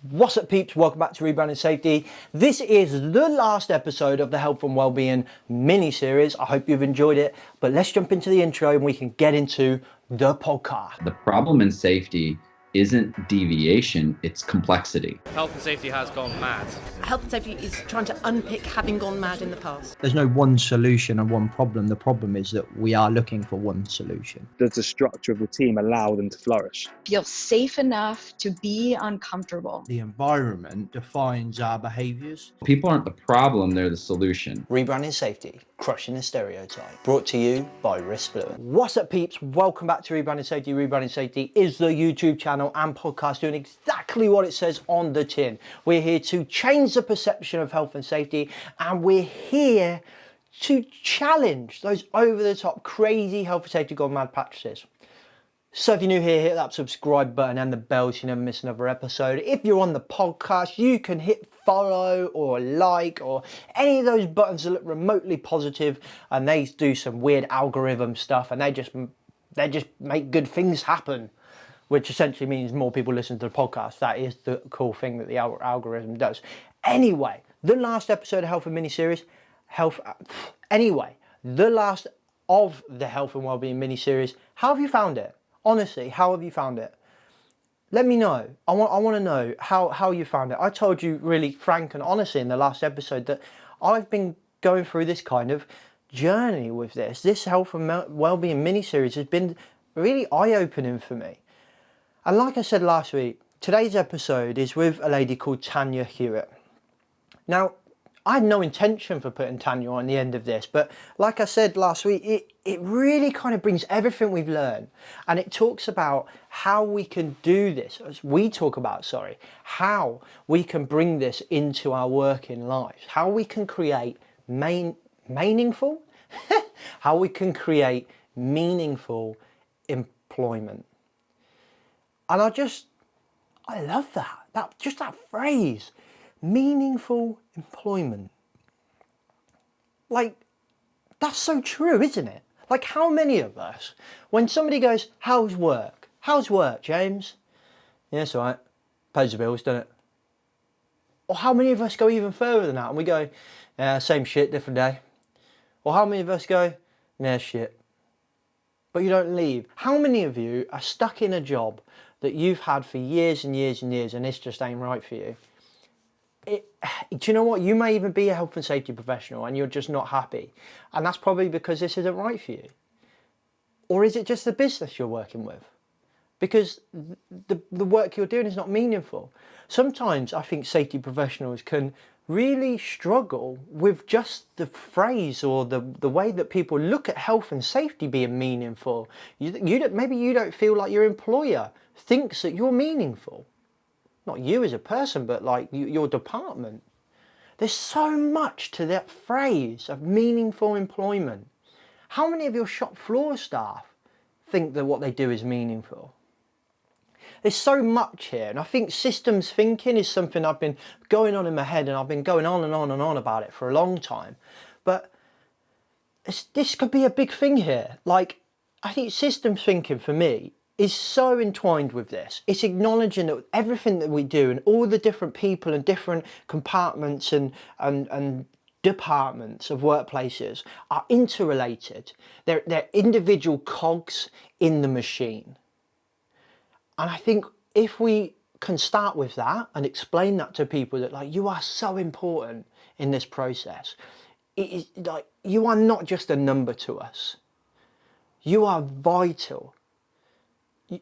What's up, peeps? Welcome back to Rebranding Safety. This is the last episode of the Health and Wellbeing mini-series. I hope you've enjoyed it, but let's jump into the intro and we can get into the podcast. The problem in safety isn't deviation, it's complexity. Health and safety has gone mad. Health and safety is trying to unpick having gone mad in the past. There's no one solution and one problem. The problem is that we are looking for one solution. Does the structure of the team allow them to flourish? Feel safe enough to be uncomfortable. The environment defines our behaviours. People aren't the problem, they're the solution. Rebranding Safety, crushing the stereotype. Brought to you by Risk Fluent. What's up, peeps? Welcome back to Rebranding Safety. Rebranding Safety is the YouTube channel and podcast doing exactly what it says on the tin. We're here to change the perception of health and safety, and we're here to challenge those over-the-top, crazy health and safety gone mad practices. So if you're new here, hit that subscribe button and the bell so you never miss another episode. If you're on the podcast, you can hit follow or like or any of those buttons that look remotely positive, and they do some weird algorithm stuff, and they just make good things happen, which essentially means more people listen to the podcast. That is the cool thing that the algorithm does. Anyway, the last episode of Health and mini-series, the last of the Health and Wellbeing mini-series. How have you found it? Honestly, how have you found it? Let me know. I want to know how you found it. I told you really frank and honestly in the last episode that I've been going through this kind of journey with this. This Health and Wellbeing mini-series has been really eye-opening for me. And like I said last week, today's episode is with a lady called Tanya Hewitt. Now, I had no intention for putting Tanya on the end of this, but like I said last week, it really kind of brings everything we've learned, and it talks about how we can do this, how we can bring this into our working lives, how we can create meaningful employment. And I love that phrase, meaningful employment. Like, that's so true, isn't it? Like, how many of us, when somebody goes, how's work? How's work, James? Yeah, it's all right. Pays the bills, doesn't it? Or how many of us go even further than that and we go, yeah, same shit, different day? Or how many of us go, yeah, shit, but you don't leave? How many of you are stuck in a job that you've had for years and years and years and this just ain't right for you? Do you know what? You may even be a health and safety professional and you're just not happy. And that's probably because this isn't right for you. Or is it just the business you're working with? Because the work you're doing is not meaningful. Sometimes I think safety professionals can really struggle with just the phrase or the way that people look at health and safety being meaningful. Maybe you don't feel like your employer thinks that you're meaningful. Not you as a person, but like your department. There's so much to that phrase of meaningful employment. How many of your shop floor staff think that what they do is meaningful? There's so much here, and I think systems thinking is something I've been going on in my head, and I've been going on and on and on about it for a long time. But this could be a big thing here. Like, I think systems thinking for me is so entwined with this. It's acknowledging that everything that we do and all the different people and different compartments and departments of workplaces are interrelated. They're individual cogs in the machine. And I think if we can start with that and explain that to people, that like, you are so important in this process. It is like, you are not just a number to us. You are vital.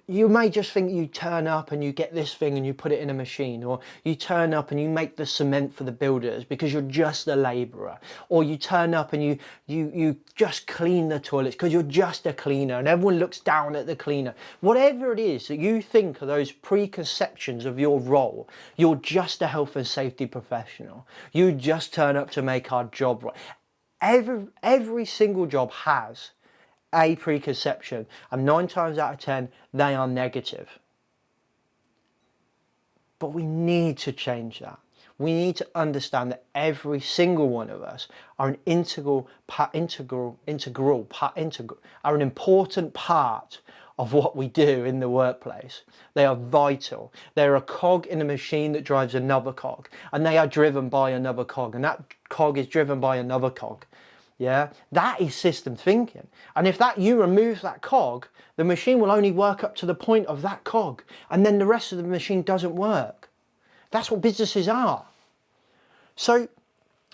You may just think you turn up and you get this thing and you put it in a machine, or you turn up and you make the cement for the builders because you're just a labourer, or you turn up and you just clean the toilets because you're just a cleaner and everyone looks down at the cleaner. Whatever it is that you think are those preconceptions of your role, you're just a health and safety professional. You just turn up to make our job right. Every single job has a preconception, and 9 times out of 10 they are negative. But we need to change that. We need to understand that every single one of us are an important part of what we do in the workplace. They are vital. They're a cog in a machine that drives another cog, and they are driven by another cog, and that cog is driven by another cog. Yeah, that is system thinking. And if you remove that cog, the machine will only work up to the point of that cog, and then the rest of the machine doesn't work. That's what businesses are. So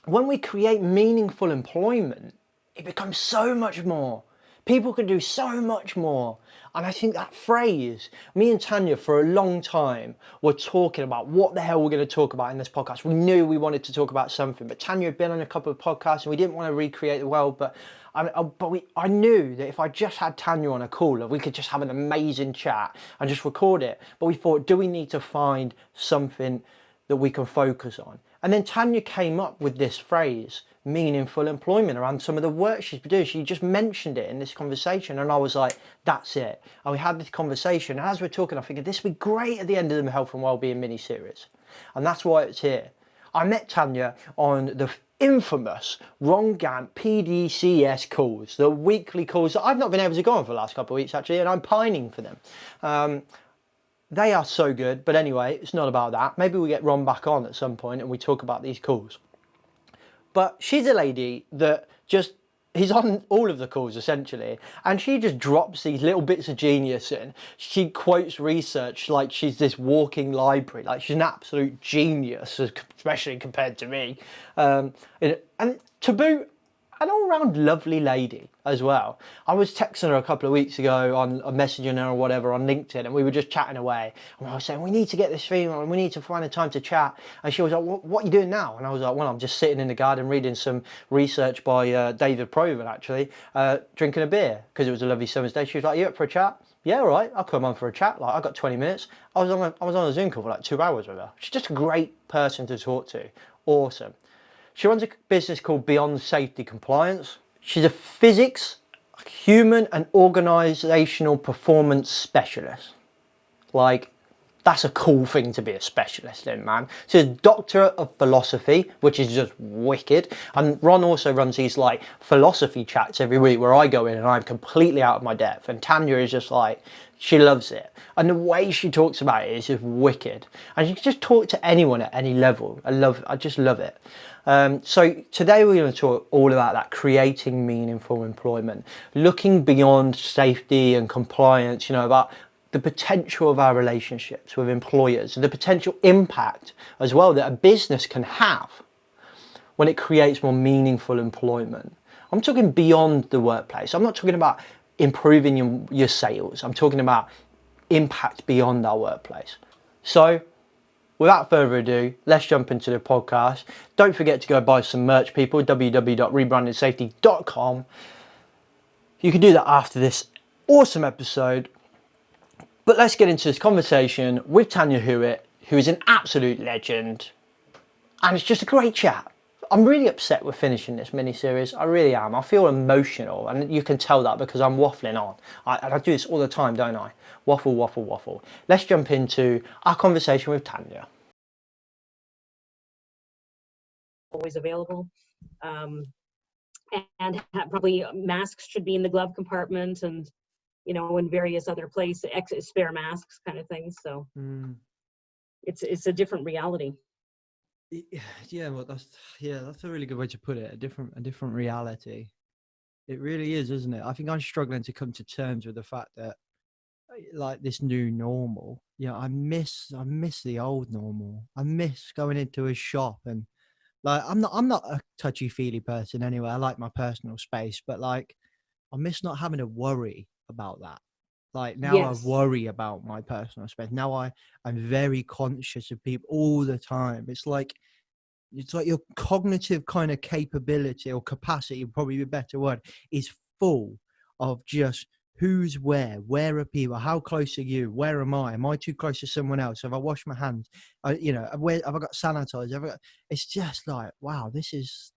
when we create meaningful employment, it becomes so much more. People can do so much more. And I think that phrase, me and Tanya for a long time were talking about what the hell we're going to talk about in this podcast. We knew we wanted to talk about something, but Tanya had been on a couple of podcasts and we didn't want to recreate the world. But I knew that if I just had Tanya on a call, we could just have an amazing chat and just record it. But we thought, do we need to find something that we can focus on? And then Tanya came up with this phrase, meaningful employment, around some of the work she's been doing. She just mentioned it in this conversation, and I was like, that's it. And we had this conversation, and as we're talking, I figured this would be great at the end of the Health and Wellbeing mini-series. And that's why it's here. I met Tanya on the infamous Ron Gant PDCS calls, the weekly calls that I've not been able to go on for the last couple of weeks, actually, and I'm pining for them. They are so good, but anyway, it's not about that. Maybe we get Ron back on at some point and we talk about these calls. But she's a lady that he's on all of the calls essentially, and she just drops these little bits of genius in. She quotes research like she's this walking library, like she's an absolute genius, especially compared to me. And to boot, an all-round lovely lady as well. I was texting her a couple of weeks ago on messaging her or whatever on LinkedIn, and we were just chatting away. And I was saying, we need to get this female and we need to find a time to chat. And she was like, what are you doing now? And I was like, well, I'm just sitting in the garden reading some research by David Proven, actually, drinking a beer, because it was a lovely summer's day. She was like, you up for a chat? Yeah, all right, I'll come on for a chat. Like, I got 20 minutes. I was on a Zoom call for like 2 hours with her. She's just a great person to talk to. Awesome. She runs a business called Beyond Safety Compliance. She's a physics, human and organizational performance specialist. Like, that's a cool thing to be a specialist in, man. She's a doctorate of philosophy, which is just wicked. And Ron also runs these like philosophy chats every week where I go in and I'm completely out of my depth. And Tanya is just like, she loves it. And the way she talks about it is just wicked. And she can just talk to anyone at any level. I just love it. So today we're going to talk all about that, creating meaningful employment, looking beyond safety and compliance, about the potential of our relationships with employers, the potential impact as well that a business can have when it creates more meaningful employment. I'm talking beyond the workplace. I'm not talking about improving your sales. I'm talking about impact beyond our workplace. So without further ado, let's jump into the podcast. Don't forget to go buy some merch, people, www.rebrandingsafety.com. You can do that after this awesome episode. But let's get into this conversation with Tanya Hewitt, who is an absolute legend. And it's just a great chat. I'm really upset with finishing this mini-series. I really am. I feel emotional, and you can tell that because I'm waffling on. I do this all the time, don't I? Waffle, waffle, waffle. Let's jump into our conversation with Tanya. Always available. And probably masks should be in the glove compartment and, in various other places, spare masks kind of things. So it's a different reality. Yeah, well, that's a really good way to put it. A different reality. It really is, isn't it? I think I'm struggling to come to terms with the fact that, like, this new normal. I miss the old normal. I miss going into a shop and, like, I'm not a touchy-feely person anyway. I like my personal space, but like, I miss not having to worry about that. Like, now Yes. I worry about my personal space. Now I'm very conscious of people all the time. It's like your cognitive kind of capability or capacity, probably a better word, is full of just who's where are people, how close are you, where am I too close to someone else, have I washed my hands, have I got sanitizer, it's just like, wow, this is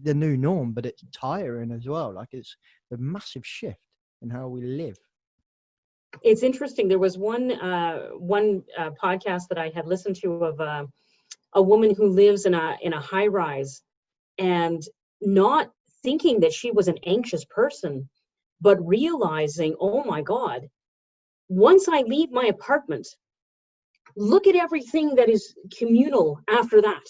the new norm, but it's tiring as well. Like, it's a massive shift in how we live. It's interesting. There was one podcast that I had listened to of a woman who lives in a high rise, and not thinking that she was an anxious person, but realizing, oh my God, once I leave my apartment, look at everything that is communal after that,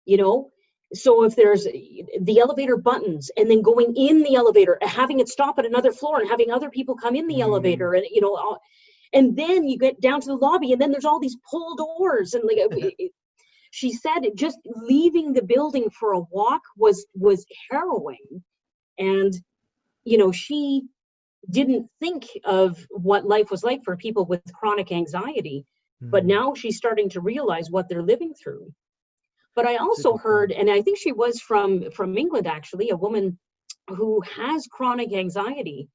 you know? So if there's the elevator buttons, and then going in the elevator, having it stop at another floor and having other people come in the elevator, and, you know, and then you get down to the lobby, and then there's all these pull doors, and like, she said just leaving the building for a walk was harrowing. And, you know, she didn't think of what life was like for people with chronic anxiety, but now she's starting to realize what they're living through. But I also heard, and I think she was from England, actually, a woman who has chronic anxiety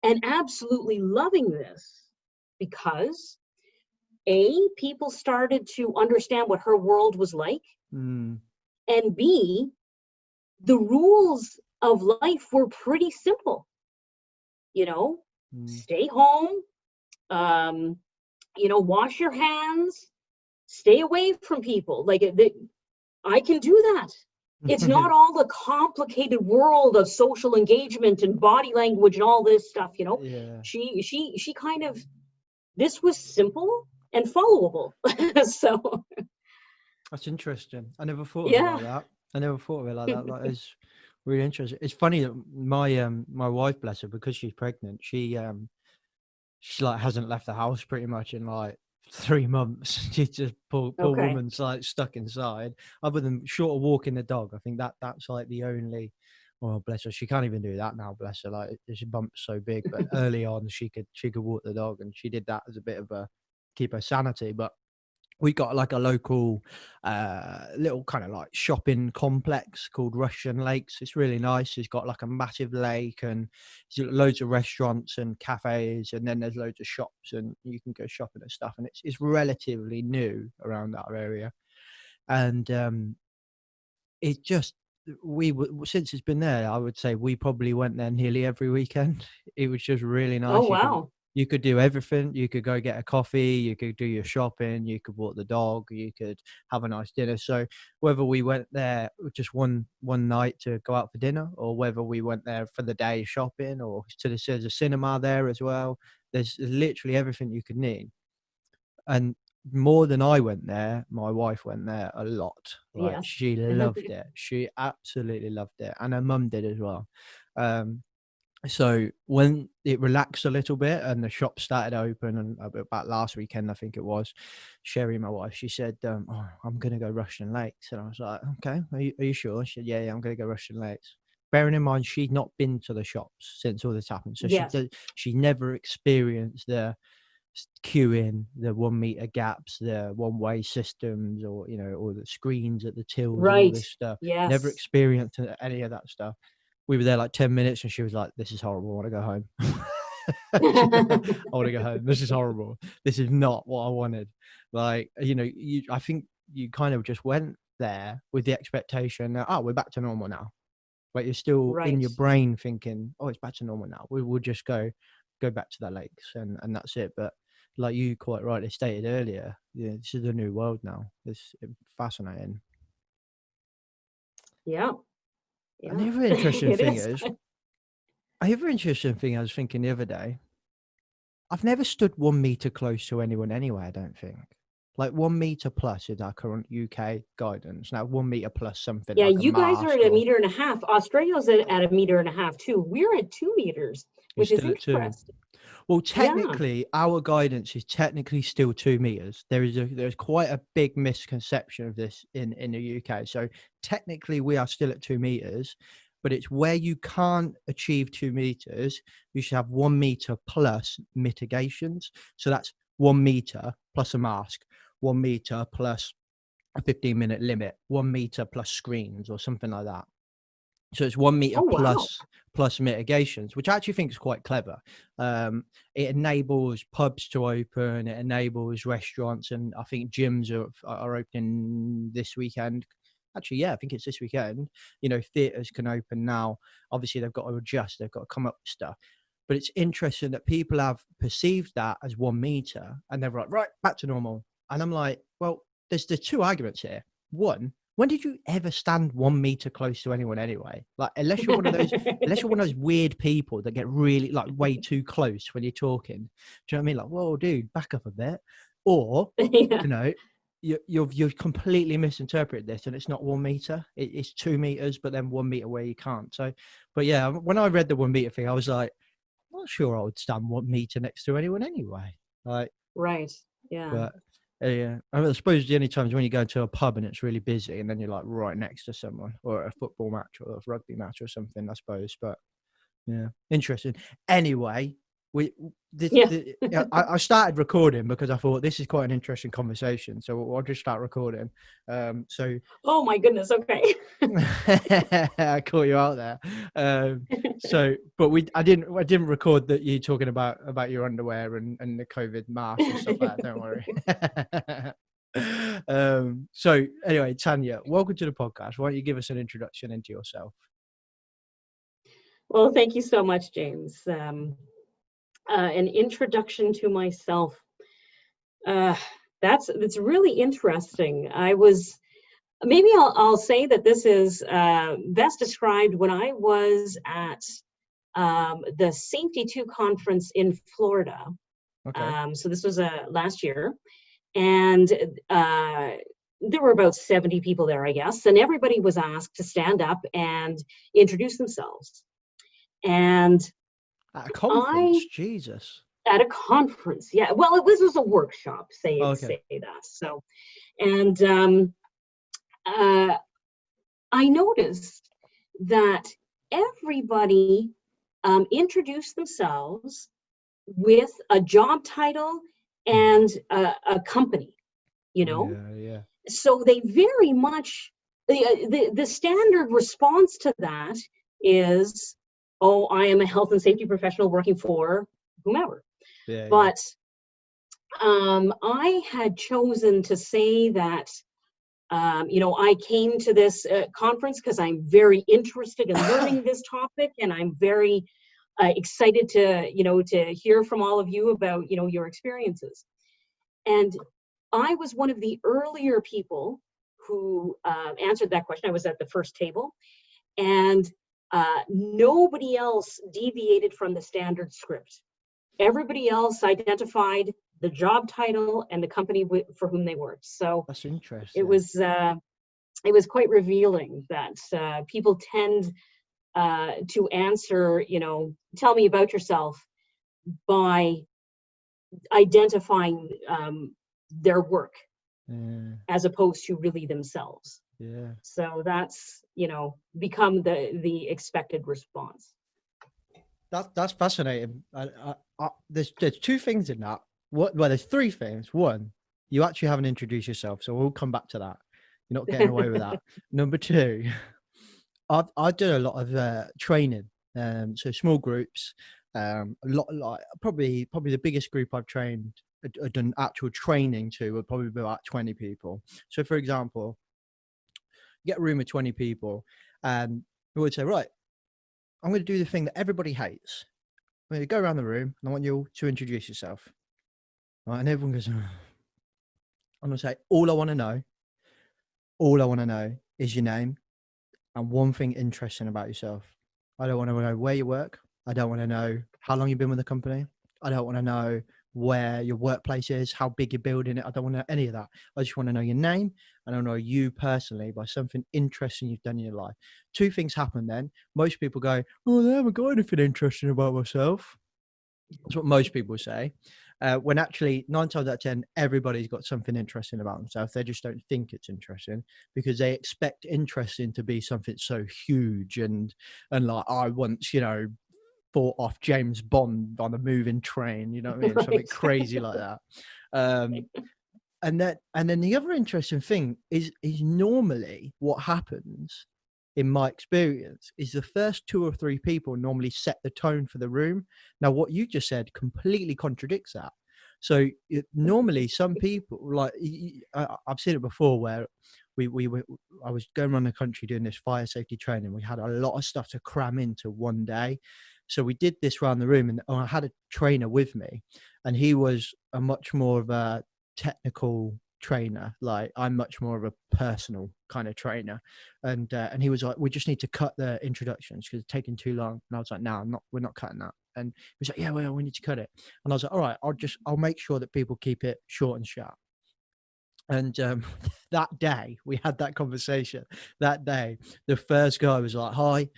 and absolutely loving this because people started to understand what her world was like, and B, the rules of life were pretty simple. You know, stay home, you know, wash your hands, stay away from people. Like, I can do that. It's not all the complicated world of social engagement and body language and all this stuff, you know. Yeah. She kind of, this was simple and followable. So That's interesting. I never thought of it like that. I never thought of it like that. Like, it's really interesting. It's funny that my wife, bless her, because she's pregnant, she like hasn't left the house pretty much in like 3 months. She's just poor woman's like stuck inside. Other than short of walking the dog, I think that's like the only. Oh, bless her, she can't even do that now. Bless her, like she bump's so big. But early on, she could walk the dog, and she did that as a bit of a keep her sanity. But we got like a local little kind of like shopping complex called Russian Lakes. It's really nice. It's got like a massive lake, and loads of restaurants and cafes, and then there's loads of shops, and you can go shopping and stuff. And it's relatively new around that area. And it just, since it's been there, I would say we probably went there nearly every weekend. It was just really nice. Oh, wow. You could do everything. You could go get a coffee, you could do your shopping, you could walk the dog, you could have a nice dinner. So whether we went there just one night to go out for dinner, or whether we went there for the day shopping, or there's a cinema there as well. There's literally everything you could need. And more than I went there, my wife went there a lot. Like, she loved it. She absolutely loved it. And her mum did as well. So when it relaxed a little bit and the shop started open, and about last weekend, I think it was, Sherry, my wife, she said, oh, I'm going to go Russian Lakes. And I was like, okay, are you sure? She said, yeah, I'm going to go Russian Lakes. Bearing in mind, she'd not been to the shops since all this happened. So she never experienced the queuing, the 1 meter gaps, the one-way systems, or, you know, or the screens at the tills, and all this stuff. Never experienced any of that stuff. We were there like 10 minutes, and she was like, this is horrible. I want to go home. I want to go home. This is horrible. This is not what I wanted. Like, you know, I think you kind of just went there with the expectation that, oh, we're back to normal now. But you're still in your brain thinking, oh, it's back to normal now. We'll just go back to the lakes, and that's it. But like you quite rightly stated earlier, yeah, this is a new world now. It's fascinating. Yeah. And the other interesting thing I was thinking the other day, I've never stood 1 meter close to anyone anyway, I don't think. Like 1 meter plus is our current UK guidance. Now 1 meter plus something. Yeah, like you guys are at 1.5 meters. Australia's at 1.5 meters too. We're at 2 meters, which is interesting. Well, technically, our guidance is technically still 2 meters. There's quite a big misconception of this in the UK. So technically, we are still at 2 meters, but it's where you can't achieve 2 meters. You should have 1 meter plus mitigations. So that's 1 meter plus a mask, 1 meter plus a 15-minute limit, 1 meter plus screens, or something like that. So it's 1 meter plus mitigations, which I actually think is quite clever. It enables pubs to open, it enables restaurants, and I think gyms are opening this weekend. Actually, yeah, I think it's this weekend. You know, theatres can open now. Obviously, they've got to adjust, they've got to come up with stuff. But it's interesting that people have perceived that as 1 meter, and they're like, right, back to normal. And I'm like, well, there's 2 arguments here. One, when did you ever stand 1 meter close to anyone anyway? Like, unless you're one of those, unless you're one of those weird people that get really like way too close when you're talking. Do you know what I mean? Like, whoa, dude, back up a bit. Or, Yeah. you know, you've completely misinterpreted this, and it's not 1 meter. It's 2 meters, but then 1 meter where you can't. So, but yeah, when I read the 1 meter thing, I was like, I'm not sure I would stand 1 meter next to anyone anyway. Like, Right. Yeah. but yeah, I mean, I suppose the only times when you go to a pub and it's really busy, and then you're like right next to someone, or a football match or a rugby match or something, I suppose. But yeah, interesting. Anyway, Yeah. I started recording because I thought this is quite an interesting conversation, so I'll just start recording. So Oh my goodness. Okay. I caught you out there. So, but I didn't record that you talking about your underwear and the COVID mask and stuff like that. Don't worry. So anyway, Tanya, welcome to the podcast. Why don't you give us an introduction into yourself? Well, thank you so much, James. An introduction to myself. That's really interesting. Maybe I'll say that this is best described when I was at the Safety 2 conference in Florida. Okay. So this was last year, and there were about 70 people there, I guess, and everybody was asked to stand up and introduce themselves. And At a conference, Jesus. At a conference, yeah. Well, it was a workshop, say that. So, and I noticed that everybody introduced themselves with a job title and a company, you know. Yeah. So they very much the standard response to that is, oh, I am a health and safety professional working for whomever. But I had chosen to say that, I came to this conference because I'm very interested in learning this topic, and I'm very excited to hear from all of you about, your experiences. And I was one of the earlier people who answered that question. I was at the first table, and nobody else deviated from the standard script. Everybody else identified the job title and the company for whom they worked. So That's interesting. it was quite revealing that people tend to answer, tell me about yourself, by identifying their work as opposed to really themselves. Yeah. So that's, become the expected response. That's fascinating. There's 2 things in that. Well, there's 3 things. One, you actually haven't introduced yourself, so we'll come back to that. You're not getting away with that. Number 2, I do a lot of training, so small groups. A lot, like probably the biggest group I've trained, done actual training to, would probably be about 20 people. So, for example, get a room of 20 people, and we would say, right, I'm going to do the thing that everybody hates. I'm going to go around the room, and I want you all to introduce yourself. Right, and everyone goes, I'm going to say, all I want to know is your name and one thing interesting about yourself. I don't want to know where you work. I don't want to know how long you've been with the company. I don't want to know where your workplace is, how big you're building it. I don't want to know any of that. I just want to know your name, and I know you personally by something interesting you've done in your life. 2 things happen then. Most people go, oh, I haven't got anything interesting about myself. That's what most people say. When actually 9 times out of 10, everybody's got something interesting about themselves. They just don't think it's interesting because they expect interesting to be something so huge and like, I once, fought off James Bond on a moving train, you know what I mean? Right. Something crazy like that. And then the other interesting thing is normally what happens, in my experience, is the first 2 or 3 people normally set the tone for the room. Now, what you just said completely contradicts that. So normally some people, like, I've seen it before where I was going around the country doing this fire safety training. We had a lot of stuff to cram into one day. So we did this around the room, and I had a trainer with me, and he was a much more of a technical trainer. Like I'm much more of a personal kind of trainer. And he was like, we just need to cut the introductions because it's taking too long. And I was like, no, we're not cutting that. And he was like, yeah, well, we need to cut it. And I was like, all right, I'll make sure that people keep it short and sharp. And that day we had that conversation. That day, the first guy was like, hi,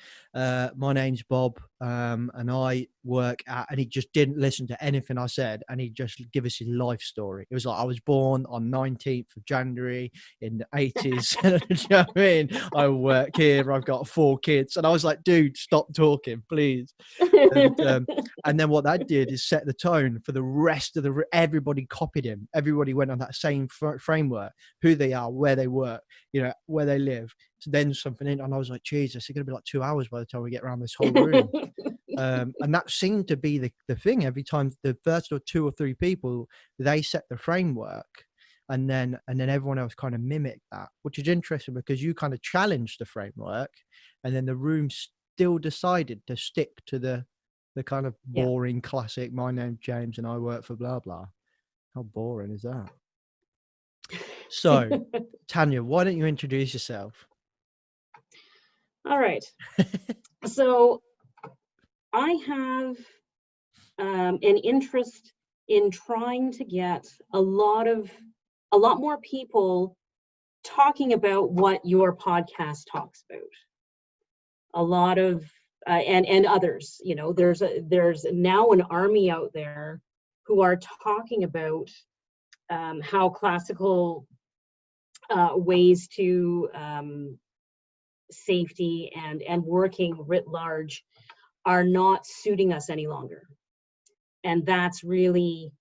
my name's Bob, and I work at, and he just didn't listen to anything I said, and he just give us his life story. It was like, I was born on 19th of January in the 80s. Do you know what I mean? I work here, I've got 4 kids. And I was like, dude, stop talking, please. And then what that did is set the tone for the rest of everybody copied him. Everybody went on that same framework, who they are, where they work, you know, where they live. So then something in, and I was like, Jesus, it's going to be like 2 hours by the time we get around this whole room. And that seemed to be the thing. Every time the first or 2 or 3 people, they set the framework, and then everyone else kind of mimicked that, which is interesting because you kind of challenged the framework, and then the room still decided to stick to the kind of boring classic, my name's James and I work for blah blah. How boring is that? So Tanya, why don't you introduce yourself? All right. So I have an interest in trying to get a lot more people talking about what your podcast talks about. A lot of and others, you know, there's now an army out there who are talking about how classical ways to safety and working writ large are not suiting us any longer. And that's really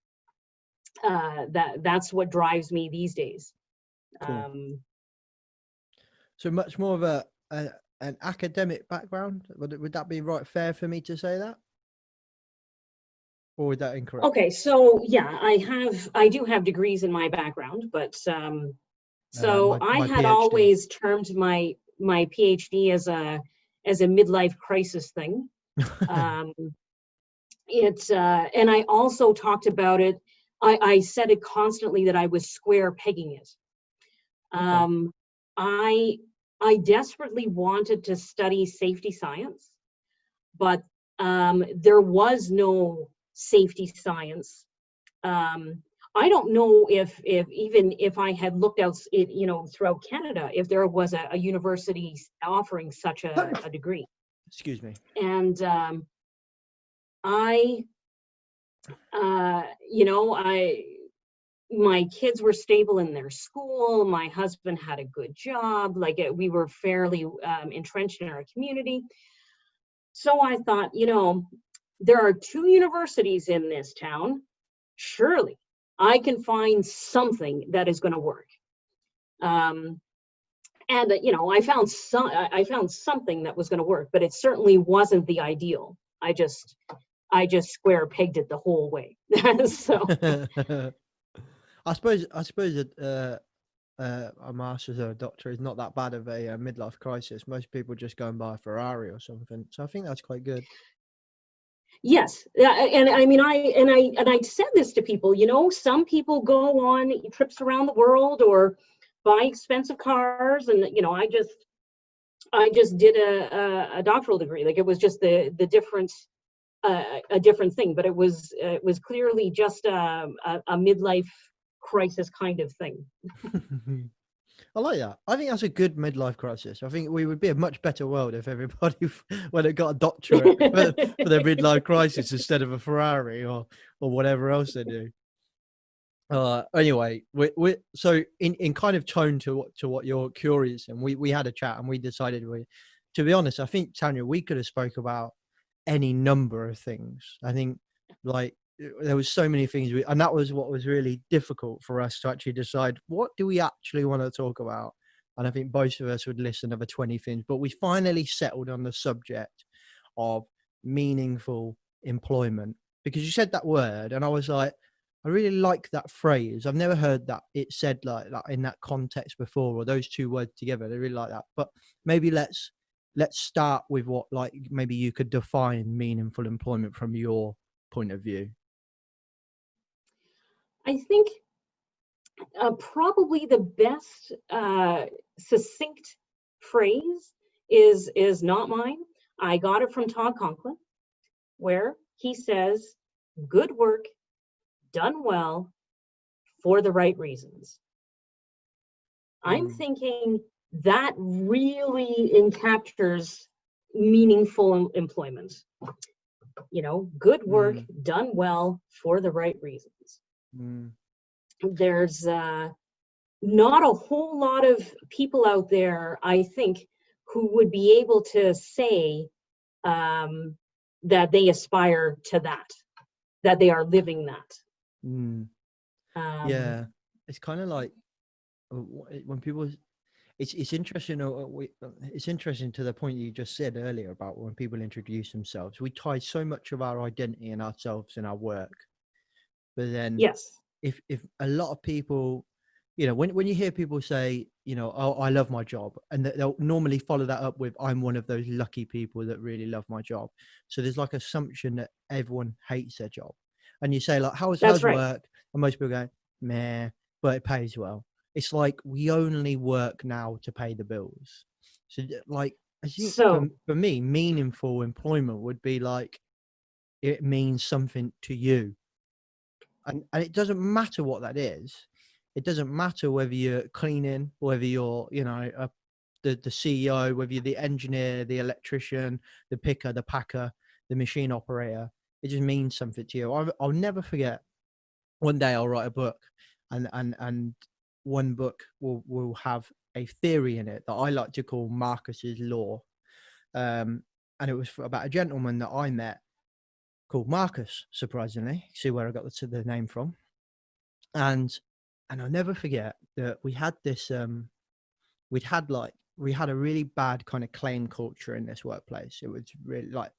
that's what drives me these days. Cool. So much more of an academic background. Would that be fair for me to say that? Or would that incorrect? Okay, so yeah, I do have degrees in my background, but so my I had PhD. always termed my PhD as a midlife crisis thing. And I also talked about it. I said it constantly that I was square pegging it. Okay. I desperately wanted to study safety science, but there was no safety science. I don't know if even if I had looked out, you know, throughout Canada, if there was a university offering such a degree. Excuse me. And you know, my kids were stable in their school. My husband had a good job. Like we were fairly entrenched in our community. So I thought, you know, there are 2 universities in this town. Surely I can find something that is going to work. And you know, I found something that was going to work, but it certainly wasn't the ideal. I just square pegged it the whole way. So I suppose that a master's or a doctor is not that bad of a midlife crisis. Most people just go and buy a Ferrari or something. So I think that's quite good. Yes, and I mean, I said this to people. You know, some people go on trips around the world or buy expensive cars, and you know, I just did a doctoral degree. Like it was just the difference, a different thing, but it was clearly just a midlife crisis kind of thing. I like that. I think that's a good midlife crisis. I think we would be a much better world if everybody when it got a doctorate for their midlife crisis instead of a Ferrari or whatever else they do. Anyway, we so in kind of tone to what you're curious, and we had a chat and we decided to be honest, I think Tanya, we could have spoke about any number of things. I think like there was so many things and that was what was really difficult for us to actually decide what do we actually want to talk about. And I think both of us would list another 20 things, but we finally settled on the subject of meaningful employment because you said that word and I was like, I really like that phrase. I've never heard that it said like that in that context before, or those 2 words together. I really like that. But maybe let's start with what, like, maybe you could define meaningful employment from your point of view. I think Probably the best succinct phrase is not mine. I got it from Todd Conklin, where he says, "Good work, done well, for the right reasons." I'm thinking that really encaptures meaningful employment. You know, good work, done well, for the right reasons. There's not a whole lot of people out there, I think, who would be able to say that they aspire to that they are living that. Yeah, it's kind of like when people. It's interesting. It's interesting to the point you just said earlier about when people introduce themselves. We tie so much of our identity and ourselves in our work, but then Yes. if a lot of people, you know, when you hear people say, you know, oh, I love my job, and they'll normally follow that up with, I'm one of those lucky people that really love my job. So there's like assumption that everyone hates their job, and you say like, how's right. work, and most people go, meh, but it pays well. It's like we only work now to pay the bills. So like, I think for me, meaningful employment would be like, it means something to you. And it doesn't matter what that is. It doesn't matter whether you're cleaning, whether you're, you know, the CEO, whether you're the engineer, the electrician, the picker, the packer, the machine operator. It just means something to you. I'll never forget. One day I'll write a book, and one book will have a theory in it that I like to call Marcus's Law. And it was about a gentleman that I met called Marcus, surprisingly. See where I got the name from. And I'll never forget that we had this, we had a really bad kind of claim culture in this workplace. It was really like,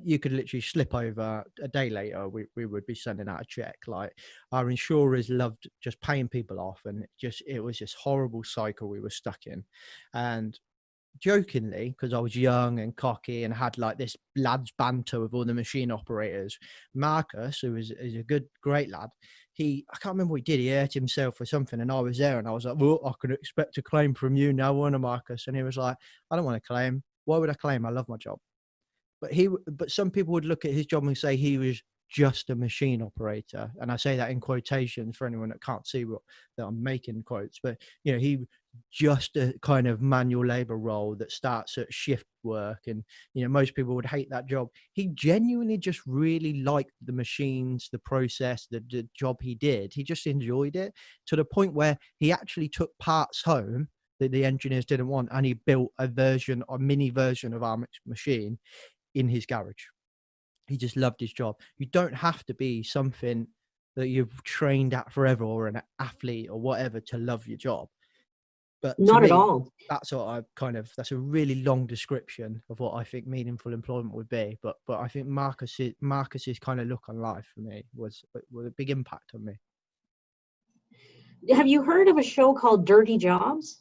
you could literally slip over a day later, we would be sending out a check. Like, our insurers loved just paying people off, and it was this horrible cycle we were stuck in. And jokingly, because I was young and cocky and had like this lads banter with all the machine operators, Marcus, who is a great lad, I can't remember what he did. He hurt himself or something, and I was there, and I was like, well, I can expect a claim from you now, won't I, Marcus? And he was like, I don't want to claim. Why would I claim? I love my job. But some people would look at his job and say he was just a machine operator. And I say that in quotations for anyone that can't see that I'm making quotes. But, you know, he just a kind of manual labor role that starts at shift work. And, you know, most people would hate that job. He genuinely just really liked the machines, the process, the job he did. He just enjoyed it to the point where he actually took parts home that the engineers didn't want, and he built a mini version of our machine in his garage. He just loved his job. You don't have to be something that you've trained at forever, or an athlete or whatever, to love your job. But not at all. That's a really long description of what I think meaningful employment would be. But I think Marcus's kind of look on life for me was a big impact on me. Have you heard of a show called Dirty Jobs?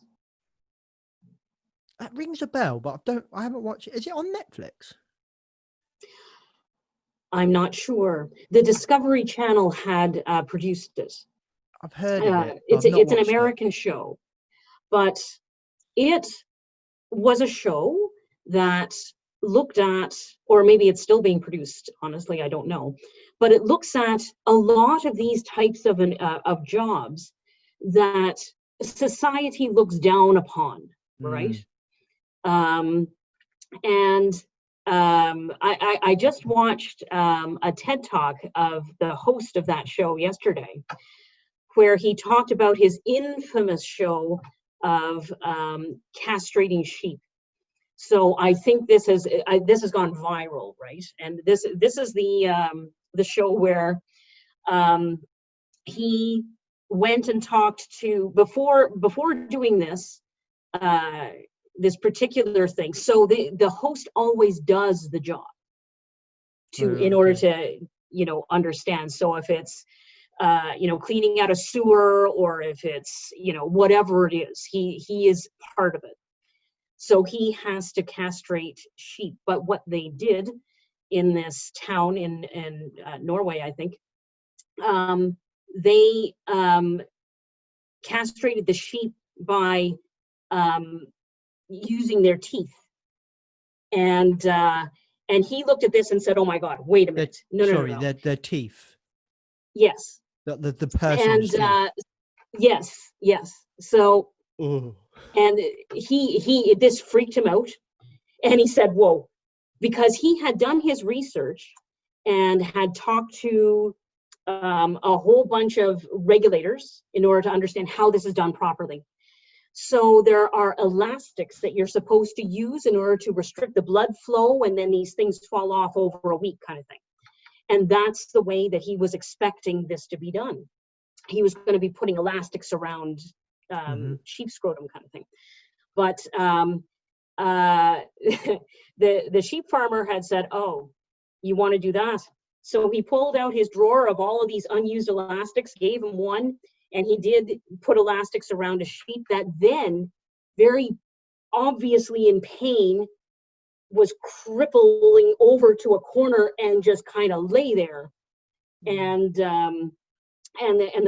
That rings a bell, but I haven't watched it. Is it on Netflix? I'm not sure. The Discovery Channel had produced it. I've heard of it. It's an American show, but it was a show that looked at, or maybe it's still being produced, honestly, I don't know, but it looks at a lot of these types of jobs that society looks down upon, right? I just watched a TED Talk of the host of that show yesterday, where he talked about his infamous show of castrating sheep. So I think this has gone viral, right? And this is the show where he went and talked to, before doing this particular thing. So the host always does the job in order to, you know, understand. So if it's, you know, cleaning out a sewer, or if it's, you know, whatever it is, he is part of it. So he has to castrate sheep. But what they did in this town in Norway, I think, they castrated the sheep by using their teeth. And he looked at this and said, "Oh my God, wait a minute! Sorry, No. their teeth. Yes. The person's teeth. Yes. So, Oh. and this freaked him out, and he said, "Whoa," because he had done his research and had talked to a whole bunch of regulators in order to understand how this is done properly. So there are elastics that you're supposed to use in order to restrict the blood flow, and then these things fall off over a week, kind of thing. And that's the way that he was expecting this to be done. He was going to be putting elastics around sheep scrotum, kind of thing. But the sheep farmer had said, "Oh, you want to do that?" So he pulled out his drawer of all of these unused elastics, gave him one, and he did put elastics around a sheep that then, very obviously in pain, was crippling over to a corner and just kind of lay there. And the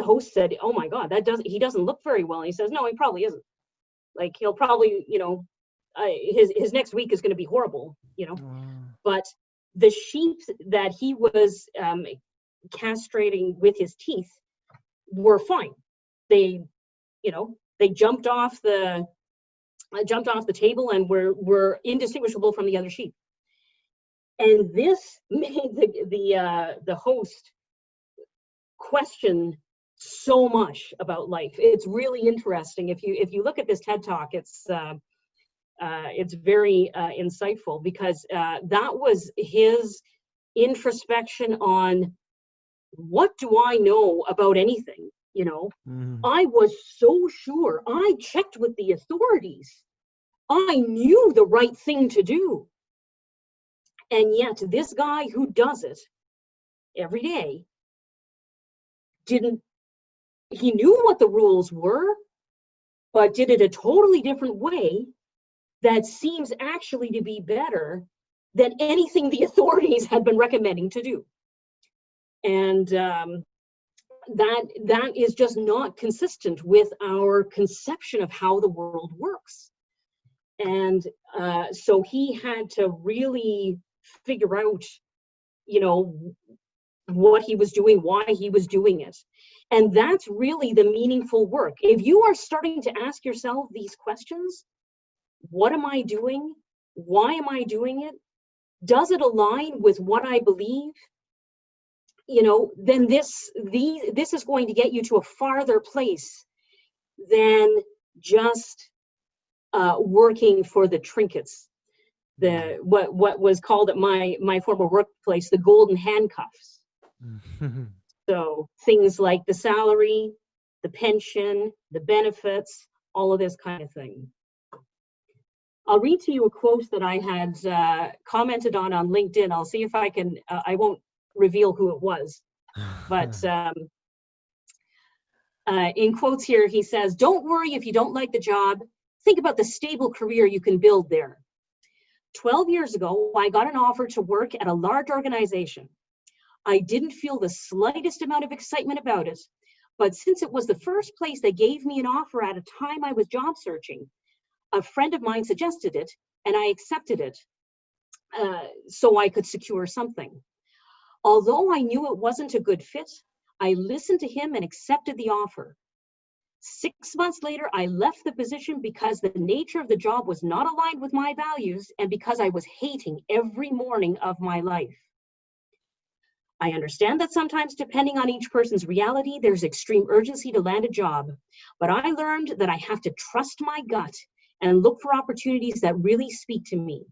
host said, "Oh my God, he doesn't look very well." And he says, "No, he probably isn't. Like, he'll probably, his next week is going to be horrible, But the sheep that he was castrating with his teeth were fine. They jumped off the table and were indistinguishable from the other sheep. And this made the host question so much about life. It's really interesting. If you look at this TED Talk, it's very insightful, because that was his introspection on, what do I know about anything? I was so sure. I checked with the authorities. I knew the right thing to do. And yet this guy who does it every day he knew what the rules were, but did it a totally different way that seems actually to be better than anything the authorities had been recommending to do. And that is just not consistent with our conception of how the world works. And so he had to really figure out, what he was doing, why he was doing it. And that's really the meaningful work. If you are starting to ask yourself these questions, what am I doing? Why am I doing it? Does it align with what I believe? Then this is going to get you to a farther place than just working for the trinkets, what was called at my former workplace the golden handcuffs. So things like the salary, the pension, the benefits, all of this kind of thing. I'll read to you a quote that I had commented on LinkedIn. I'll see if I can, I won't reveal who it was, but in quotes here, he says, "Don't worry if you don't like the job. Think about the stable career you can build there. 12 years ago, I got an offer to work at a large organization. I didn't feel the slightest amount of excitement about it, but since it was the first place they gave me an offer at a time I was job searching, a friend of mine suggested it, and I accepted it so I could secure something. Although I knew it wasn't a good fit, I listened to him and accepted the offer. 6 months later, I left the position because the nature of the job was not aligned with my values and because I was hating every morning of my life. I understand that sometimes, depending on each person's reality, there's extreme urgency to land a job, but I learned that I have to trust my gut and look for opportunities that really speak to me.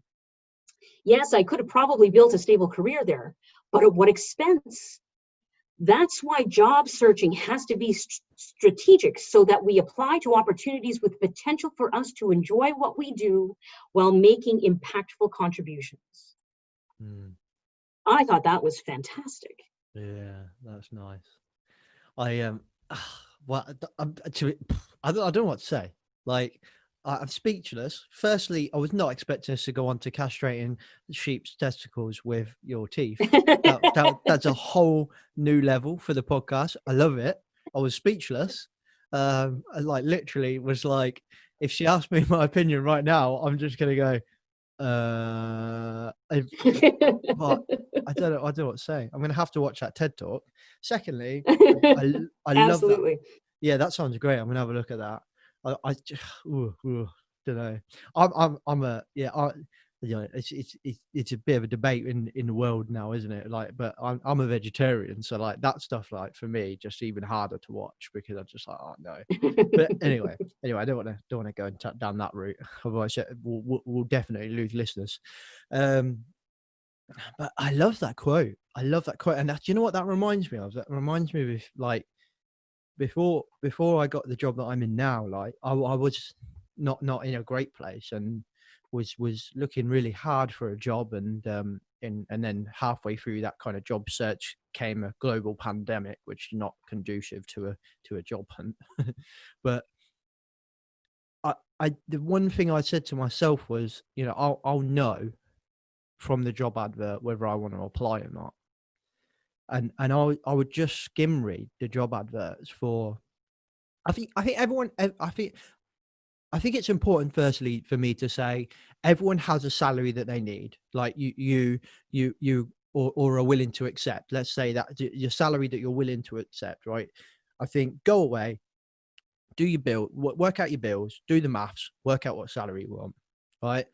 Yes, I could have probably built a stable career there, but at what expense? That's why job searching has to be strategic, so that we apply to opportunities with potential for us to enjoy what we do while making impactful contributions." I thought that was fantastic. Yeah, that's nice. I don't know what to say. Like, I'm speechless. Firstly, I was not expecting us to go on to castrating sheep's testicles with your teeth. That's a whole new level for the podcast. I love it. I was speechless. Like literally was like, if she asked me my opinion right now, I'm just gonna go, but I don't know what to say. I'm gonna have to watch that TED talk. Secondly, I love that. Absolutely. Yeah, that sounds great. I'm gonna have a look at that. I don't know. You know, it's a bit of a debate in the world now, isn't it? Like, but I'm a vegetarian, so like that stuff, like for me, just even harder to watch because I'm just like, oh no. But anyway, I don't want to go down that route. Otherwise, we'll definitely lose listeners. But I love that quote. And do you know what that reminds me of? That reminds me of like before I got the job that I'm in now. Like I was not in a great place and was looking really hard for a job, and then halfway through that kind of job search came a global pandemic, which is not conducive to a job hunt. But the one thing I said to myself was, you know, I'll know from the job advert whether I want to apply or not. And I would just skim read the job adverts for. I think it's important, firstly, for me to say everyone has a salary that they need, like you or are willing to accept. Let's say that your salary that you're willing to accept, right? I think go away, do your bill, work out your bills, do the maths, work out what salary you want, right?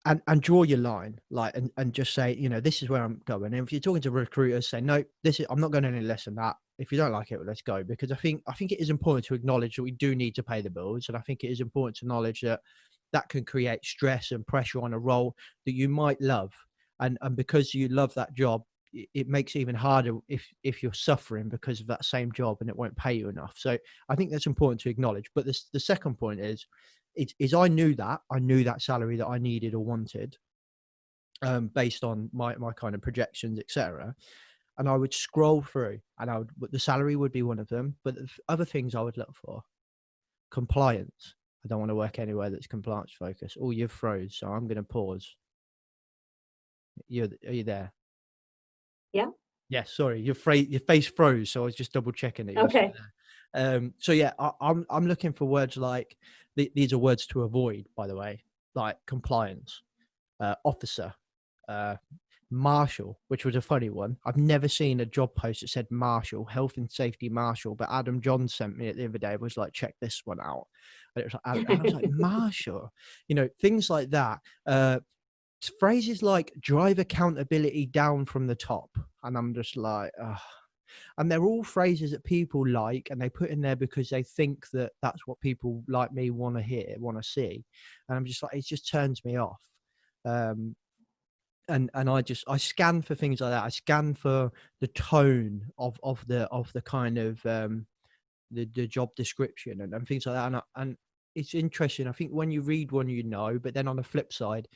And draw your line, like, and just say, you know, this is where I'm going. And if you're talking to recruiters, say, no, I'm not going any less than that. If you don't like it, well, let's go. Because I think it is important to acknowledge that we do need to pay the bills. And I think it is important to acknowledge that can create stress and pressure on a role that you might love. And because you love that job, it makes it even harder if you're suffering because of that same job and it won't pay you enough. So I think that's important to acknowledge. But the second point is I knew that salary that I needed or wanted, based on my kind of projections, etc. And I would scroll through, and the salary would be one of them, but the other things I would look for: compliance. I don't want to work anywhere that's compliance focused. Oh, you've froze, so I'm going to pause. Are you there? Yeah. Yeah, sorry, your face froze, so I was just double checking that you were Okay. still there. So yeah, I'm looking for words like these are words to avoid, by the way, like compliance, officer, marshal, which was a funny one. I've never seen a job post that said marshal, health and safety marshal, but Adam John sent me it the other day. It was like, check this one out. And it was like, and I was like, marshal, you know, things like that. Phrases like drive accountability down from the top, and I'm just like, ugh. And they're all phrases that people like, and they put in there because they think that that's what people like me want to hear, want to see, and I'm just like, it just turns me off. And I scan for things like that. I scan for the tone of the kind of the job description and things like that, and it's interesting. I think when you read one, you know, but then on the flip side,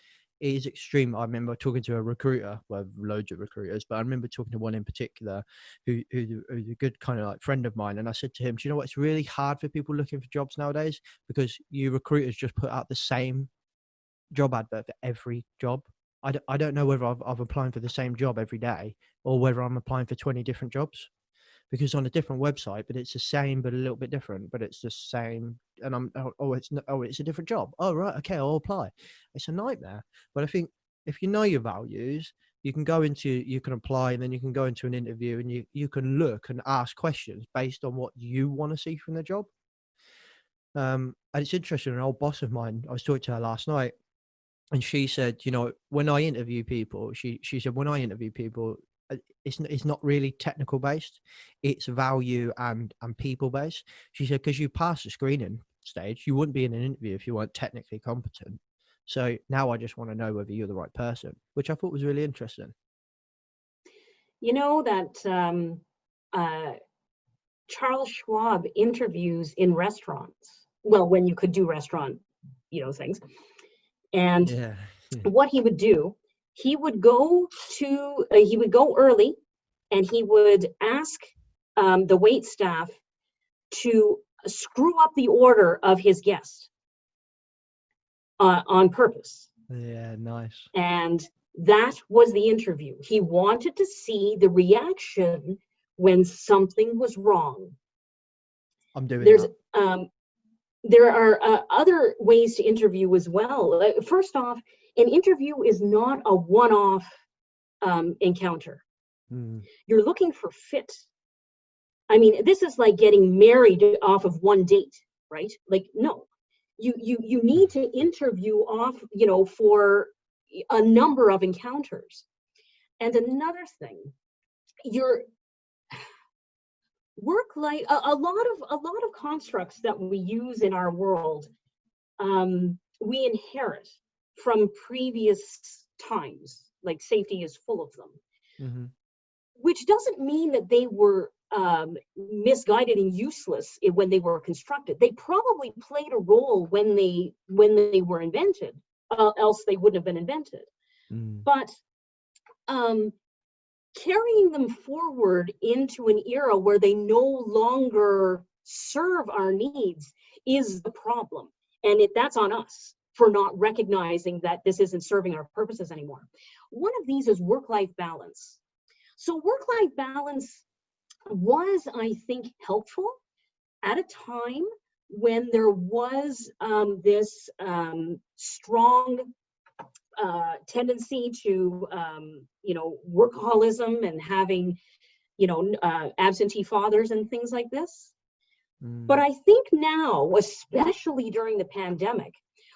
it is extreme. I remember talking to a recruiter, well, loads of recruiters, but I remember talking to one in particular who's a good kind of like friend of mine. And I said to him, do you know what? It's really hard for people looking for jobs nowadays because you recruiters just put out the same job advert for every job. I don't know whether I'm applying for the same job every day or whether I'm applying for 20 different jobs, because on a different website, but it's the same, but a little bit different, but it's the same. And it's a different job. Oh, right. Okay. I'll apply. It's a nightmare. But I think if you know your values, you can apply, and then you can go into an interview, and you can look and ask questions based on what you want to see from the job. And it's interesting. An old boss of mine, I was talking to her last night, and she said, you know, when I interview people, she said, when I interview people, it's not really technical based, it's value and people based. She said, because you pass the screening stage, you wouldn't be in an interview if you weren't technically competent. So now I just want to know whether you're the right person, which I thought was really interesting. You know that Charles Schwab interviews in restaurants. Well, when you could do restaurant, things. And Yeah. what he would do, he would go early, and he would ask the wait staff to screw up the order of his guest on purpose. Yeah, nice. And that was the interview. He wanted to see the reaction when something was wrong. I'm doing There's that. there are other ways to interview as well. First off, an interview is not a one-off encounter. You're looking for fit. I mean, this is like getting married off of one date, right? Like, no, you need to interview off, for a number of encounters. And another thing, your work life, a lot of constructs that we use in our world, we inherit from previous times. Like, safety is full of them, which doesn't mean that they were misguided and useless when they were constructed. They probably played a role when they were invented, else they wouldn't have been invented. But carrying them forward into an era where they no longer serve our needs is the problem. And that's on us for not recognizing that this isn't serving our purposes anymore. One of these is work-life balance. So work-life balance was, I think, helpful at a time when there was this strong tendency to, workaholism and having, absentee fathers and things like this. But I think now, especially during the pandemic,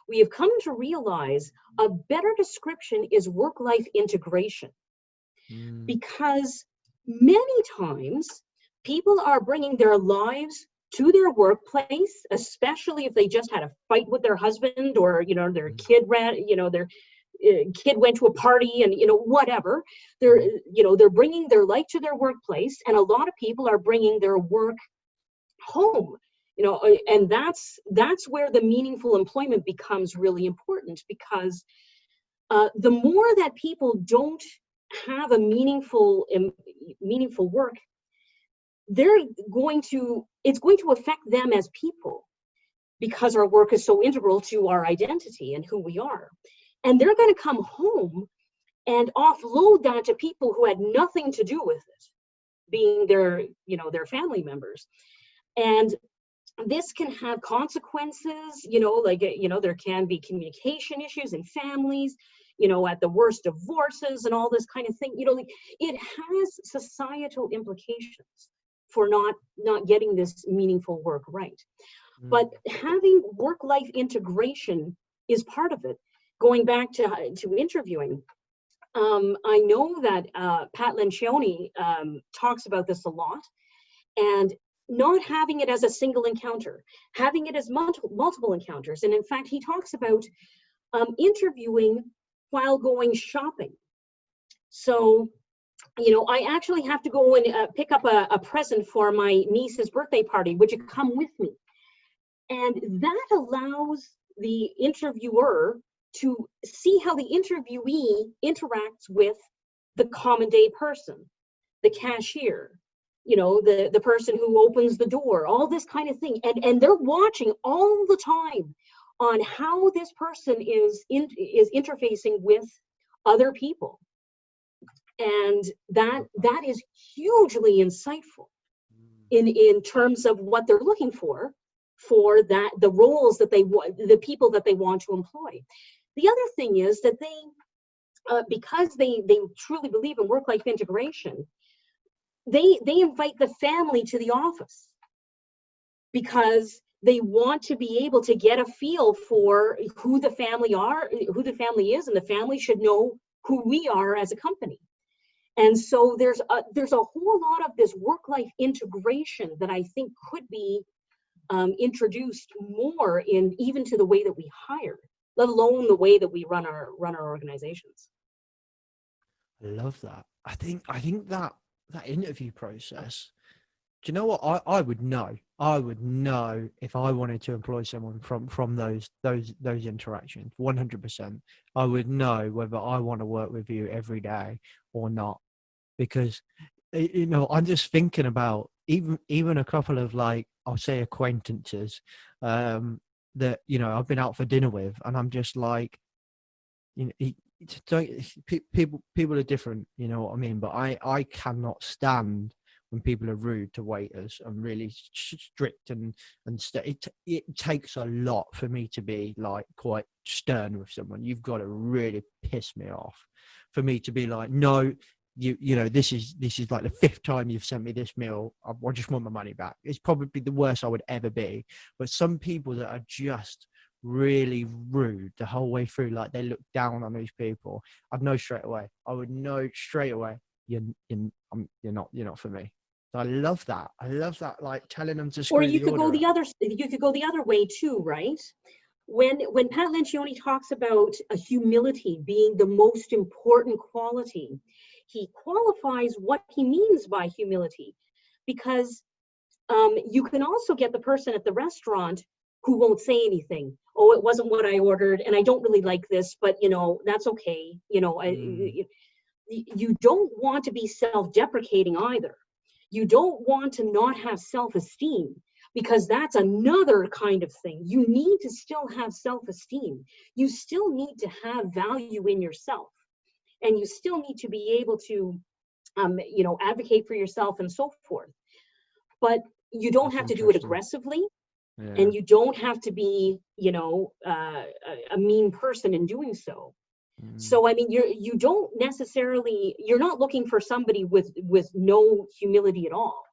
we have come to realize a better description is work-life integration. Because many times people are bringing their lives to their workplace, especially if they just had a fight with their husband, or their kid their kid went to a party, and whatever. They're bringing their life to their workplace, and a lot of people are bringing their work home. And that's where the meaningful employment becomes really important, because the more that people don't have a meaningful work, it's going to affect them as people, because our work is so integral to our identity and who we are. And they're going to come home and offload that to people who had nothing to do with it, being their family members. And this can have consequences, there can be communication issues in families, at the worst, divorces and all this kind of thing. It has societal implications for not getting this meaningful work right. But having work-life integration is part of it. Going back to interviewing, I know that Pat Lencioni talks about this a lot, and not having it as a single encounter, having it as multiple encounters. And in fact, he talks about interviewing while going shopping. So, I actually have to go and pick up a present for my niece's birthday party. Would you come with me? And that allows the interviewer to see how the interviewee interacts with the common day person, the cashier, the person who opens the door, all this kind of thing. And they're watching all the time on how this person is interfacing with other people. And that is hugely insightful in terms of what they're looking for the roles that the people that they want to employ. The other thing is that they, because they truly believe in work-life integration, they invite the family to the office, because they want to be able to get a feel for who the family is, and the family should know who we are as a company. And so there's a whole lot of this work-life integration that I think could be introduced more even to the way that we hire, let alone the way that we run our organizations. I love that. I think that interview process, do you know what? I would know if I wanted to employ someone from those interactions. 100%. I would know whether I want to work with you every day or not, because I'm just thinking about even a couple of, like, I'll say acquaintances that I've been out for dinner with, and I'm just like, people are different, you know what I mean? But I cannot stand when people are rude to waiters and really strict it takes a lot for me to be like quite stern with someone. You've got to really piss me off for me to be like, no, you know, this is like the 5th time you've sent me this meal. I just want my money back. It's probably the worst I would ever be. But some people that are just really rude the whole way through, like they look down on these people, I'd know straight away. I would know straight away, you're not for me. So I love that. Like telling them to screw Or you the could go order the up. other way too, right? When Pat Lencioni talks about a humility being the most important quality, he qualifies what he means by humility, because you can also get the person at the restaurant who won't say anything. Oh, it wasn't what I ordered, and I don't really like this, but you know, that's okay. You know, you don't want to be self-deprecating either. You don't want to not have self-esteem, because that's another kind of thing. You need to still have self-esteem. You still need to have value in yourself, and you still need to be able to, you know, advocate for yourself and so forth. But you don't That's have to do it interesting. aggressively, Yeah. and you don't have to be, you know, a mean person in doing so. So I mean, you don't necessarily, you're not looking for somebody with no humility at all.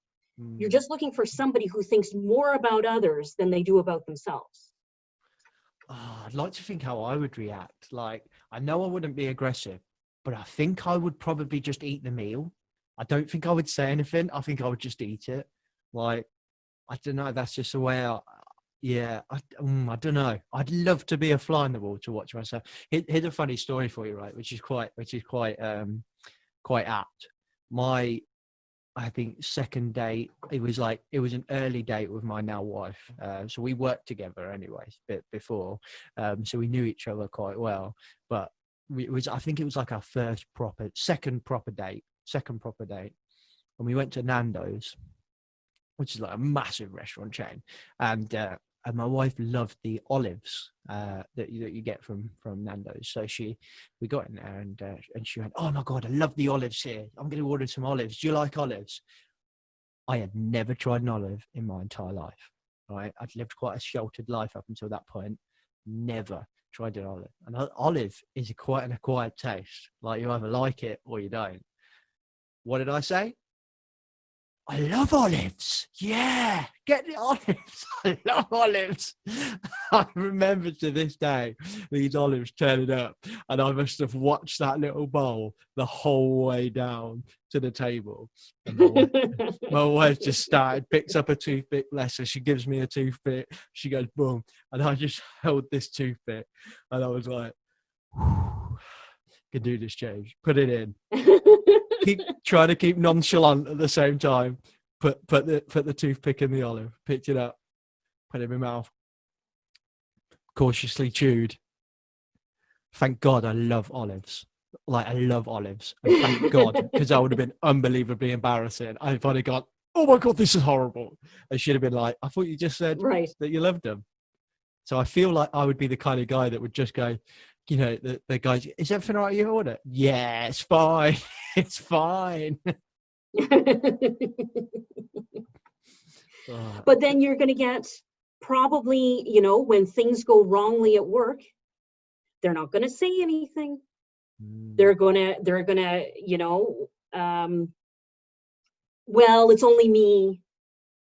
You're just looking for somebody who thinks more about others than they do about themselves. Oh, I'd like to think how I would react. Like, I know I wouldn't be aggressive, but I think I would probably just eat the meal. I don't think I would say anything. I think I would just eat it. Like, I don't know. That's just the way I don't know. I'd love to be a fly on the wall to watch myself. Here's a funny story for you, right? Which is quite apt. I think second date, it was an early date with my now wife. So we worked together anyways, before. So we knew each other quite well. But I think it was like our second proper date. And we went to Nando's, which is like a massive restaurant chain. And my wife loved the olives that you get from Nando's. So we got in there and she went, "Oh my God, I love the olives here. I'm going to order some olives. Do you like olives?" I had never tried an olive in my entire life. Right? I'd lived quite a sheltered life up until that point. Never tried an olive. And olive is quite an acquired taste. Like, you either like it or you don't. What did I say? I love olives. Yeah, get the olives. I love olives. I remember to this day these olives turning up, and I must have watched that little bowl the whole way down to the table. And my wife just picks up a toothpick, bless her. She gives me a toothpick. She goes, boom. And I just held this toothpick, and I was like, can do this, James. Put it in. Trying to keep nonchalant at the same time. Put the toothpick in the olive. Picked it up. Put it in my mouth. Cautiously chewed. Thank God I love olives. Like, I love olives. And thank God, because that would have been unbelievably embarrassing. I'd have gone, "Oh my God, this is horrible." I should have been like, "I thought you just said Right. that you loved them." So I feel like I would be the kind of guy that would just go, you know, the guys, "Is everything all right? You order?" "Yeah, it's fine." "It's fine." But then you're going to get probably, you know, when things go wrongly at work, they're not going to say anything. They're going to, you know, well, it's only me.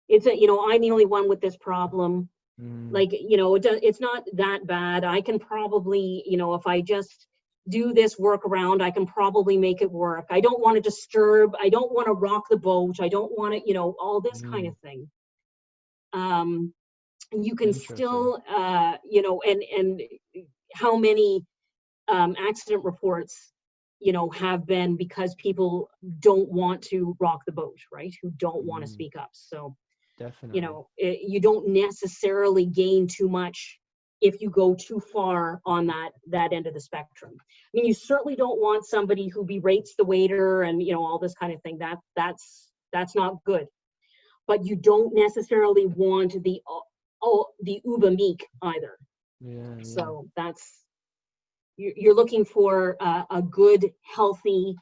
You know, I'm the only one with this problem. Like, you know, it's not that bad. I can probably, you know, if I just do this workaround, I can probably make it work. I don't want to disturb. I don't want to rock the boat. I don't want to, you know, all this kind of thing. You can still, you know, and how many accident reports, you know, have been because people don't want to rock the boat, right? Who don't want to speak up. So, Definitely. you know, you don't necessarily gain too much if you go too far on that end of the spectrum. I mean, you certainly don't want somebody who berates the waiter and, you know, all this kind of thing. That's not good. But you don't necessarily want the uber meek either. Yeah. So you're looking for a good, healthy,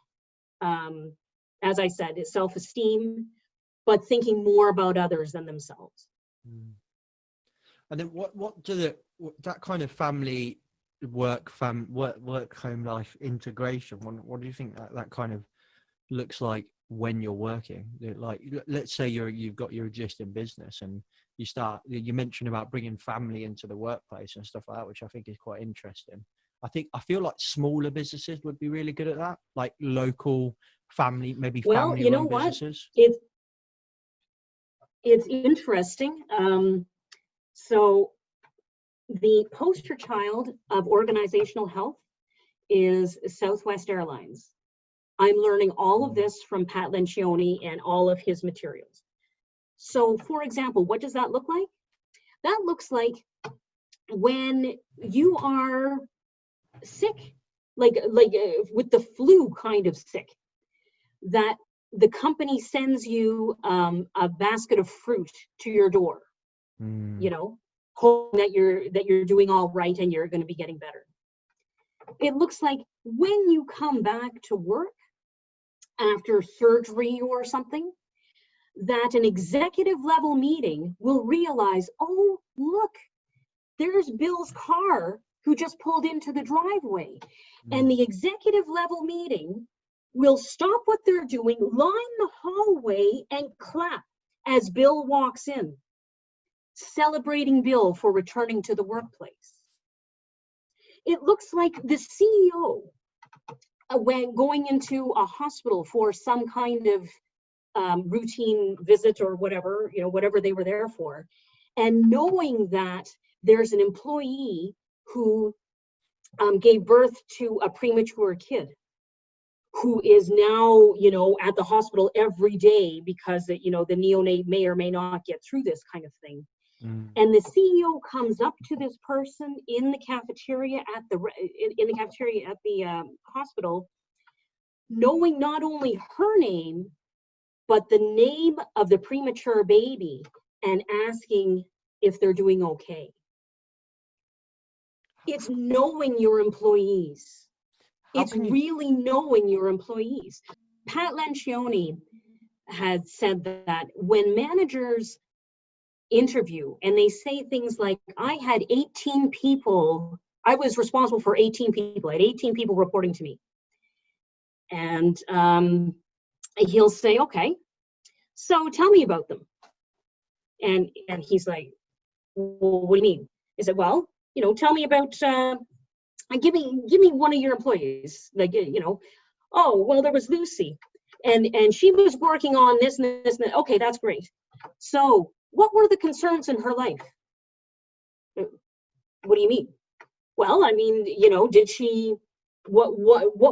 as I said, self-esteem, but thinking more about others than themselves. And then what that kind of family work home life integration, what do you think that kind of looks like when you're working? Like, let's say you've got your existing business and you mentioned about bringing family into the workplace and stuff like that, which I think is quite interesting. I feel like smaller businesses would be really good at that, like local family, maybe family run businesses. It's interesting. So the poster child of organizational health is Southwest Airlines. I'm learning all of this from Pat Lencioni and all of his materials. So, for example, what does that look like? That looks like when you are sick, like with the flu kind of sick, that the company sends you a basket of fruit to your door, you know, hoping that you're doing all right and you're going to be getting better. It looks like when you come back to work after surgery or something, that an executive level meeting will realize, oh, look, there's Bill's car who just pulled into the driveway. And the executive level meeting will stop what they're doing, line the hallway and clap as Bill walks in, celebrating Bill for returning to the workplace. It looks like the CEO, when going into a hospital for some kind of routine visit or whatever, you know, whatever they were there for, and knowing that there's an employee who gave birth to a premature kid who is now, you know, at the hospital every day because, you know, the neonate may or may not get through this kind of thing. And the CEO comes up to this person in the cafeteria at the hospital, knowing not only her name, but the name of the premature baby, and asking if they're doing okay. It's knowing your employees. It's really knowing your employees. Pat Lencioni had said that when managers interview and they say things like, I had 18 people, I was responsible for 18 people, I had 18 people reporting to me. And he'll say, okay, so tell me about them. And he's like, well, what do you mean? He said, well, you know, tell me about, give me one of your employees. Like, you know, oh, well, there was Lucy and she was working on this and this and that. Okay, that's great. So what were the concerns in her life? What do you mean? Well, I mean, you know, did she, what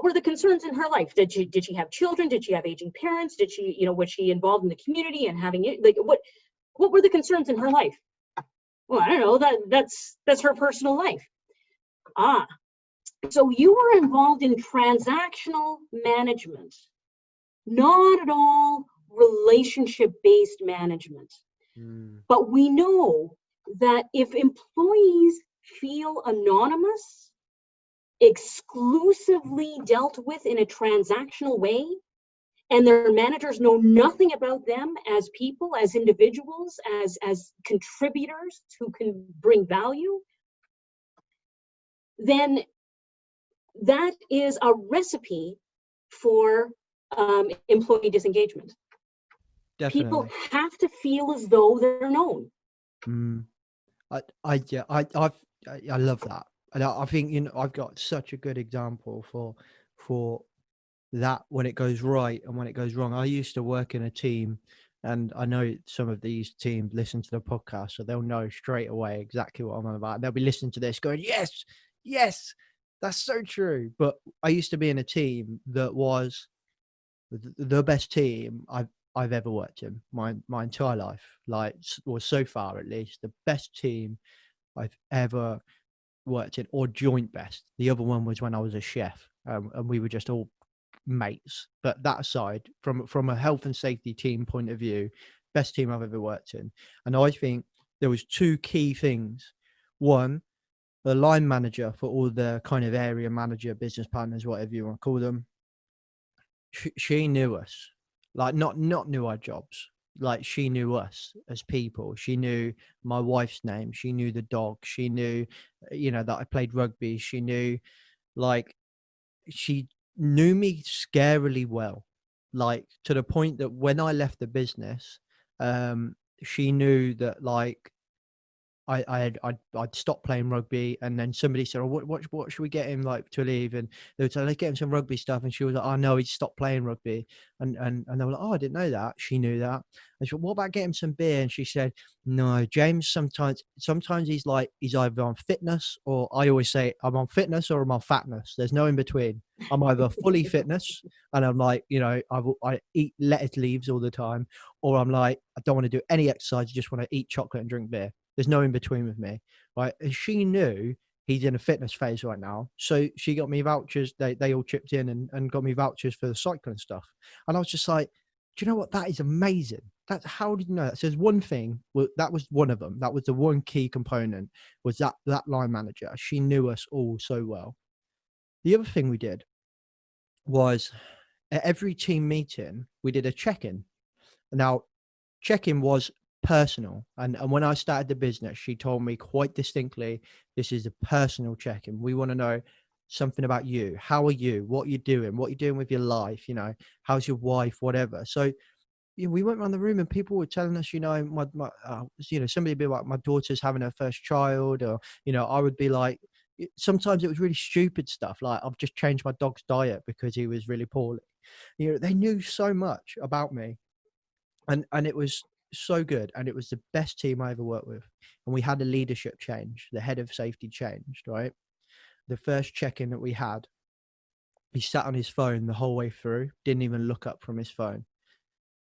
were the concerns in her life? Did she have children? Did she have aging parents? Did she, you know, was she involved in the community and having it? Like, what were the concerns in her life? Well, I don't know, that's her personal life. Ah, so you were involved in transactional management, not at all relationship-based management. But we know that if employees feel anonymous, exclusively dealt with in a transactional way, and their managers know nothing about them as people, as individuals, as contributors who can bring value, then that is a recipe for employee disengagement. Definitely. People have to feel as though they're known. I love that, and I think, you know, I've got such a good example for that when it goes right and when it goes wrong. I used to work in a team, and I know some of these teams listen to the podcast, so they'll know straight away exactly what I'm on about. They'll be listening to this going, yes, that's so true. But I used to be in a team that was the best team I've ever worked in my entire life, like, or so far at least, the best team I've ever worked in, or joint best. The other one was when I was a chef, and we were just all mates. But that aside, from a health and safety team point of view, best team I've ever worked in. And I think there was two key things. One, the line manager for all the kind of area manager, business partners, whatever you want to call them, she knew us. Like, not knew our jobs, Like, she knew us as people. She knew my wife's name. She knew the dog. She knew, that I played rugby. She knew, like, she knew me scarily well, like, to the point that when I left the business, she knew that, like, I'd stopped playing rugby, and then somebody said, "Oh, what should we get him, like, to leave?" And they would say, "Let's get him some rugby stuff." And she was like, "Oh no, he stopped playing rugby." And they were like, "Oh, I didn't know that." She knew that. And she said, "What about getting him some beer?" And she said, "No, James, sometimes he's either on fitness, or I always say I'm on fitness or I'm on fatness. There's no in between. I'm either fully fitness, and I'm like, I eat lettuce leaves all the time, or I'm like, I don't want to do any exercise, I just want to eat chocolate and drink beer. There's no in between with me," right? And she knew he's in a fitness phase right now, so she got me vouchers. They all chipped in and got me vouchers for the cycling stuff. And I was just like, do you know what? That is amazing. That's, how did you know that? So there's one thing. Well, that was one of them. That was the one key component. Was that line manager? She knew us all so well. The other thing we did was, at every team meeting, we did a check-in. Now, check-in was personal, and when I started the business, she told me quite distinctly, this is a personal check-in. We want to know something about you. How are you? What you're doing? What you're doing with your life? How's your wife? Whatever. So we went around the room, and people were telling us, somebody would be like, my daughter's having her first child, or I would be like, sometimes it was really stupid stuff, like, I've just changed my dog's diet because he was really poorly. They knew so much about me, and it was so good, and it was the best team I ever worked with. And we had a leadership change. The head of safety changed, right? The first check-in that we had, he sat on his phone the whole way through, didn't even look up from his phone.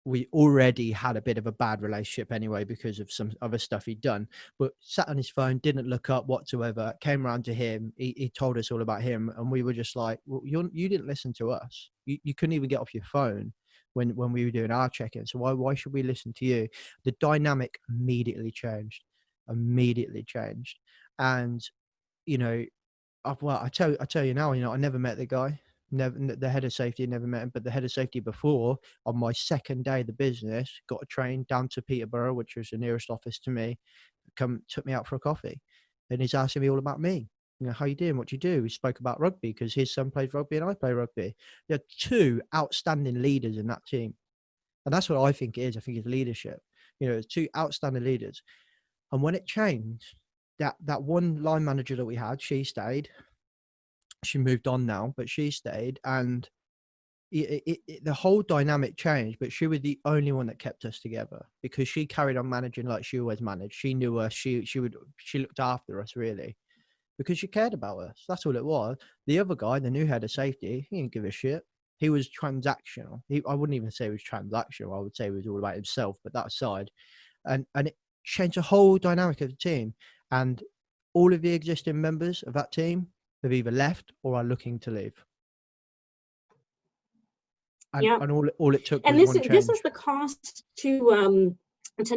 We already had a bit of a bad relationship anyway because of some other stuff he'd done, but sat on his phone, didn't look up whatsoever, came around to him. He told us all about him, and we were just like, well, you didn't listen to us. You couldn't even get off your phone when we were doing our check-in. So why should we listen to you? The dynamic immediately changed. And, I tell you now, I never met the guy. Never, the head of safety, never met him, but the head of safety before, on my second day of the business, got a train down to Peterborough, which was the nearest office to me, took me out for a coffee, and he's asking me all about me. How you doing? What do you do? We spoke about rugby because his son plays rugby and I play rugby. There are two outstanding leaders in that team, and that's what I think it is. I think it's leadership. There's two outstanding leaders, and when it changed, that one line manager that we had, she stayed. She moved on now, but she stayed, and the whole dynamic changed. But she was the only one that kept us together because she carried on managing like she always managed. She knew us. She looked after us, really, because she cared about us. That's all it was. The other guy, the new head of safety, he didn't give a shit. He was transactional. I wouldn't even say he was transactional. I would say he was all about himself. But that aside, and it changed the whole dynamic of the team. And all of the existing members of that team have either left or are looking to leave. And, Yeah. and all it took and was this one change. This is the cost to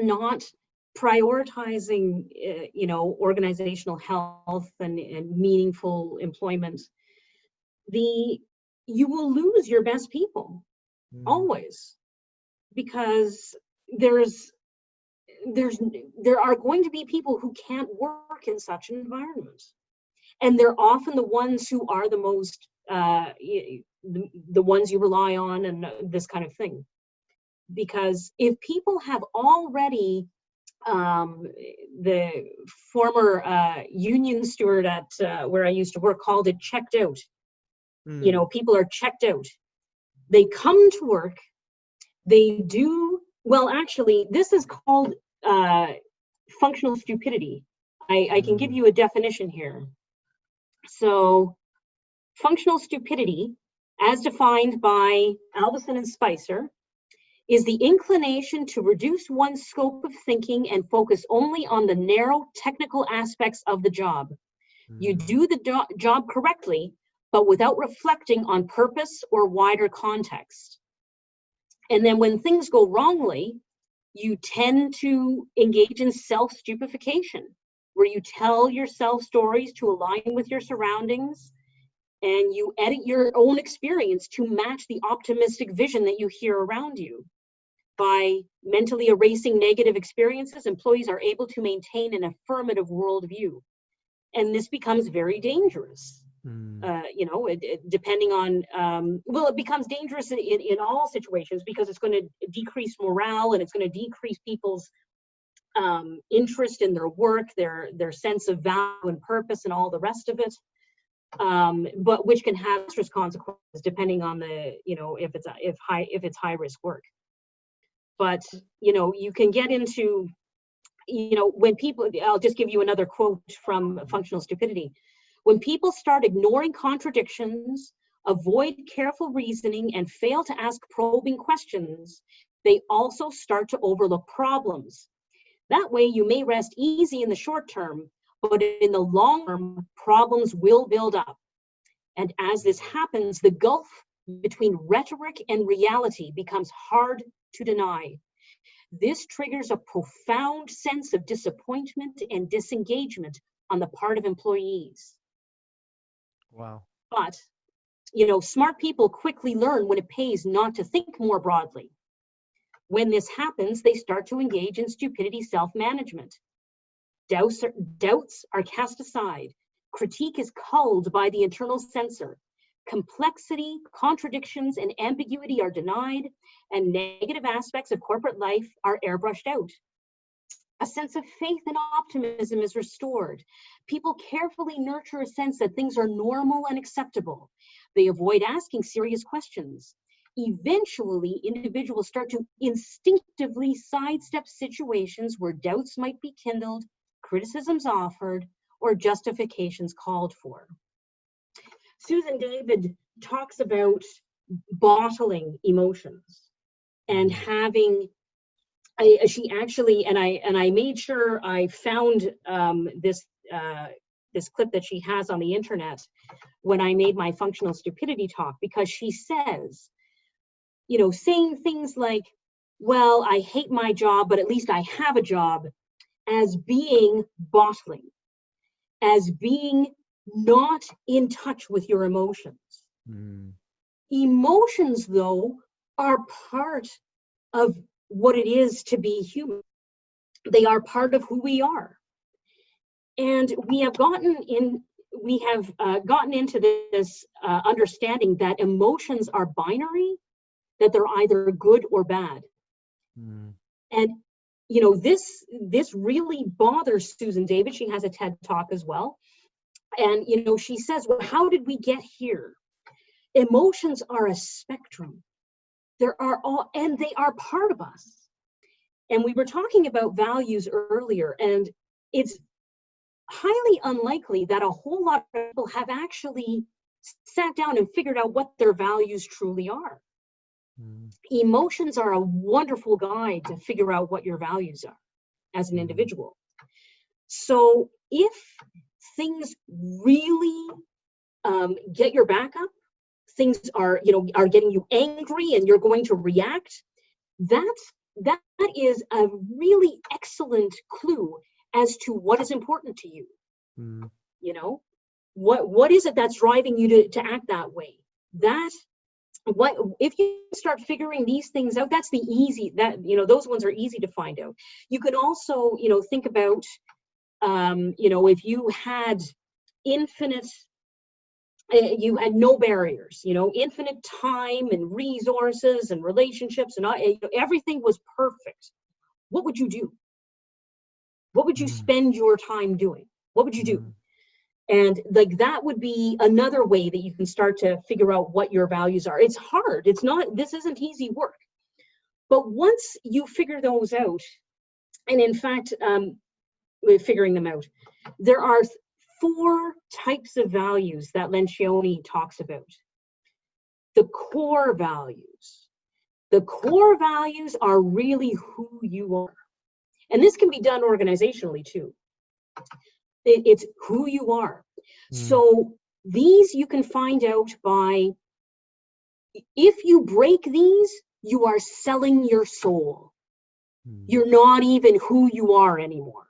not prioritizing organizational health and meaningful employment. You will lose your best people always, because there are going to be people who can't work in such an environment, and they're often the ones who are the most the ones you rely on, and this kind of thing. Because if people have already, the former union steward at where I used to work called it checked out. People are checked out. They come to work, they do, well, actually, this is called functional stupidity. I can give you a definition here. So, functional stupidity, as defined by Alvison and Spicer, is the inclination to reduce one's scope of thinking and focus only on the narrow technical aspects of the job. You do the job correctly, but without reflecting on purpose or wider context. And then when things go wrongly, you tend to engage in self-stupefaction, where you tell yourself stories to align with your surroundings, and you edit your own experience to match the optimistic vision that you hear around you. By mentally erasing negative experiences, employees are able to maintain an affirmative worldview. And this becomes very dangerous. Depending on, it becomes dangerous in all situations, because it's going to decrease morale, and it's going to decrease people's interest in their work, their sense of value and purpose, and all the rest of it. But which can have disastrous consequences depending on the, if it's high risk work. But you can get into, when people, I'll just give you another quote from Functional Stupidity. When people start ignoring contradictions, avoid careful reasoning, and fail to ask probing questions, they also start to overlook problems. That way, you may rest easy in the short term, but in the long term, problems will build up. And as this happens, the gulf between rhetoric and reality becomes hard to deny. This triggers a profound sense of disappointment and disengagement on the part of employees. Wow. But, smart people quickly learn when it pays not to think more broadly. When this happens, they start to engage in stupidity self-management. Doubts are cast aside. Critique is culled by the internal censor. Complexity, contradictions, and ambiguity are denied, and negative aspects of corporate life are airbrushed out. A sense of faith and optimism is restored. People carefully nurture a sense that things are normal and acceptable. They avoid asking serious questions. Eventually, individuals start to instinctively sidestep situations where doubts might be kindled, criticisms offered, or justifications called for. Susan David talks about bottling emotions and having, she actually, and I made sure I found this clip that she has on the internet when I made my functional stupidity talk, because she says, saying things like, well, I hate my job, but at least I have a job, as being bottling, as being not in touch with your emotions. Emotions, though, are part of what it is to be human. They are part of who we are. And we have gotten into this understanding that emotions are binary, that they're either good or bad. And this really bothers Susan David. She has a TED Talk as well. And, she says, well, how did we get here? Emotions are a spectrum. They are part of us. And we were talking about values earlier, and it's highly unlikely that a whole lot of people have actually sat down and figured out what their values truly are. Emotions are a wonderful guide to figure out what your values are as an individual. So if things really get your back up, things are getting you angry and you're going to react, that is a really excellent clue as to what is important to you. What is it that's driving you to act that way? If you start figuring these things out, that's those ones are easy to find out. You can also think about if you had you had no barriers, infinite time and resources and relationships, and everything was perfect. What would you do? What would you spend your time doing? What would you do? And that would be another way that you can start to figure out what your values are. It's hard. This isn't easy work. But once you figure those out, and in fact, figuring them out, there are 4 types of values that Lencioni talks about. The core values. The core values are really who you are. And this can be done organizationally too. It's who you are. So these you can find out by, if you break these, you are selling your soul. You're not even who you are anymore.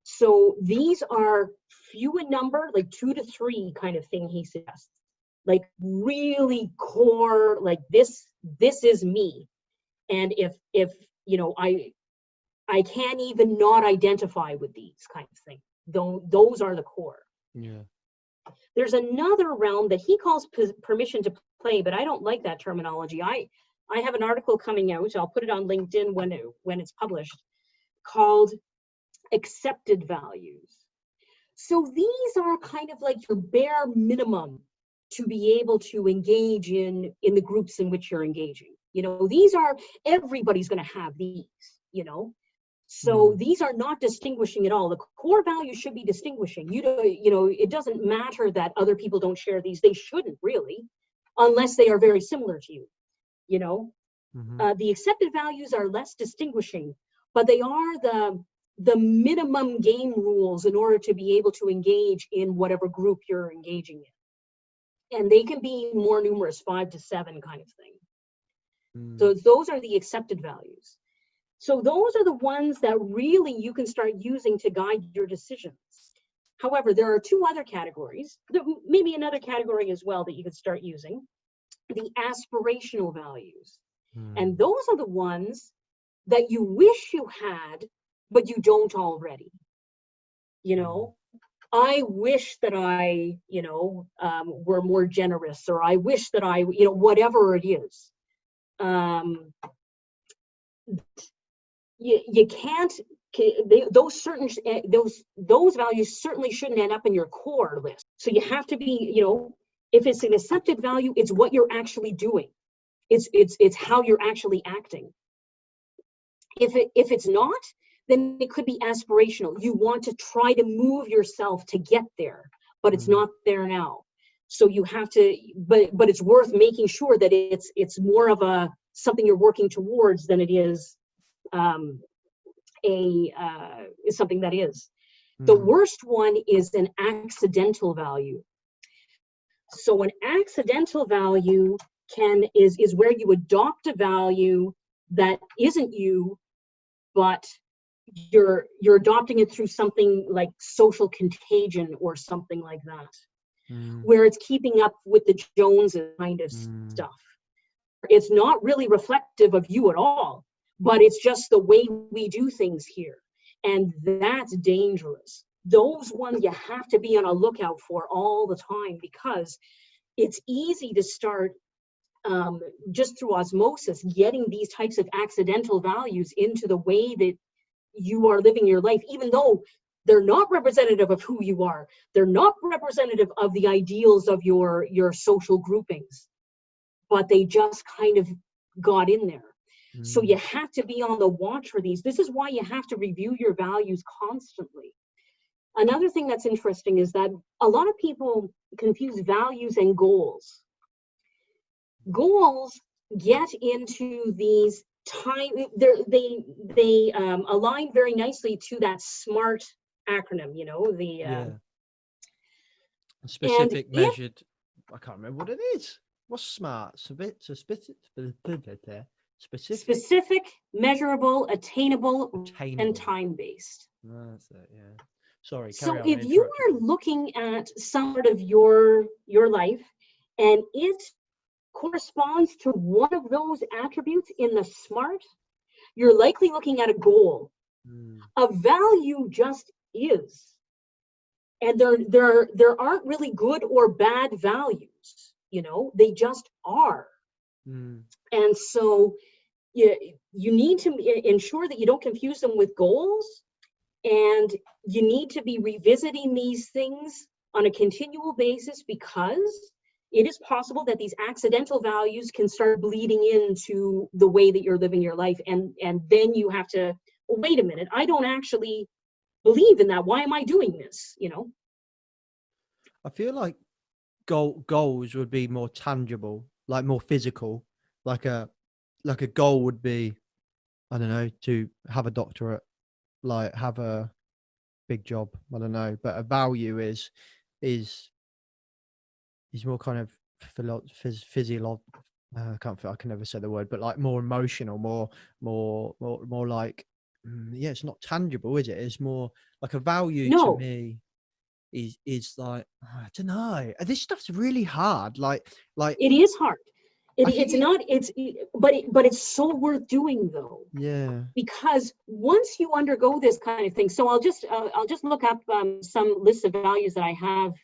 So these are few in number, like 2 to 3 kind of thing he suggests. Like really core, like this is me. And if you know, I can't even not identify with these kind of things. Those are the core. Yeah. There's another realm that he calls permission to play, but I don't like that terminology. I have an article coming out, I'll put it on LinkedIn when it's published, called accepted values. So these are kind of like your bare minimum to be able to engage in the groups in which you're engaging. You know, these are, everybody's going to have these, you know. So these are not distinguishing at all. The core values should be distinguishing. You know, it doesn't matter that other people don't share these. They shouldn't really, unless they are very similar to you. You know, the accepted values are less distinguishing, but they are the minimum game rules in order to be able to engage in whatever group you're engaging in. And they can be more numerous, 5 to 7 kind of thing. So those are the accepted values. So those are the ones that really you can start using to guide your decisions. However, there are 2 other categories, maybe another category as well that you could start using, the aspirational values. And those are the ones that you wish you had, but you don't already. You know, I wish that I, you know, were more generous, or I wish that I, you know, whatever it is. You can't, those values certainly shouldn't end up in your core list. So you have to be, you know, if it's an accepted value, it's what you're actually doing. It's how you're actually acting. If it's not, then it could be aspirational. You want to try to move yourself to get there, but it's not there now. So you have to, but it's worth making sure that it's more of a something you're working towards than it is something that is. The worst one is an accidental value. So an accidental value is where you adopt a value that isn't you, but you're adopting it through something like social contagion or something like that, where it's keeping up with the Joneses kind of stuff. It's not really reflective of you at all, but it's just the way we do things here. And that's dangerous. Those ones you have to be on a lookout for all the time, because it's easy to start just through osmosis getting these types of accidental values into the way that you are living your life, even though they're not representative of who you are. They're not representative of the ideals of your social groupings, but they just kind of got in there. So you have to be on the watch for these. This is why you have to review your values constantly. Another thing that's interesting is that a lot of people confuse values and goals. Goals get into these they align very nicely to that SMART acronym, you know, specific, measured. I can't remember what it is. What's SMART? Specific, measurable, attainable, and time-based. That's it, yeah. Sorry. So if you are looking at some part of your life and it corresponds to one of those attributes in the SMART, you're likely looking at a goal. A value just is. And there aren't really good or bad values, you know, they just are. And so you need to ensure that you don't confuse them with goals, and you need to be revisiting these things on a continual basis, because it is possible that these accidental values can start bleeding into the way that you're living your life. And then you have to, well, wait a minute, I don't actually believe in that. Why am I doing this? You know? I feel like goals would be more tangible, like more physical. Like a goal would be, I don't know, to have a doctorate, like have a big job. I don't know, but a value is more kind of physiological. I can never say the word, but like more emotional, more like, yeah, it's not tangible, is it? It's more like a value to me is like, I don't know. This stuff's really hard. Like it is hard. But it's so worth doing though. Yeah. Because once you undergo this kind of thing, so I'll just look up some lists of values that I have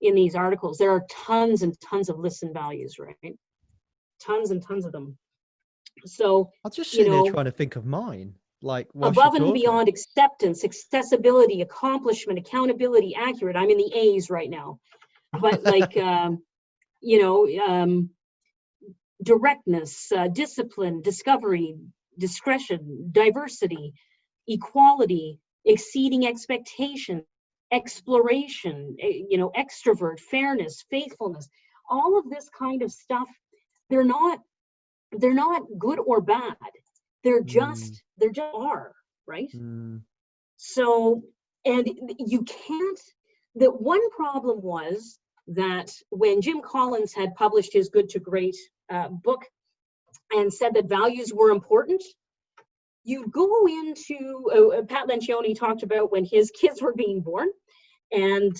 in these articles. There are tons and tons of lists and values, right? Tons and tons of them. So I'll just sit there trying to think of mine. Like above and beyond acceptance, accessibility, accomplishment, accountability, accurate. I'm in the A's right now, but like directness, discipline, discovery, discretion, diversity, equality, exceeding expectation, exploration, extrovert, fairness, faithfulness, all of this kind of stuff. They're not good or bad. They just are, right? So, and you can't, the one problem was that when Jim Collins had published his Good to Great book and said that values were important, you go into, Pat Lencioni talked about when his kids were being born and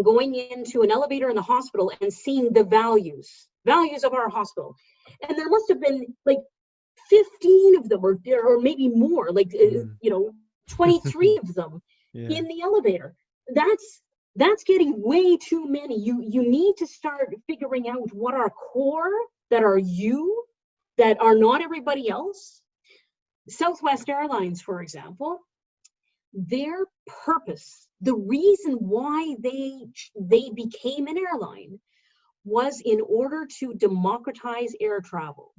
going into an elevator in the hospital and seeing the values of our hospital. And there must have been like 15 of them or maybe more, like, 23 of them in the elevator. That's getting way too many. You need to start figuring out what are core, that are you, that are not everybody else. Southwest Airlines, for example, their purpose, the reason why they became an airline was in order to democratize air travel.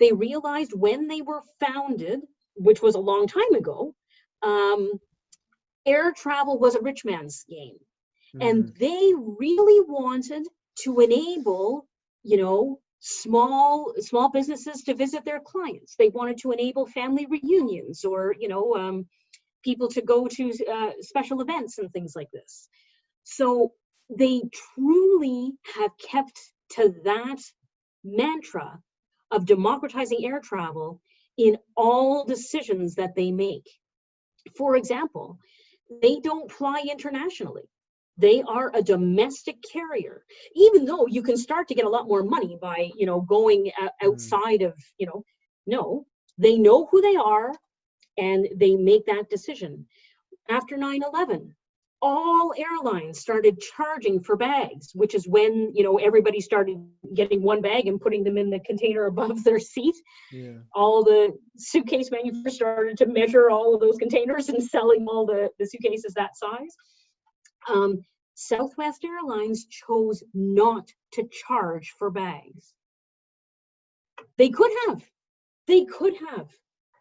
They realized when they were founded, which was a long time ago, air travel was a rich man's game. And they really wanted to enable, small businesses to visit their clients. They wanted to enable family reunions or, people to go to special events and things like this. So they truly have kept to that mantra of democratizing air travel in all decisions that they make. For example, they don't fly internationally. They are a domestic carrier, even though you can start to get a lot more money by, going outside of, no, they know who they are and they make that decision. After 9/11, all airlines started charging for bags, which is when, everybody started getting one bag and putting them in the container above their seat. Yeah. All the suitcase manufacturers started to measure all of those containers and selling all the suitcases that size. Southwest Airlines chose not to charge for bags. They could have.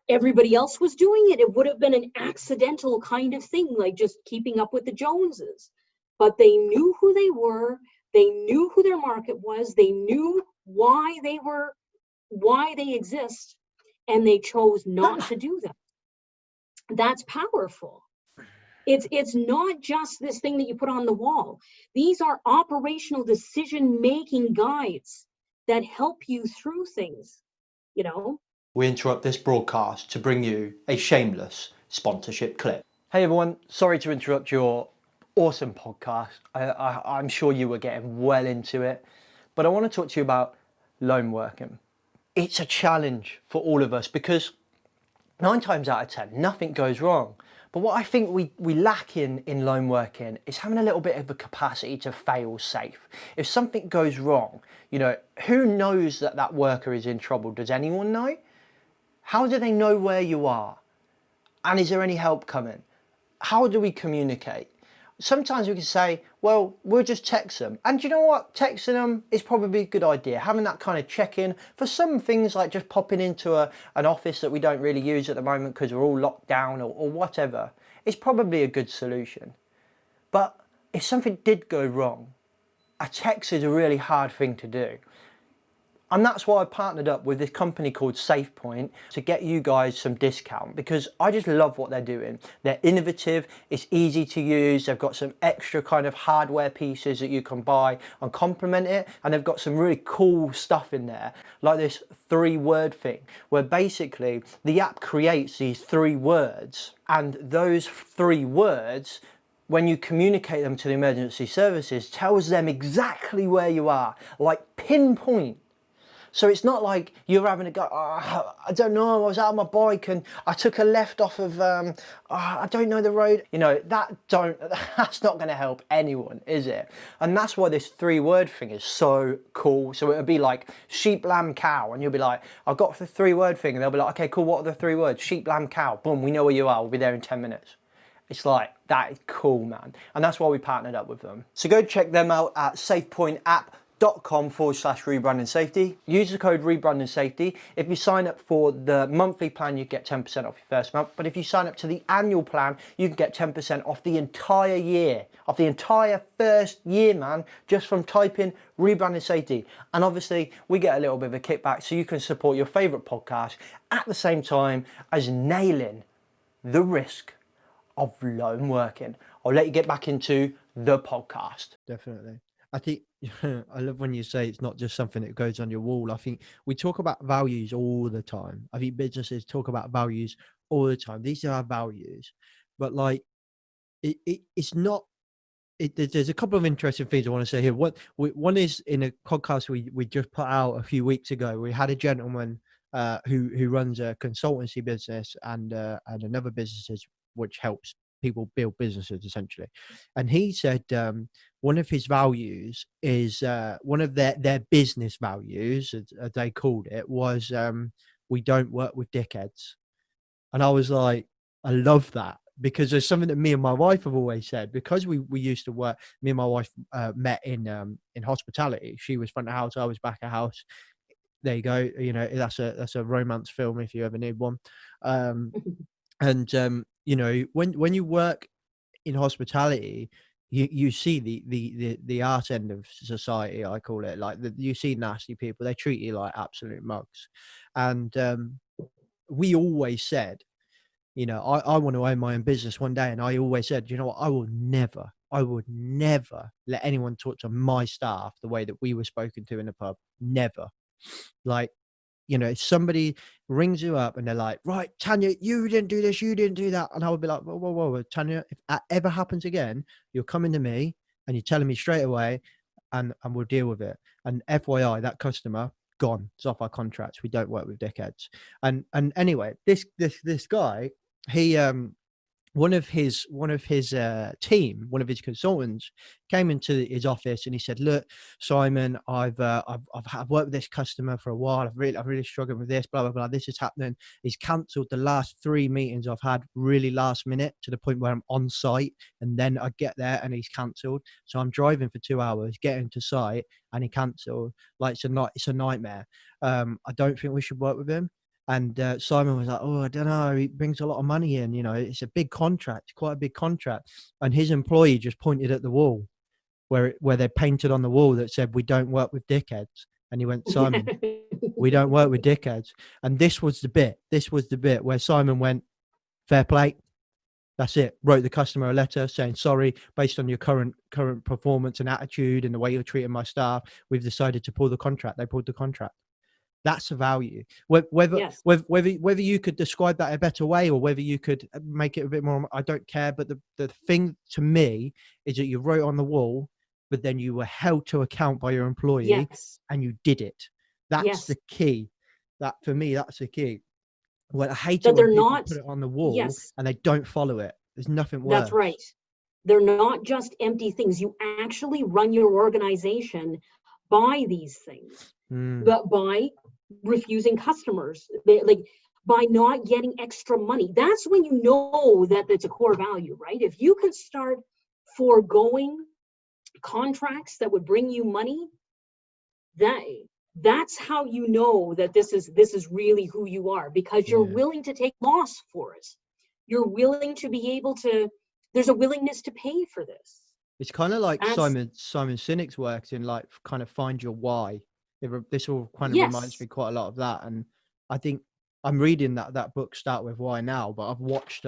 Everybody else was doing it. It would have been an accidental kind of thing, like just keeping up with the Joneses. But they knew who they were. They knew who their market was. They knew why they exist, and they chose not to do that. That's powerful. It's not just this thing that you put on the wall. These are operational decision-making guides that help you through things, We interrupt this broadcast to bring you a shameless sponsorship clip. Hey everyone, sorry to interrupt your awesome podcast. I'm sure you were getting well into it, but I want to talk to you about lone working. It's a challenge for all of us because 9 times out of 10, nothing goes wrong. But what I think we lack in lone working is having a little bit of a capacity to fail safe. If something goes wrong, who knows that worker is in trouble? Does anyone know? How do they know where you are? And is there any help coming? How do we communicate? Sometimes we can say, well, we'll just text them. And you know what? Texting them is probably a good idea. Having that kind of check-in for some things like just popping into an office that we don't really use at the moment because we're all locked down or whatever is probably a good solution. But if something did go wrong, a text is a really hard thing to do. And that's why I partnered up with this company called Safepoint to get you guys some discount because I just love what they're doing. They're innovative, it's easy to use, they've got some extra kind of hardware pieces that you can buy and complement it, and they've got some really cool stuff in there, like this 3-word thing, where basically the app creates these 3 words, and those 3 words, when you communicate them to the emergency services, tells them exactly where you are, like pinpoint. So it's not like you're having to go, oh, I don't know, I was out on my bike and I took a left off of, I don't know the road. You know, that's not going to help anyone, is it? And that's why this 3-word thing is so cool. So it would be like sheep, lamb, cow. And you'll be like, I've got the 3-word thing. And they'll be like, okay, cool, what are the 3 words? Sheep, lamb, cow. Boom, we know where you are. We'll be there in 10 minutes. It's like, that is cool, man. And that's why we partnered up with them. So go check them out at safepointapp.com/rebranding safety. Use the code rebranding safety. If you sign up for the monthly plan, you get 10% off your first month. But if you sign up to the annual plan, you can get 10% off the entire year, off the entire first year, man, just from typing rebranding safety. And obviously, we get a little bit of a kickback so you can support your favorite podcast at the same time as nailing the risk of lone working. I'll let you get back into the podcast. Definitely. I think I love when you say it's not just something that goes on your wall. I think we talk about values all the time. I think businesses talk about values all the time. These are our values, but like it's not. There's a couple of interesting things I want to say here. One is in a podcast we just put out a few weeks ago. We had a gentleman who runs a consultancy business and another business which helps people build businesses essentially, and he said one of his values is one of their business values, as they called it, was we don't work with dickheads. And I was like, I love that, because there's something that me and my wife have always said, because we used to work, me and my wife met in hospitality. She was front of house, I was back of house. There you go. You know, that's a romance film if you ever need one. And you know, when you work in hospitality, you see the art end of society, I call it. Like you see nasty people, they treat you like absolute mugs. And we always said, you know, I want to own my own business one day, and I always said, you know what, I would never let anyone talk to my staff the way that we were spoken to in the pub. Never. Like, you know, if somebody rings you up and they're like, right, Tanya, you didn't do this, you didn't do that. And I would be like, whoa, Tanya, if that ever happens again, you're coming to me and you're telling me straight away, and we'll deal with it. And FYI, that customer, gone. It's off our contracts. We don't work with dickheads. And anyway, this guy, he one of his team, one of his consultants, came into his office and he said, "Look, Simon, I've worked with this customer for a while. I've really struggled with this. Blah blah blah. This is happening. He's cancelled the last 3 meetings I've had really last minute, to the point where I'm on site, and then I get there and he's cancelled. So I'm driving for 2 hours, getting to site, and he cancelled. Like it's a nightmare. I don't think we should work with him." And Simon was like, "Oh, I don't know. He brings a lot of money in. You know, it's a big contract, quite a big contract." And his employee just pointed at the wall where they painted on the wall that said, "We don't work with dickheads." And he went, "Simon, we don't work with dickheads." And this was the bit where Simon went, "Fair play. That's it." Wrote the customer a letter saying, "Sorry, based on your current performance and attitude and the way you're treating my staff, we've decided to pull the contract." They pulled the contract. That's a value. Whether you could describe that a better way, or whether you could make it a bit more, I don't care. But the thing to me is that you wrote on the wall, but then you were held to account by your employee, and you did it. That's the key. That, for me, that's the key. Well, I hate it when people put it on the wall and they don't follow it. There's nothing worse. That's right. They're not just empty things. You actually run your organization by these things, but by refusing customers, by not getting extra money. That's when you know that it's a core value, right? If you could start foregoing contracts that would bring you money, that's how you know that this is really who you are, because you're willing to take loss for it. You're willing to be able to, there's a willingness to pay for this. It's kind of like Simon Sinek's works in, like, kind of find your why. This all kind of reminds me quite a lot of that. And I think I'm reading that book, Start With Why, now, but I've watched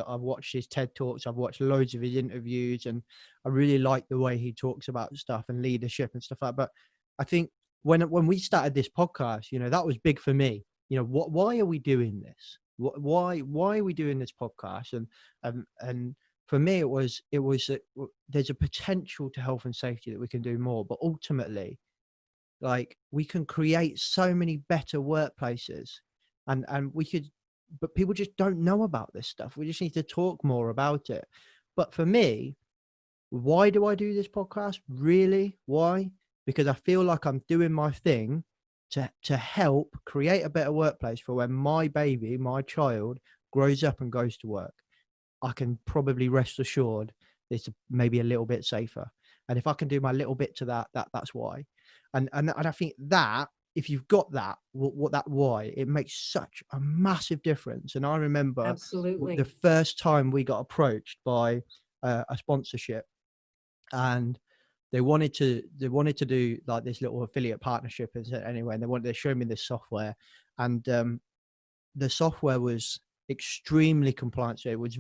his TED Talks. I've watched loads of his interviews, and I really like the way he talks about stuff and leadership and stuff like that. But I think when we started this podcast, you know, that was big for me. You know, why are we doing this? Why are we doing this podcast? And for me, it was there's a potential to health and safety that we can do more, but ultimately, Like, we can create so many better workplaces, and we could, but people just don't know about this stuff. We just need to talk more about it. But for me, why do I do this podcast? Really? Why? Because I feel like I'm doing my thing to help create a better workplace for when my baby, my child, grows up and goes to work. I can probably rest assured it's maybe a little bit safer. And if I can do my little bit to that's why. And I think that if you've got that, what that why, it makes such a massive difference. And I remember Absolutely. the first time we got approached by a sponsorship, and they wanted to do like this little affiliate partnership. And so anyway, they showed me this software, and the software was extremely compliant. So it was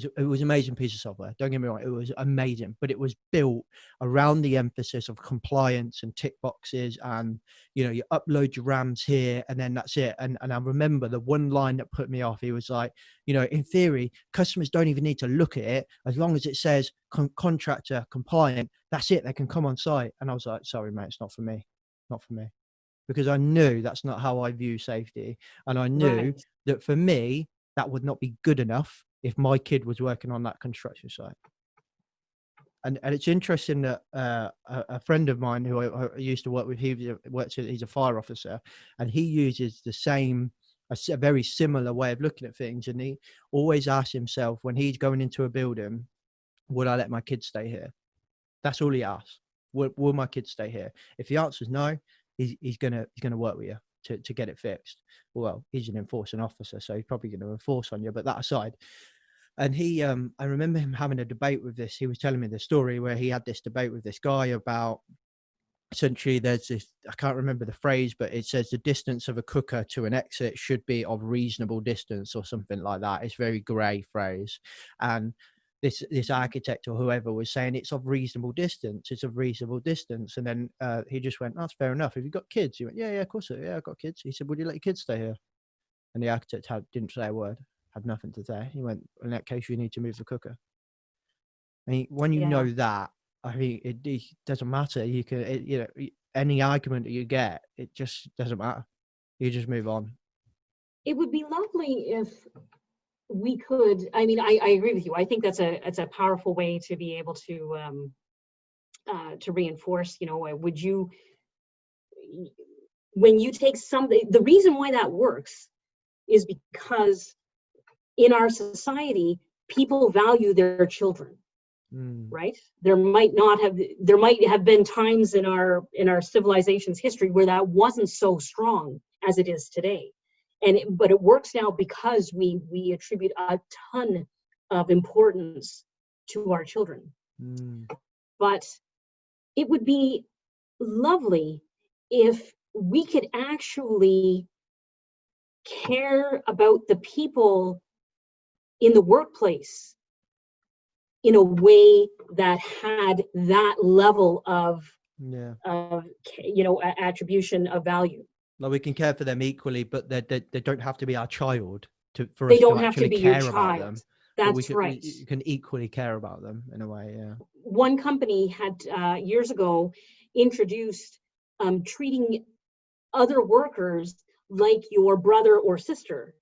an amazing piece of software. Don't get me wrong, it was amazing, but it was built around the emphasis of compliance and tick boxes, and you upload your RAMs here and then that's it. And I remember the one line that put me off. He was like, in theory, customers don't even need to look at it as long as it says contractor compliant. That's it. They can come on site. And I was like, sorry, mate, it's not for me. Not for me. Because I knew that's not how I view safety. And I knew that for me, that would not be good enough if my kid was working on that construction site. And it's interesting that a friend of mine who I used to work with, he's a fire officer, and he uses a very similar way of looking at things. And he always asks himself, when he's going into a building, would I let my kids stay here? That's all he asks. Will my kids stay here? If the answer is no, he's gonna work with you to get it fixed. Well, he's an enforcing officer, so he's probably going to enforce on you. But that aside, and I remember him having a debate with this. He was telling me the story where he had this debate with this guy about, essentially, there's this, I can't remember the phrase, but it says the distance of a cooker to an exit should be of reasonable distance or something like that. It's a very grey phrase, and this architect or whoever was saying it's of reasonable distance. It's of reasonable distance. And then he just went, that's fair enough. Have you got kids? He went, yeah, of course. Yeah, I've got kids. He said, would you let your kids stay here? And the architect didn't say a word, had nothing to say. He went, in that case, you need to move the cooker. And when you know that, I mean, it doesn't matter. You can, any argument that you get, it just doesn't matter. You just move on. It would be lovely if we could, I mean, I agree with you. I think that's a powerful way to be able to reinforce, would you, when you take the reason why that works is because in our society, people value their children, right? There might have been times in our civilization's history where that wasn't so strong as it is today. But it works now because we attribute a ton of importance to our children. But it would be lovely if we could actually care about the people in the workplace in a way that had that level of attribution of value. Like, we can care for them equally, but they don't have to be our child for they us don't to have actually to be care your about child. them. That's right. You can equally care about them in a way. Yeah. One company had years ago introduced treating other workers like your brother or sister,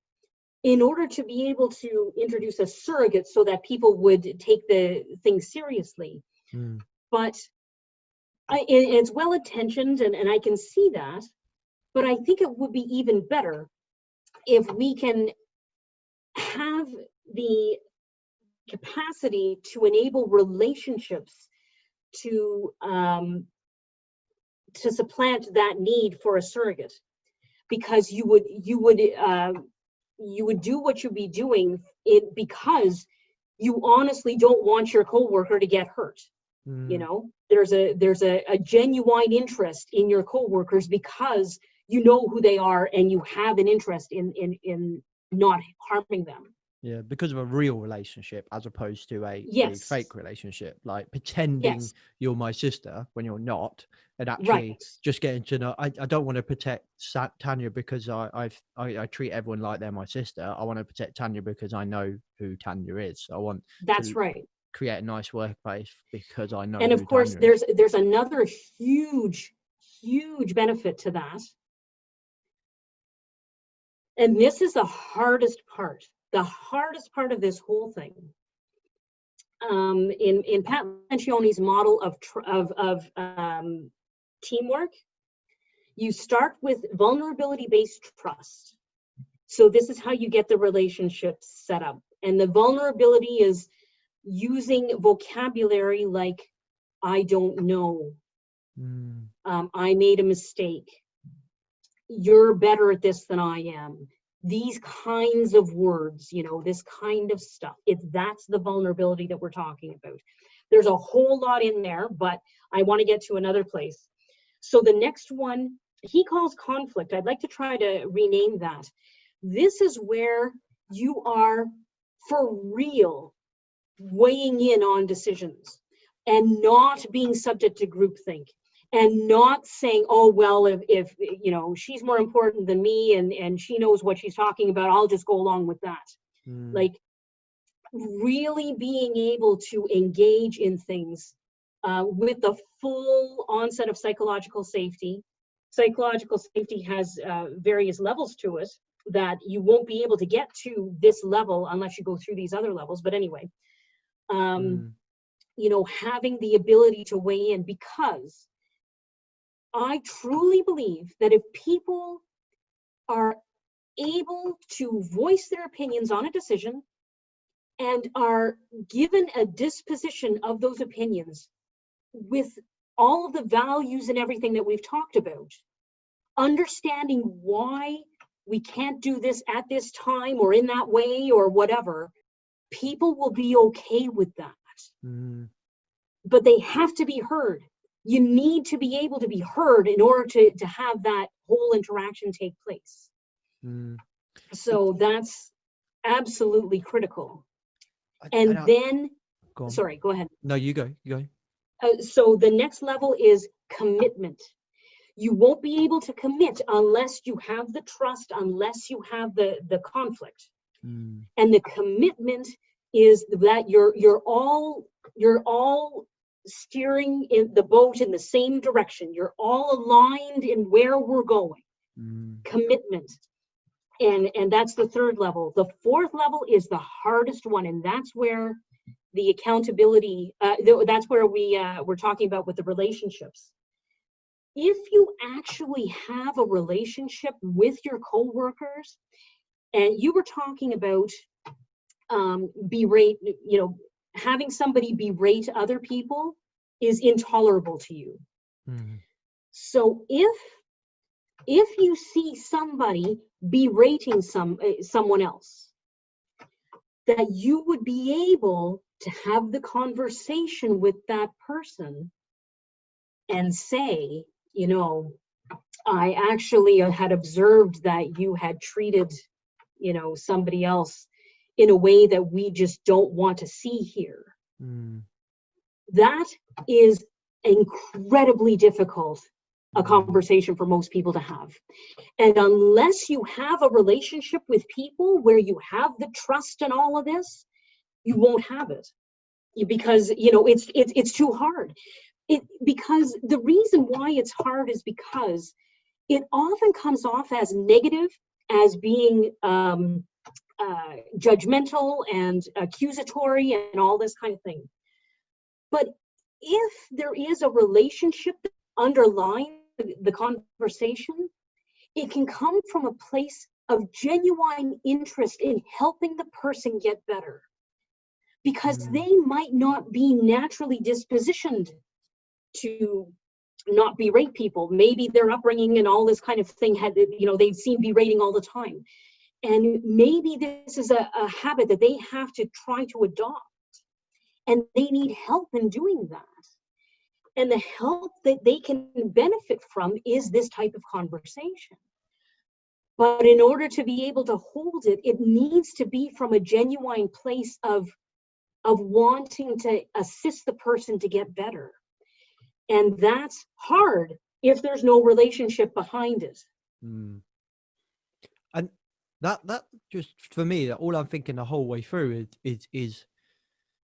in order to be able to introduce a surrogate so that people would take the thing seriously. But it's well intentioned, and I can see that. But I think it would be even better if we can have the capacity to enable relationships to supplant that need for a surrogate, because you would do what you'd be doing because you honestly don't want your coworker to get hurt. There's a genuine interest in your coworkers because you know who they are and you have an interest in not harming them. Yeah, because of a real relationship as opposed to a fake relationship, like pretending you're my sister when you're not, and actually just getting to know. I don't want to protect Tanya because I treat everyone like they're my sister. I want to protect Tanya because I know who Tanya is. I want create a nice workplace because I know. And of course, there's another huge huge benefit to that. And this is the hardest part of this whole thing. In Pat Lencioni's model of teamwork, you start with vulnerability-based trust. So this is how you get the relationships set up. And the vulnerability is using vocabulary like, I don't know, I made a mistake, you're better at this than I am. These kinds of words, you know, this kind of stuff. That's the vulnerability that we're talking about. There's a whole lot in there, but I want to get to another place. So the next one, he calls conflict. I'd like to try to rename that. This is where you are for real weighing in on decisions and not being subject to groupthink. And not saying, oh, well, if you know, she's more important than me and she knows what she's talking about, I'll just go along with that. Like really being able to engage in things with the full onset of psychological safety. Psychological safety has various levels to it that you won't be able to get to this level unless you go through these other levels. But anyway, you know, having the ability to weigh in, because I truly believe that if people are able to voice their opinions on a decision and are given a disposition of those opinions with all of the values and everything that we've talked about, understanding why we can't do this at this time or in that way or whatever, people will be okay with that. But they have to be heard. You need to be able to be heard in order to have that whole interaction take place. So that's absolutely critical. And then, sorry, go ahead. No, you go. So the next level is commitment. You won't be able to commit unless you have the trust, unless you have the conflict. And the commitment is that you're all steering in the boat in the same direction. You're all aligned in where we're going. Commitment. And that's the third level. The fourth level is the hardest one, and that's where the accountability, that's where we're talking about with the relationships. If you actually have a relationship with your coworkers, and you were talking about berate, you know, having somebody berate other people is intolerable to you. So if you see somebody berating someone else, that you would be able to have the conversation with that person and say, you know, I actually had observed that you had treated, you know, somebody else in a way that we just don't want to see here. That is incredibly difficult a conversation for most people to have. And unless you have a relationship with people where you have the trust and all of this, you won't have it. Because, you know, it's too hard. Because the reason why it's hard is because it often comes off as negative, as being judgmental and accusatory and all this kind of thing. But if there is a relationship underlying the conversation, it can come from a place of genuine interest in helping the person get better, because they might not be naturally dispositioned to not berate people. Maybe their upbringing and all this kind of thing had, you know, they've seen berating all the time. And maybe this is a habit that they have to try to adopt, and they need help in doing that. And the help that they can benefit from is this type of conversation. But in order to be able to hold it, it needs to be from a genuine place of wanting to assist the person to get better. And that's hard if there's no relationship behind it. And that just, for me, all I'm thinking the whole way through is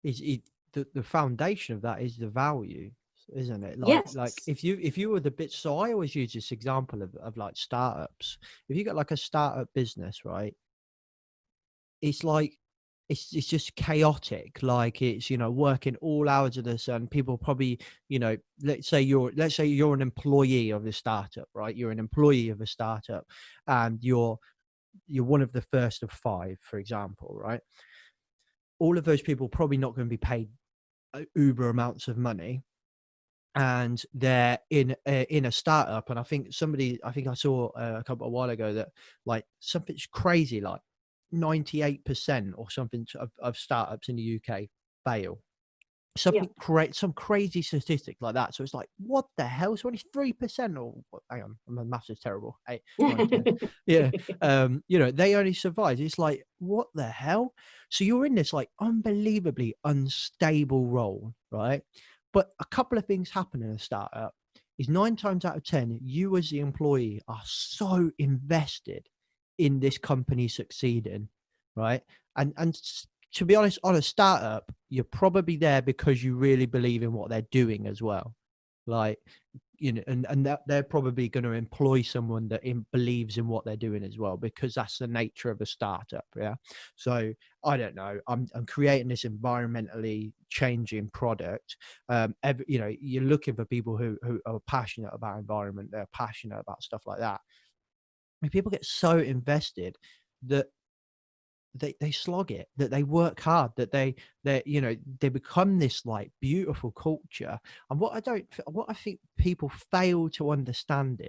the foundation of that is the value. isn't it? Yes. Like if you were the bit, so I always use this example of like startups. If you got like a startup business, right? It's like it's just chaotic. Like it's, you know, working all hours of the sun. People probably, you know, let's say you're an employee of the startup, right? You're an employee of a startup, and you're one of the first of 5, for example, right? All of those people probably not going to be paid uber amounts of money, and they're in a startup. And I think I saw a couple of while ago that like something's crazy, like 98% or something of startups in the UK fail. Something some crazy statistic like that. So it's like, what the hell? So only 3%, or hang on, my maths is terrible. 8, 9, 10. Yeah. You know, they only survive. It's like, what the hell? So you're in this like unbelievably unstable role, right? But a couple of things happen in a startup is 9 times out of 10, you as the employee are so invested in this company succeeding, right? And to be honest, on a startup, you're probably there because you really believe in what they're doing as well. Like, you know, and that they're probably going to employ someone that believes in what they're doing as well, because that's the nature of a startup. Yeah. So I don't know. I'm creating this environmentally changing product. You know, you're looking for people who are passionate about environment. They're passionate about stuff like that. And people get so invested that they slog it, that they work hard, that they you know, they become this like beautiful culture. And what I think people fail to understand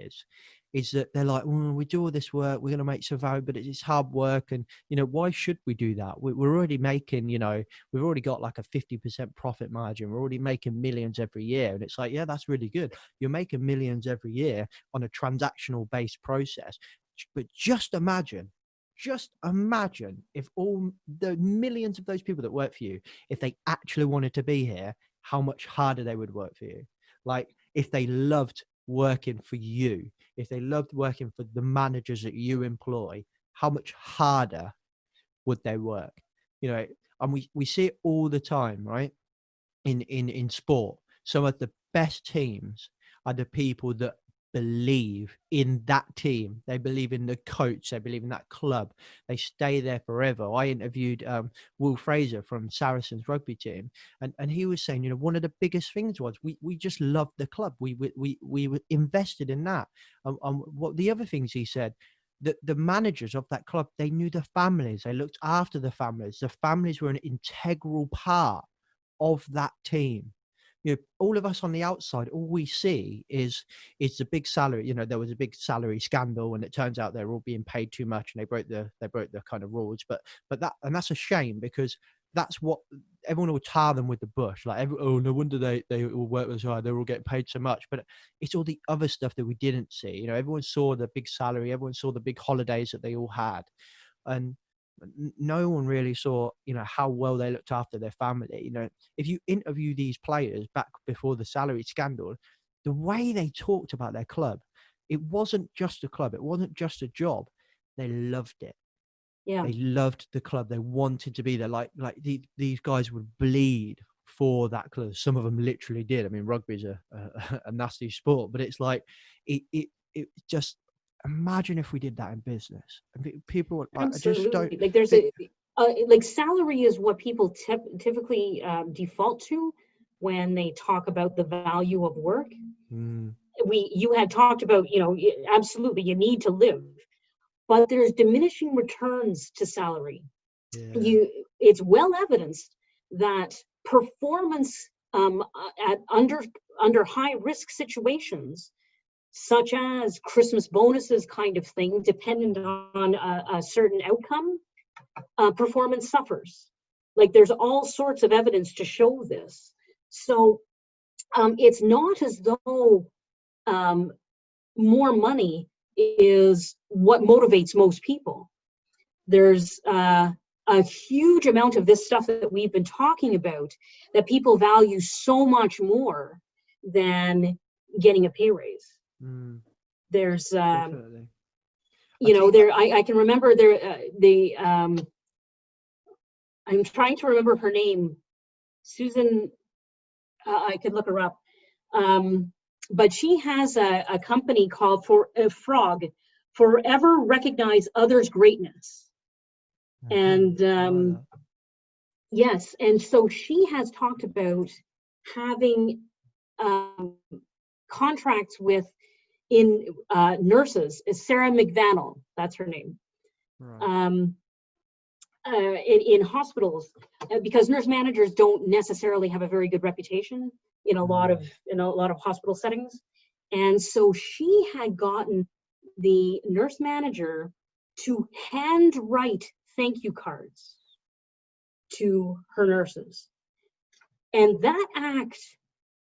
is that they're like, well, we do all this work, we're going to make some value, but it's hard work. And, you know, why should we do that? We're already making, you know, we've already got like a 50% profit margin. We're already making millions every year. And it's like, yeah, that's really good. You're making millions every year on a transactional based process. But just imagine if all the millions of those people that work for you, if they actually wanted to be here, how much harder they would work for you. Like if they loved working for you, if they loved working for the managers that you employ, how much harder would they work? You know, and we see it all the time, right? In sport, some of the best teams are the people that believe in that team. They believe in the coach. They believe in that club. They stay there forever. I interviewed Will Fraser from Saracens rugby team, and he was saying, you know, one of the biggest things was we just loved the club. We were invested in that. What the other things he said, that the managers of that club, they knew the families. They looked after the families. The families were an integral part of that team. You know, all of us on the outside, all we see is the big salary. You know, there was a big salary scandal, and it turns out they're all being paid too much, and they broke the kind of rules. But that's a shame, because that's what everyone will tar them with the bush. Like, oh, no wonder they all work so hard. They're all getting paid so much. But it's all the other stuff that we didn't see. You know, everyone saw the big salary. Everyone saw the big holidays that they all had, and no one really saw, you know, how well they looked after their family. You know, if you interview these players back before the salary scandal, the way they talked about their club, it wasn't just a club, it wasn't just a job. They loved it. Yeah. They loved the club. They wanted to be there. Like these guys would bleed for that club. Some of them literally did. I mean, rugby's a nasty sport, but it's like it just, imagine if we did that in business. People, I just don't. Like there's like salary is what people typically default to when they talk about the value of work. You had talked about, you know, absolutely you need to live, but there's diminishing returns to salary. Yeah. It's well evidenced that performance at under high risk situations, such as Christmas bonuses kind of thing, dependent on a certain outcome, performance suffers. Like there's all sorts of evidence to show this. So it's not as though more money is what motivates most people. There's a huge amount of this stuff that we've been talking about that people value so much more than getting a pay raise. There's you know, there I can remember there I'm trying to remember her name, Susan, I could look her up. But she has a company called Frog, Forever Recognize Others' Greatness. And yes, and so she has talked about having contracts with nurses. Is Sarah McVannell, that's her name. Right. In hospitals, because nurse managers don't necessarily have a very good reputation in a lot of hospital settings. And so she had gotten the nurse manager to handwrite thank you cards to her nurses. And that act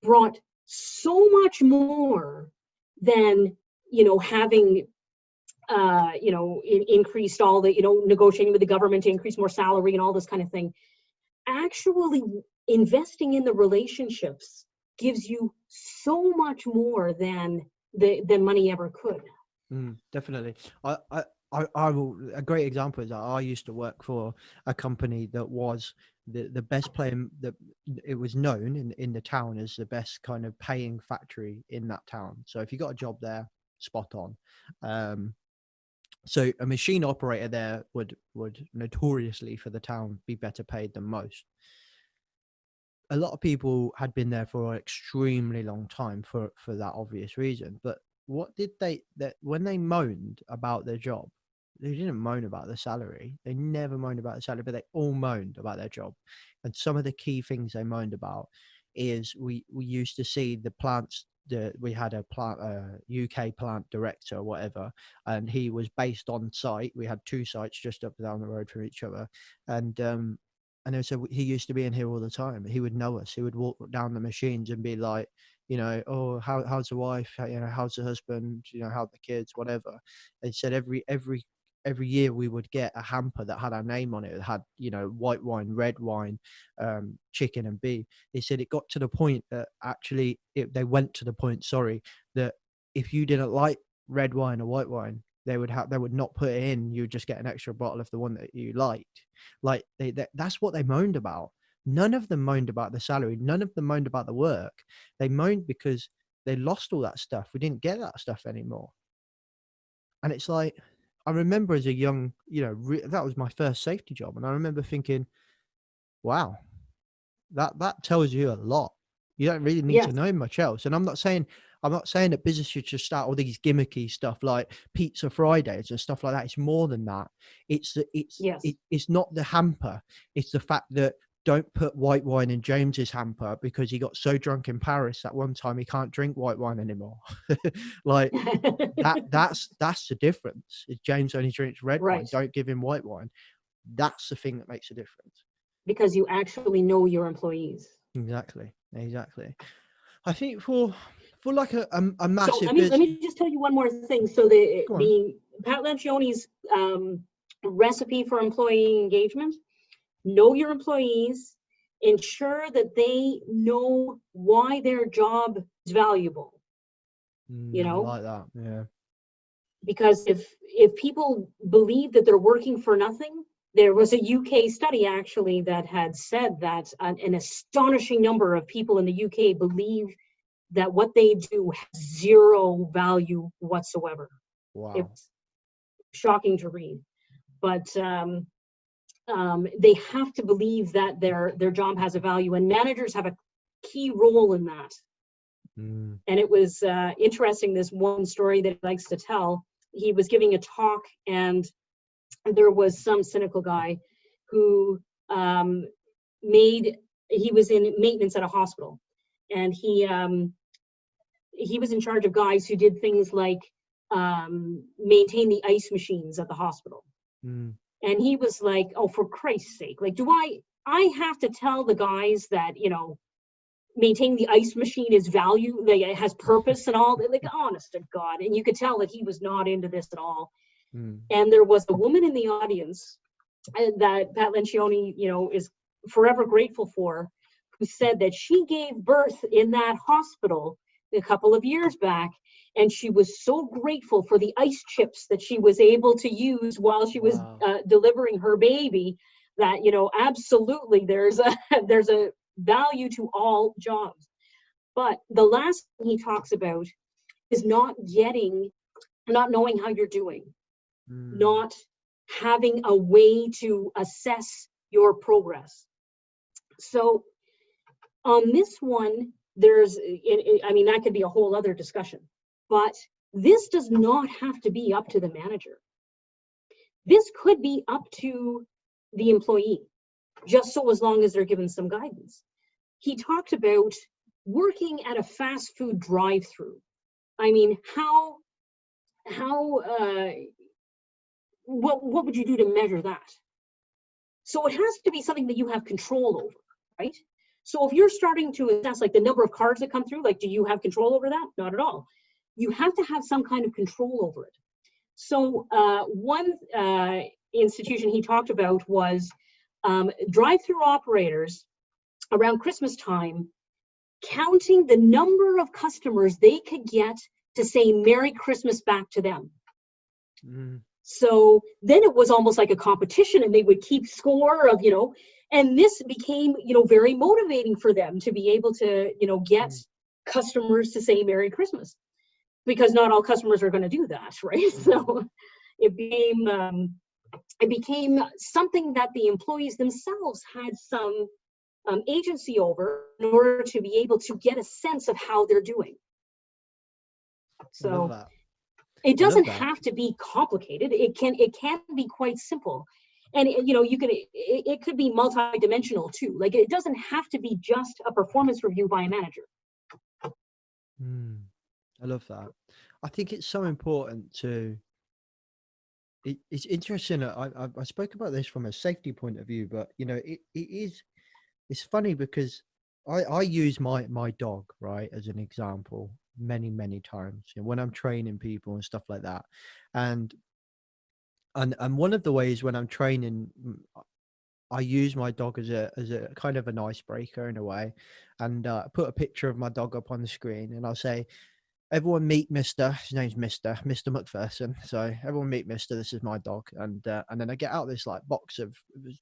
brought so much more than, having, increased all the, negotiating with the government to increase more salary and all this kind of thing. Actually investing in the relationships gives you so much more than money ever could. Definitely. A great example is that I used to work for a company that was the best player, that it was known in the town as the best kind of paying factory in that town. So if you got a job there, spot on. So a machine operator there would notoriously for the town be better paid than most. A lot of people had been there for an extremely long time for that obvious reason. But what did when they moaned about their job, they didn't moan about the salary. They never moaned about the salary, but they all moaned about their job. And some of the key things they moaned about is we used to see the plants. We had a UK plant director or whatever, and he was based on site. We had 2 sites just up down the road from each other, and so he used to be in here all the time. He would know us. He would walk down the machines and be like, oh, how's the wife? How's the husband? How are the kids? Whatever. They said every year we would get a hamper that had our name on it. It had, white wine, red wine, chicken and beef. He said it got to the point that actually they went to the point, that if you didn't like red wine or white wine, they would not put it in. You would just get an extra bottle of the one that you liked. Like that's what they moaned about. None of them moaned about the salary. None of them moaned about the work. They moaned because they lost all that stuff. We didn't get that stuff anymore. And it's like, I remember as a young, that was my first safety job. And I remember thinking, wow, that tells you a lot. You don't really need to know much else. And I'm not saying that business should just start all these gimmicky stuff like Pizza Fridays and stuff like that. It's more than that. It's not the hamper. It's the fact that don't put white wine in James's hamper because he got so drunk in Paris that one time he can't drink white wine anymore. Like that's the difference. If James only drinks red wine, don't give him white wine. That's the thing that makes a difference. Because you actually know your employees. Exactly. I think for like a massive. So let me just tell you one more thing. So the Pat Lencioni's recipe for employee engagement: know your employees, ensure that they know why their job is valuable. I like that, yeah. Because if people believe that they're working for nothing, there was a UK study actually that had said that an astonishing number of people in the UK believe that what they do has zero value whatsoever. Wow. It's shocking to read. But they have to believe that their job has a value, and managers have a key role in that. And it was interesting, this one story that he likes to tell. He was giving a talk, and there was some cynical guy who he was in maintenance at a hospital, and he was in charge of guys who did things like maintain the ice machines at the hospital. And he was like, oh, for Christ's sake, like, do I have to tell the guys that, maintaining the ice machine is value, like it has purpose and all? Like, honest to God. And you could tell that he was not into this at all. And there was a woman in the audience that Pat Lencioni, is forever grateful for, who said that she gave birth in that hospital a couple of years back, and she was so grateful for the ice chips that she was able to use while she was delivering her baby, that absolutely there's a value to all jobs. But the last thing he talks about is not knowing how you're doing, not having a way to assess your progress. So on this one, I mean, that could be a whole other discussion, but this does not have to be up to the manager. This could be up to the employee, just so as long as they're given some guidance. He talked about working at a fast food drive-through. I mean, what would you do to measure that? So it has to be something that you have control over, right? So if you're starting to assess like the number of cars that come through, like, do you have control over that? Not at all. You have to have some kind of control over it. So one institution he talked about was drive-through operators around Christmas time counting the number of customers they could get to say Merry Christmas back to them. So then it was almost like a competition, and they would keep score of, and this became, very motivating for them to be able to, get customers to say Merry Christmas, because not all customers are going to do that, right? So it became something that the employees themselves had some agency over in order to be able to get a sense of how they're doing. So it doesn't have to be complicated. It can be quite simple, and it could be multi-dimensional too. Like, it doesn't have to be just a performance review by a manager. I love that. I think it's so important to. It's interesting. I spoke about this from a safety point of view, but it's funny because I use my dog, right, as an example many times, when I'm training people and stuff like that, and one of the ways when I'm training, I use my dog as a kind of an icebreaker in a way, and put a picture of my dog up on the screen, and I'll say, everyone meet Mr. His name's Mr. MacPherson. So everyone meet Mr. This is my dog. And then I get out this like box of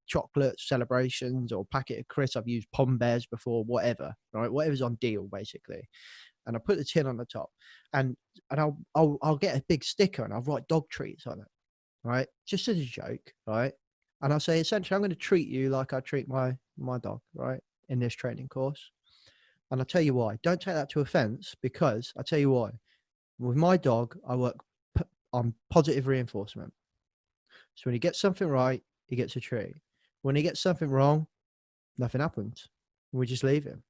chocolate celebrations or packet of crisps. I've used Pom Bears before, whatever, right? Whatever's on deal, basically. And I put the tin on the top, and I'll get a big sticker and I'll write dog treats on it, right? Just as a joke, right? And I'll say, essentially, I'm going to treat you like I treat my dog, right? In this training course. And I'll tell you why. Don't take that to offense, because I'll tell you why. With my dog, I work on positive reinforcement. So when he gets something right, he gets a treat. When he gets something wrong, nothing happens. We just leave him.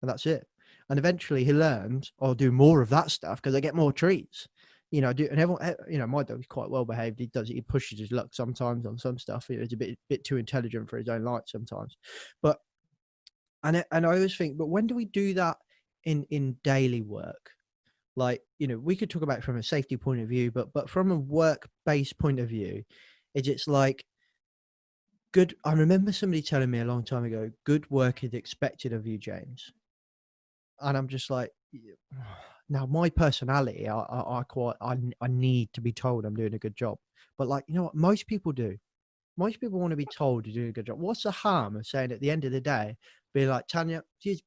And that's it. And eventually he learns, I'll do more of that stuff because I get more treats. And everyone, my dog is quite well behaved. He pushes his luck sometimes on some stuff. He's a bit too intelligent for his own light sometimes. But And I always think, but when do we do that in daily work? Like, we could talk about it from a safety point of view, but from a work-based point of view, it's like good. I remember somebody telling me a long time ago, good work is expected of you, James. And I'm just like, now my personality, I need to be told I'm doing a good job. But like, you know what? Most people do. Most people want to be told you're doing a good job. What's the harm of saying at the end of the day, be like, Tanya, she's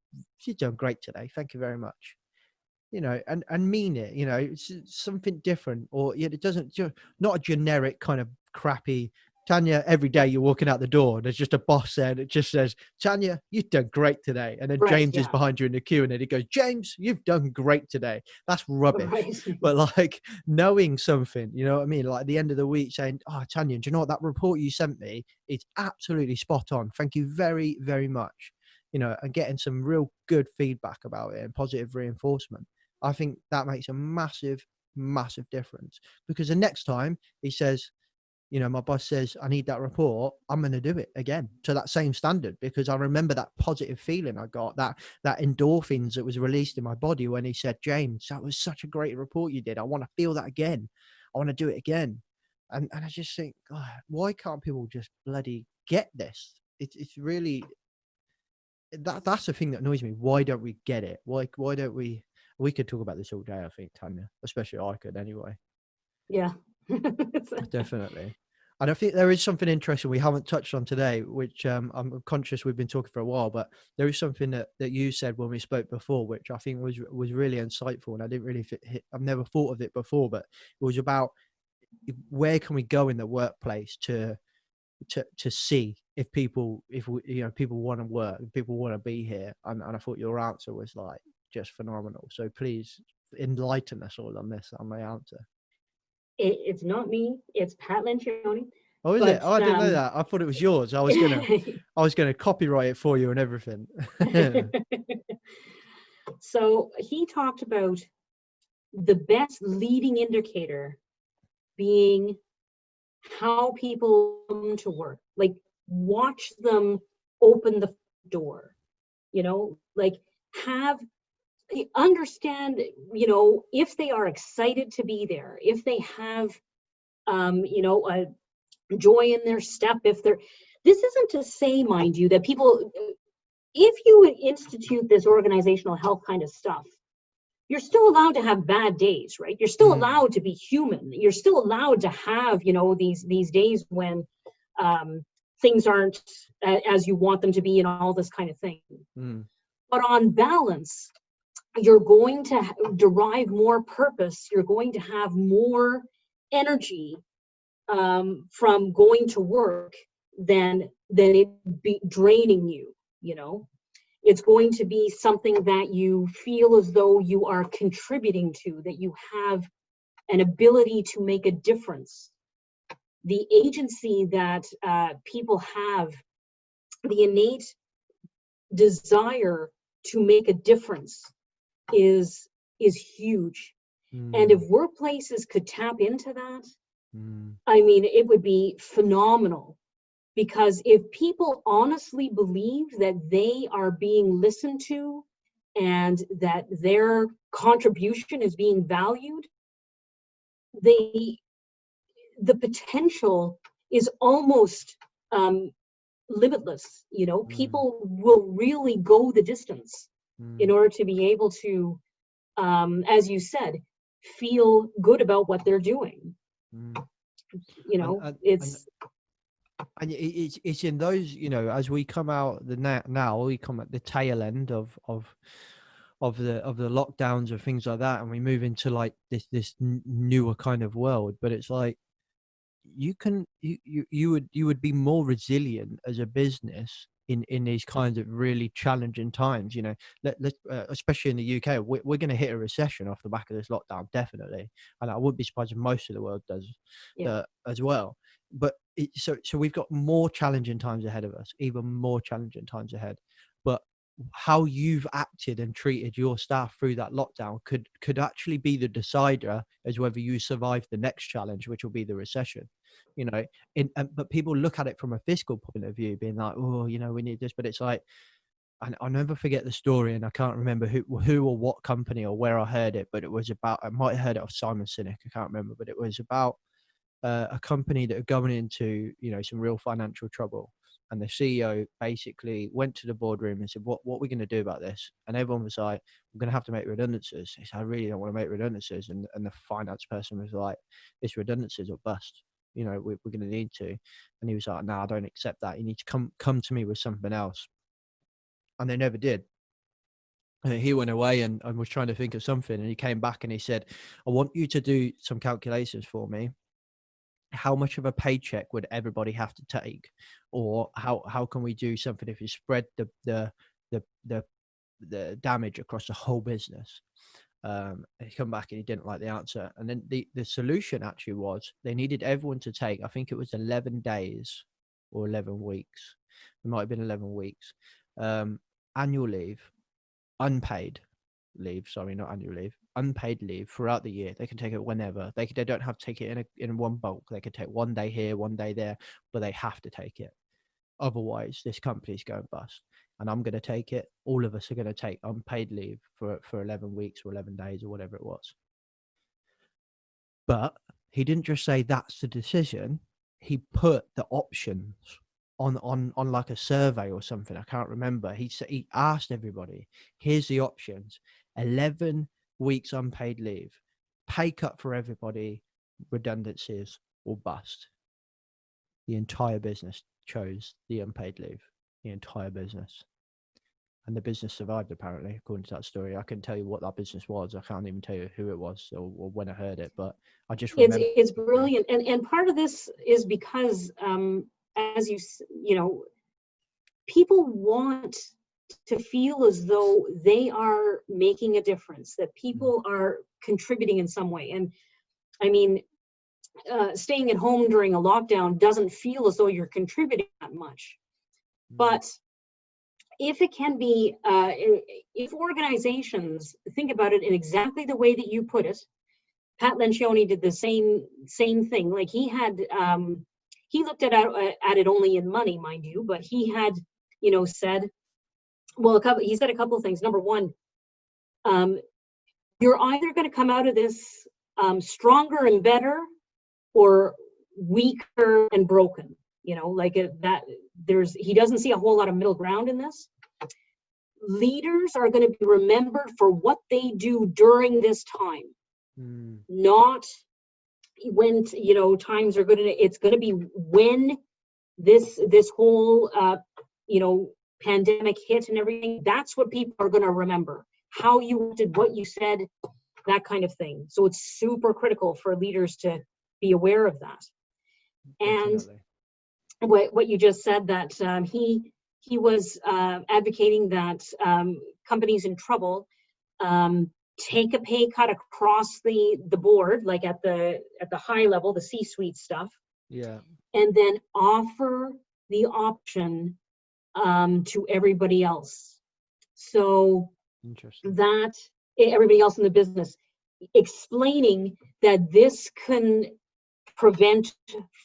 done great today. Thank you very much. And mean it, it's something different, or it doesn't, not a generic kind of crappy, Tanya, every day you're walking out the door, there's just a boss there and it just says, Tanya, you've done great today. And then James is behind you in the queue and then he goes, James, you've done great today. That's rubbish. Right. But like knowing something, you know what I mean? Like at the end of the week saying, oh, Tanya, do you know what, that report you sent me, it's absolutely spot on. Thank you very, very much. And getting some real good feedback about it and positive reinforcement. I think that makes a massive, massive difference, because the next time he says, my boss says, I need that report, I'm going to do it again to that same standard, because I remember that positive feeling I got, that endorphins that was released in my body when he said, James, that was such a great report you did. I want to feel that again. I want to do it again. And I just think, God, why can't people just bloody get this? It's really, that's the thing that annoys me. Why don't we get it? Why don't we could talk about this all day, I think, Tanya, especially I could anyway. Yeah. Definitely. And I think there is something interesting we haven't touched on today, which I'm conscious we've been talking for a while, but there is something that you said when we spoke before, which I think was really insightful, and I didn't really I've never thought of it before, but it was about where can we go in the workplace to see if people, people want to work, if people want to be here, and I thought your answer was like just phenomenal. So please enlighten us all on this, on my answer. It's not me, it's Pat Lencioni. Oh, is it? Oh, I didn't know that. I thought it was yours. I was gonna copyright it for you and everything. So he talked about the best leading indicator being how people come to work. Like, watch them open the door, like understand, if they are excited to be there, if they have, a joy in their step, this isn't to say, mind you, that people, if you institute this organizational health kind of stuff, you're still allowed to have bad days, right? You're still allowed to be human. You're still allowed to have, these days when things aren't as you want them to be and all this kind of thing. But on balance, you're going to derive more purpose. You're going to have more energy from going to work than it be draining you. It's going to be something that you feel as though you are contributing to, that you have an ability to make a difference. The agency that people have, the innate desire to make a difference is huge. And if workplaces could tap into that, I mean, it would be phenomenal. Because if people honestly believe that they are being listened to and that their contribution is being valued, the potential is almost limitless. People will really go the distance in order to be able to, as you said, feel good about what they're doing. And it's in those, as we come out now we come at the tail end of the lockdowns or things like that, and we move into like this newer kind of world. But it's like you would be more resilient as a business in these kinds of really challenging times. Especially in the UK, we're going to hit a recession off the back of this lockdown, definitely, and I wouldn't be surprised if most of the world does as well. But so we've got more challenging times ahead of us, even more challenging times ahead. But how you've acted and treated your staff through that lockdown could actually be the decider as whether you survive the next challenge, which will be the recession. But people look at it from a fiscal point of view, being like, oh, we need this. But it's like, and I'll never forget the story, and I can't remember who or what company or where I heard it, but it was about, I might have heard it of Simon Sinek, I can't remember, but it was about a company that are going into some real financial trouble, and the CEO basically went to the boardroom and said, what are we going to do about this? And everyone was like, we're going to have to make redundancies. He said, I really don't want to make redundancies. And the finance person was like, it's redundancies or bust, we're going to need to. And he was like, no, I don't accept that. You need to come to me with something else. And they never did. He went away and was trying to think of something, and he came back and he said, I want you to do some calculations for me. How much of a paycheck would everybody have to take, or how can we do something if you spread the damage across the whole business? He come back and he didn't like the answer, and then the solution actually was they needed everyone to take, I think it was 11 days or 11 weeks, it might have been 11 weeks, annual leave, unpaid leave, sorry, not annual leave, unpaid leave throughout the year. They can take it whenever. They don't have to take it in one bulk. They could take 1 day here, 1 day there, but they have to take it. Otherwise, this company's going bust. And I'm going to take it. All of us are going to take unpaid leave for 11 weeks or 11 days or whatever it was. But he didn't just say that's the decision. He put the options on like a survey or something. I can't remember. He asked everybody, here's the options: 11 weeks unpaid leave, pay cut for everybody, redundancies, or bust. the entire business chose the unpaid leave, the entire business. And the business survived, apparently, according to that story. I couldn't tell you what that business was. I can't even tell you who it was or when I heard it, but I just remember. It's brilliant. And part of this is because, as you know, people want to feel as though they are making a difference, that people are contributing in some way. And I mean, staying at home during a lockdown doesn't feel as though you're contributing that much. But if it can be, if organizations think about it in exactly the way that you put it, Pat Lencioni did the same thing. Like he had, he looked at it only in money, mind you, but he had, you know, said, well, he said a couple of things. Number one, you're either going to come out of this stronger and better, or weaker and broken. You know, like he doesn't see a whole lot of middle ground in this. Leaders are going to be remembered for what they do during this time, not when, you know, times are good. It's going to be when this whole, you know, pandemic hit and everything. That's what people are going to remember. How you did, what you said, that kind of thing. So it's super critical for leaders to be aware of that. And what you just said, that he was advocating that companies in trouble take a pay cut across the board, like at the high level, the C-suite stuff. Yeah. And then offer the option to everybody else. So that everybody else in the business, explaining that this can prevent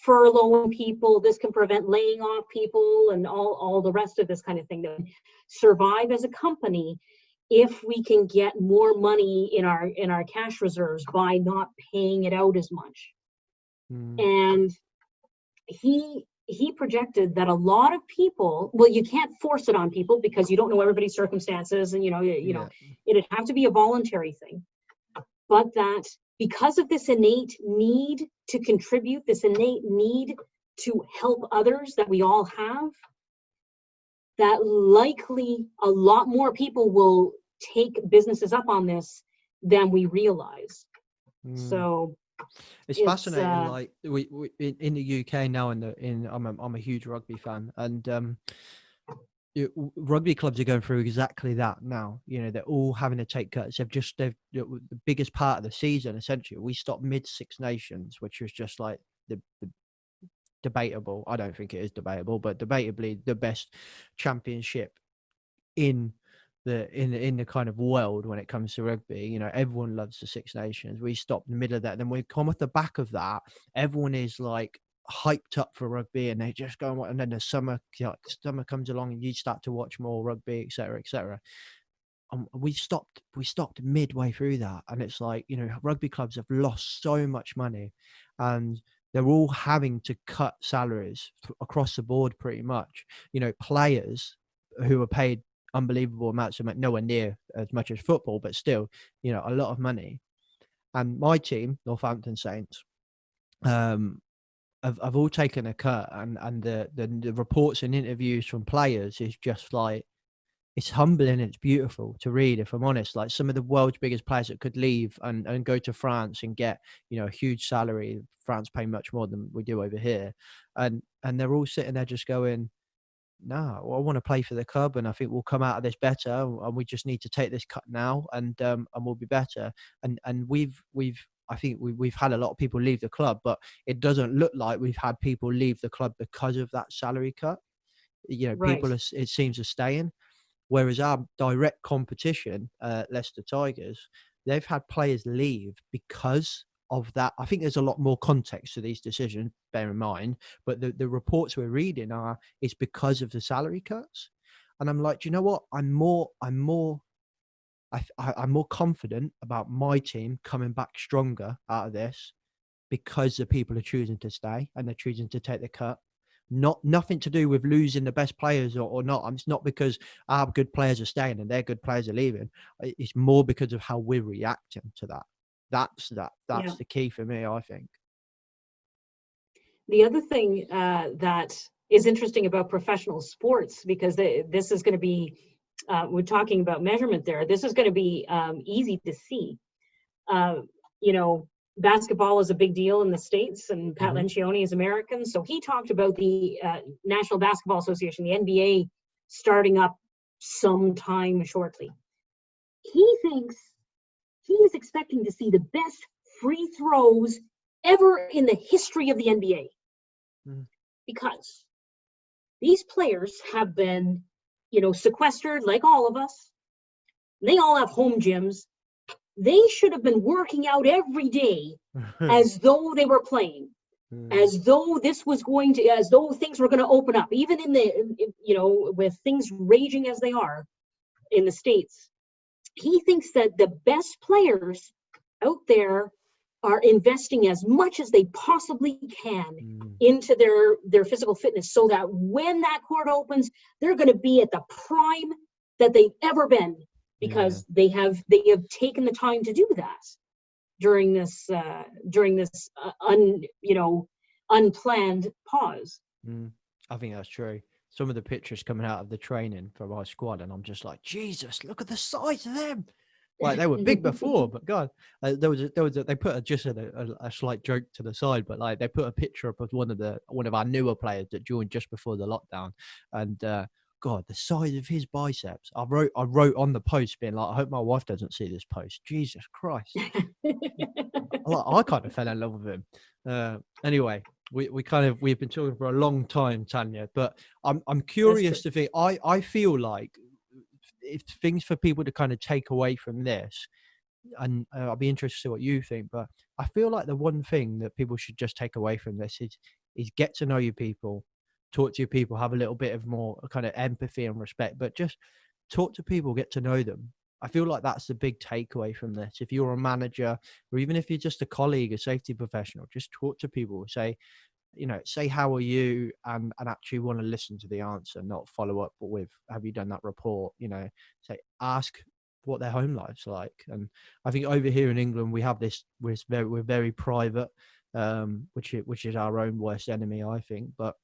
furloughing people, this can prevent laying off people, and all the rest of this kind of thing. That survive as a company if we can get more money in our cash reserves by not paying it out as much. And he projected that a lot of people, well, you can't force it on people because you don't know everybody's circumstances, and you know it'd have to be a voluntary thing, but that because of this innate need to contribute, this innate need to help others that we all have, that likely a lot more people will take businesses up on this than we realize. So it's fascinating. Like we in the UK now, I'm a huge rugby fan, and rugby clubs are going through exactly that now. You know, they're all having to take cuts. They've the biggest part of the season, essentially. We stopped mid Six Nations, which was just like the debatable. I don't think it is debatable, but debatably the best championship in the kind of world when it comes to rugby. You know, everyone loves the Six Nations. We stopped in the middle of that. Then we come off the back of that. Everyone is like hyped up for rugby, and they just go and then the summer comes along and you start to watch more rugby, etc., etc. We stopped midway through that, and it's like, you know, rugby clubs have lost so much money, and they're all having to cut salaries across the board pretty much. You know, players who are paid unbelievable amounts of money, nowhere near as much as football, but still, you know, a lot of money. And my team, Northampton Saints, have all taken a cut, and the reports and interviews from players is just like, it's humbling. It's beautiful to read, if I'm honest. Like some of the world's biggest players that could leave and go to France and get, you know, a huge salary. France pay much more than we do over here, and they're all sitting there just going, no, I want to play for the club, and I think we'll come out of this better, and we just need to take this cut now, and we'll be better. And I think we've had a lot of people leave the club, but it doesn't look like we've had people leave the club because of that salary cut. You know, right. people it seems are staying. Whereas our direct competition, Leicester Tigers, they've had players leave because of that. I think there's a lot more context to these decisions, bear in mind, but the reports we're reading it's because of the salary cuts. And I'm like, do you know what? I'm more confident about my team coming back stronger out of this because the people are choosing to stay and they're choosing to take the cut. Nothing to do with losing the best players or not. It's not because our good players are staying and their good players are leaving. It's more because of how we're reacting to that. That's the key for me, I think. The other thing that is interesting about professional sports, because this is going to be, we're talking about measurement there, this is going to be easy to see. You know, basketball is a big deal in the States, and Pat Lencioni is American. So he talked about the National Basketball Association, the NBA, starting up sometime shortly. He thinks he is expecting to see the best free throws ever in the history of the NBA. Because these players have been, you know, sequestered like all of us. They all have home gyms. They should have been working out every day as though they were playing, as though this was going to, as though things were going to open up, even in the, you know, with things raging as they are in the States. He thinks that the best players out there are investing as much as they possibly can into their physical fitness, so that when that court opens, they're going to be at the prime that they've ever been, because they have taken the time to do that during this unplanned pause. I think that's true. Some of the pictures coming out of the training from our squad, and I'm just like, Jesus, look at the size of them. Like, they were big before, but God, they put just a slight joke to the side, but like they put a picture up of one of our newer players that joined just before the lockdown, and God, the size of his biceps. I wrote on the post being like, I hope my wife doesn't see this post. Jesus Christ. I kind of fell in love with him. Anyway, we've been talking for a long time, Tanya, but I'm curious to think, I feel like if things for people to kind of take away from this, and I'll be interested to see what you think, but I feel like the one thing that people should just take away from this is get to know your people, talk to your people, have a little bit of more kind of empathy and respect, but just talk to people, get to know them. I feel like that's the big takeaway from this. If you're a manager, or even if you're just a colleague, a safety professional, just talk to people, say how are you, and actually want to listen to the answer, not follow up with, have you done that report? Say, ask what their home life's like. And I think over here in England, we have this, we're very private, which is our own worst enemy, I think. But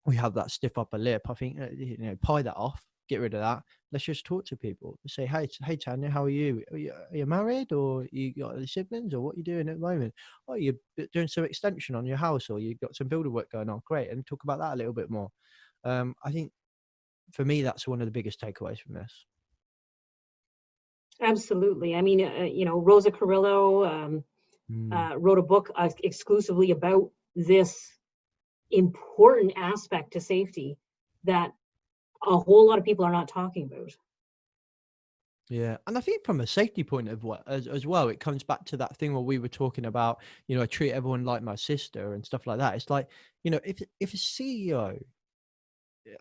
we have that stiff upper lip. I think, pie that off, get rid of that. Let's just talk to people. Say, hey Tanya, how are you? Are you married, or you got any siblings, or what are you doing at the moment? Oh, you're doing some extension on your house, or you've got some builder work going on. Great. And talk about that a little bit more. I think for me, that's one of the biggest takeaways from this. Absolutely. I mean, Rosa Carrillo wrote a book exclusively about this important aspect to safety that a whole lot of people are not talking about. Yeah, and I think from a safety point of as well, it comes back to that thing where we were talking about, I treat everyone like my sister and stuff like that. It's like, if a CEO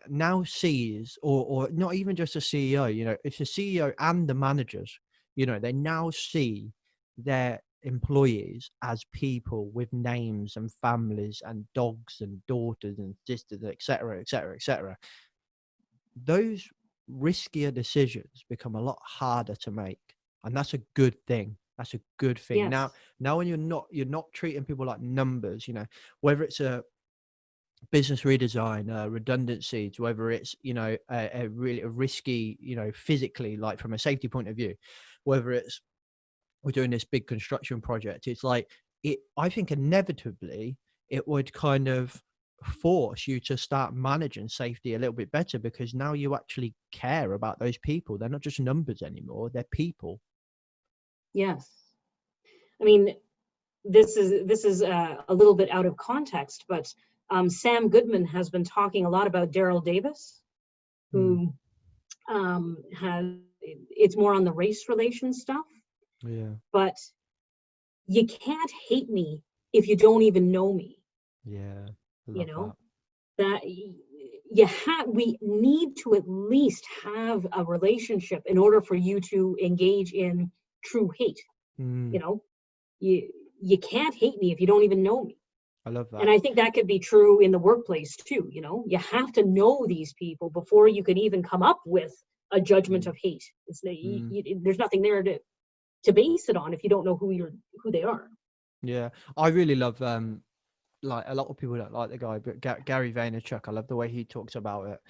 now sees, or not even just a CEO, if the CEO and the managers, they now see their employees as people with names and families and dogs and daughters and sisters, etc., etc., etc., those riskier decisions become a lot harder to make, and that's a good thing. That's a good thing. Yes. Now when you're not treating people like numbers, whether it's a business redesign, redundancy, to whether it's a really risky, physically, like from a safety point of view, whether it's we're doing this big construction project, it's like I think inevitably it would kind of force you to start managing safety a little bit better, because now you actually care about those people. They're not just numbers anymore, they're people. Yes. I mean, this is a little bit out of context, but Sam Goodman has been talking a lot about Daryl Davis, who it's more on the race relation stuff. Yeah. But you can't hate me if you don't even know me. Yeah. That we need to at least have a relationship in order for you to engage in true hate. You can't hate me if you don't even know me. I love that. And I think that could be true in the workplace too. You have to know these people before you can even come up with a judgment of hate. There's nothing there to base it on if you don't know who they are. Yeah, I really love like a lot of people don't like the guy, but Gary Vaynerchuk, I love the way he talks about it.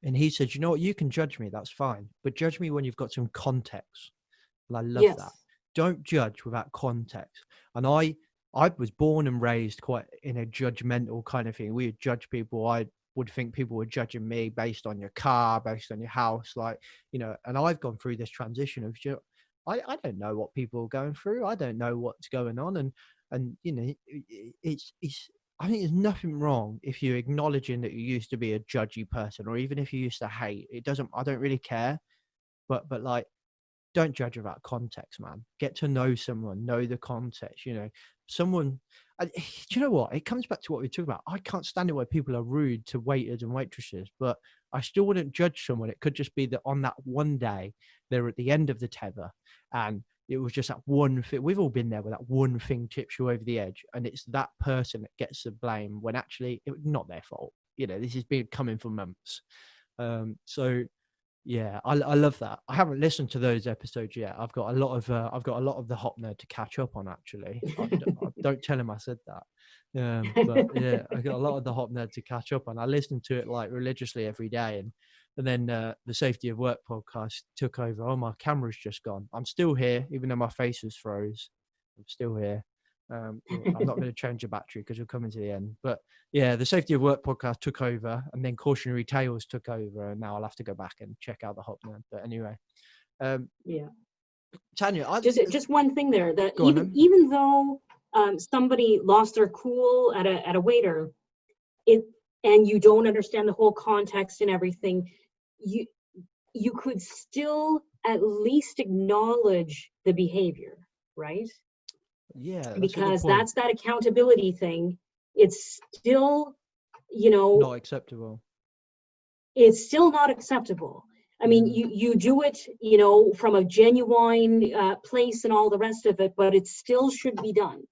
And he says, you know what, you can judge me, that's fine, but judge me when you've got some context. And I love that. Yes. Don't judge without context. And I was born and raised quite in a judgmental kind of thing. We would judge people. I would think people were judging me based on your car, based on your house, like, you know. And I've gone through this transition of, I don't know what people are going through. I don't know what's going on. And you know, it's I think there's nothing wrong if you're acknowledging that you used to be a judgy person, or even if you used to hate. It doesn't, I don't really care. But like, don't judge without context, man. Get to know someone, know the context, you know. Someone, do you know what? It comes back to what we talked about. I can't stand it where people are rude to waiters and waitresses, but I still wouldn't judge someone. It could just be that on that one day, they're at the end of the tether and it was just that one thing. We've all been there where that one thing tips you over the edge, and it's that person that gets the blame when actually it's not their fault. You know, this has been coming for months. So yeah, I love that. I haven't listened to those episodes yet. I've got a lot of the Hop Nerd to catch up on. Actually, don't tell him I said that. But yeah, I got a lot of the Hop Nerd to catch up on. I listen to it like religiously every day, and then the Safety of Work podcast took over. Oh, my camera's just gone. I'm still here, even though my face is froze. I'm still here. I'm not going to change the battery because we're coming to the end. But yeah, the Safety of Work podcast took over, and then Cautionary Tales took over, and now I'll have to go back and check out the Hop Nerd. But anyway, Yeah. Tanya, Just one thing there, that Go on, then. even though somebody lost their cool at a waiter, and you don't understand the whole context and everything, you could still at least acknowledge the behavior, right? yeah, Because that's that accountability thing. It's still, you know, not acceptable. it's still not acceptable. I mean, you do it, you know, from a genuine place and all the rest of it, but it still should be done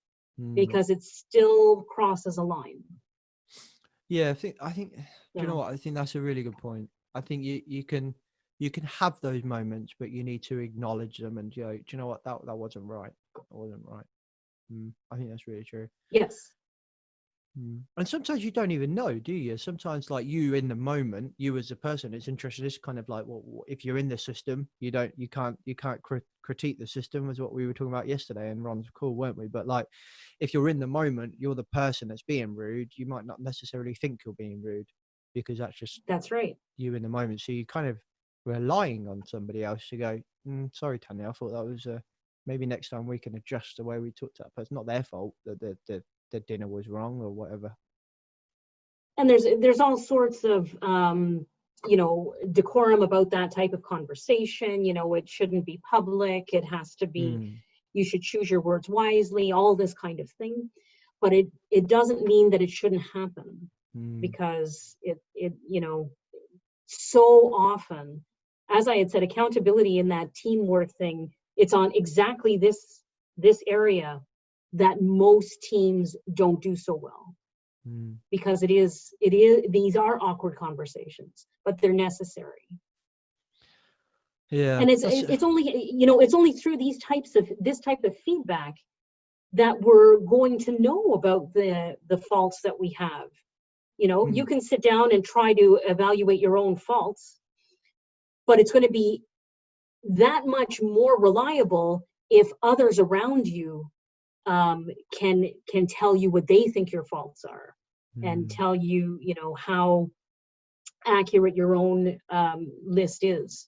because it still crosses a line. Yeah, I think do you know what? I think that's a really good point. I think you can have those moments, but you need to acknowledge them and do you know what? That wasn't right. That wasn't right. I think that's really true. Yes. And sometimes you don't even know, do you? Sometimes, like, you in the moment, you as a person, it's interesting. It's kind of like, well, if you're in the system, you can't critique the system, is what we were talking about yesterday. And Ron's cool, weren't we? But like, if you're in the moment, you're the person that's being rude. You might not necessarily think you're being rude because that's right. You in the moment. So you kind of relying on somebody else to go, sorry, Tanya, I thought that was maybe next time we can adjust the way we talk to that person. Not their fault that the dinner was wrong or whatever. And there's all sorts of you know, decorum about that type of conversation. You know, it shouldn't be public. It has to be, you should choose your words wisely, all this kind of thing. But it doesn't mean that it shouldn't happen, because it you know, so often, as I had said, accountability in that teamwork thing, it's on exactly this area that most teams don't do so well, because it is these are awkward conversations, but they're necessary. Yeah, and it's only, you know, it's only through this type of feedback that we're going to know about the faults that we have. You know, you can sit down and try to evaluate your own faults, but it's going to be that much more reliable if others around you can tell you what they think your faults are, and tell you, you know, how accurate your own list is,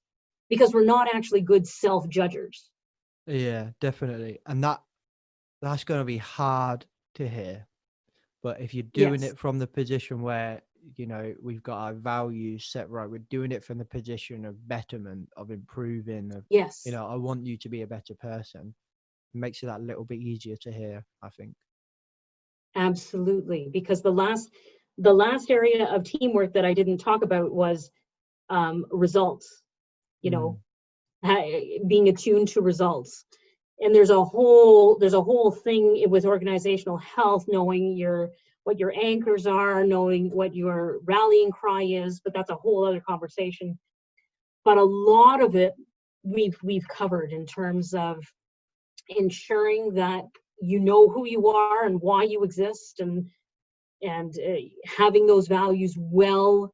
because we're not actually good self-judgers. Yeah, definitely. And that's going to be hard to hear. But if you're doing it from the position where, you know, we've got our values set right, we're doing it from the position of betterment, of improving, of, you know, I want you to be a better person. It makes it that little bit easier to hear, I think. Absolutely. Because the last area of teamwork that I didn't talk about was results, you know, being attuned to results. And there's a whole thing with organizational health, knowing what your anchors are, knowing what your rallying cry is, but that's a whole other conversation. But a lot of it we've covered in terms of ensuring that you know who you are and why you exist, and and having those values well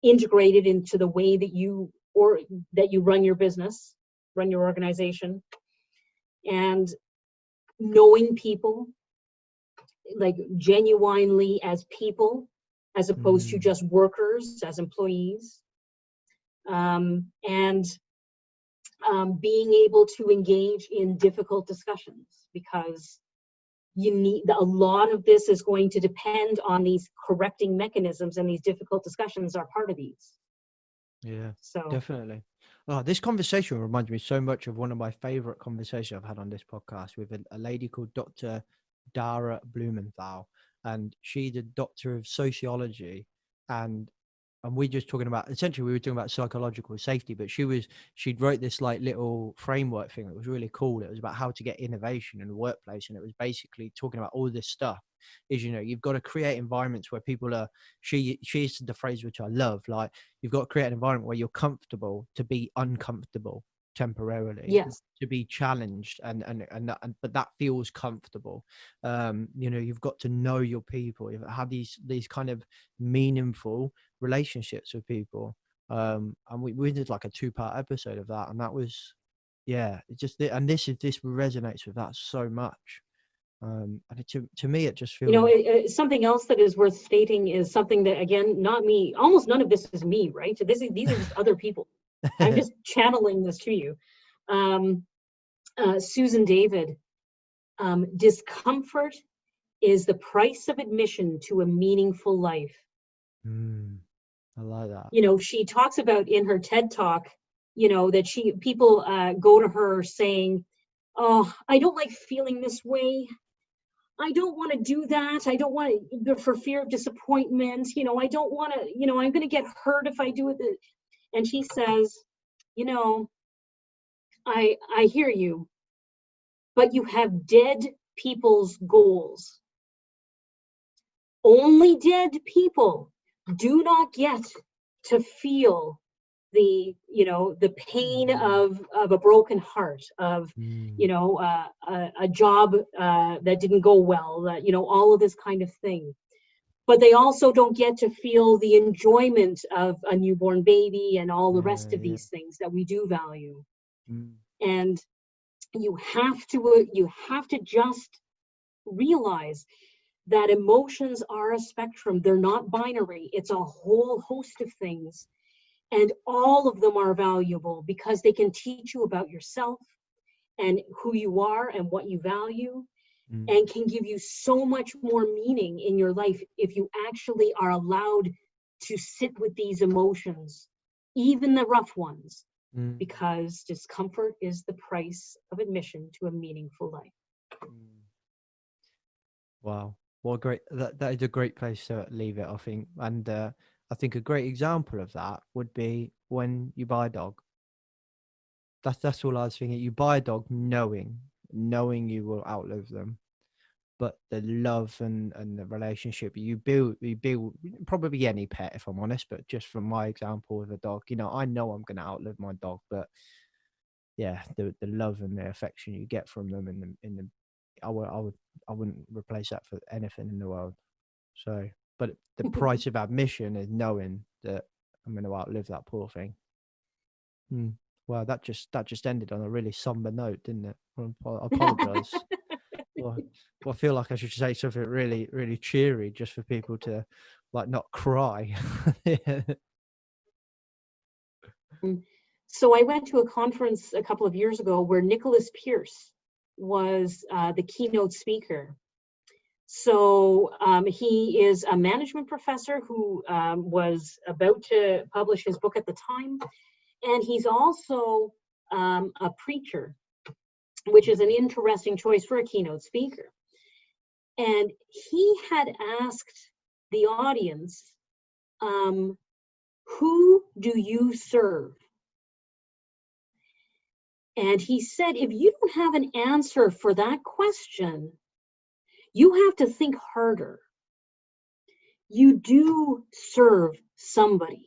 integrated into the way that you run your business, run your organization, and knowing people, like genuinely as people, as opposed to just workers, as employees, and being able to engage in difficult discussions, because you need, a lot of this is going to depend on these correcting mechanisms, and these difficult discussions are part of these. Yeah, So definitely. Oh, this conversation reminds me so much of one of my favorite conversations I've had on this podcast with a lady called Dr. Dara Blumenthal, and she's a doctor of sociology, and we just talking about, essentially we were talking about psychological safety, but she'd wrote this like little framework thing that was really cool. It was about how to get innovation in the workplace, and it was basically talking about all this stuff is, you know, you've got to create environments where people are, she used the phrase which I love, like, you've got to create an environment where you're comfortable to be uncomfortable temporarily, yes, to be challenged, and but that feels comfortable. You know, you've got to know your people, you have these kind of meaningful relationships with people, and we did like a 2-part episode of that, and that was, yeah, it just, and this resonates with that so much. And to me it just feels, you know, something else that is worth stating is something that, again, not me, almost none of this is me, right? These are just other people. I'm just channeling this to you. Susan David, discomfort is the price of admission to a meaningful life. I like that. You know, she talks about in her TED talk, you know, that people go to her saying, oh, I don't like feeling this way. I don't want to do that. I don't want to, for fear of disappointment. You know, I don't want to, you know, I'm going to get hurt if I do it. And she says, you know, I hear you, but you have dead people's goals. Only dead people do not get to feel the, you know, the pain of a broken heart, of, you know, a job that didn't go well, you know, all of this kind of thing. But they also don't get to feel the enjoyment of a newborn baby and all the rest of these things that we do value. And you have to just realize that emotions are a spectrum. They're not binary. It's a whole host of things. And all of them are valuable because they can teach you about yourself and who you are and what you value, and can give you so much more meaning in your life if you actually are allowed to sit with these emotions, even the rough ones, because discomfort is the price of admission to a meaningful life. Wow. Well, great. That is a great place to leave it, I think. And I think a great example of that would be when you buy a dog. That's all I was thinking. You buy a dog knowing you will outlive them, but the love and the relationship you build probably any pet, if I'm honest, but just from my example with a dog, you know, I know I'm going to outlive my dog, but yeah, the love and the affection you get from them I wouldn't replace that for anything in the world. So, but the price of admission is knowing that I'm going to outlive that poor thing. Well, that just ended on a really somber note, didn't it? I apologize. Well, I feel like I should say something really, really cheery just for people to like not cry. So I went to a conference a couple of years ago where Nicholas Pierce was the keynote speaker. So he is a management professor who was about to publish his book at the time. And he's also a preacher, which is an interesting choice for a keynote speaker. And he had asked the audience, who do you serve? And he said, if you don't have an answer for that question, you have to think harder. You do serve somebody.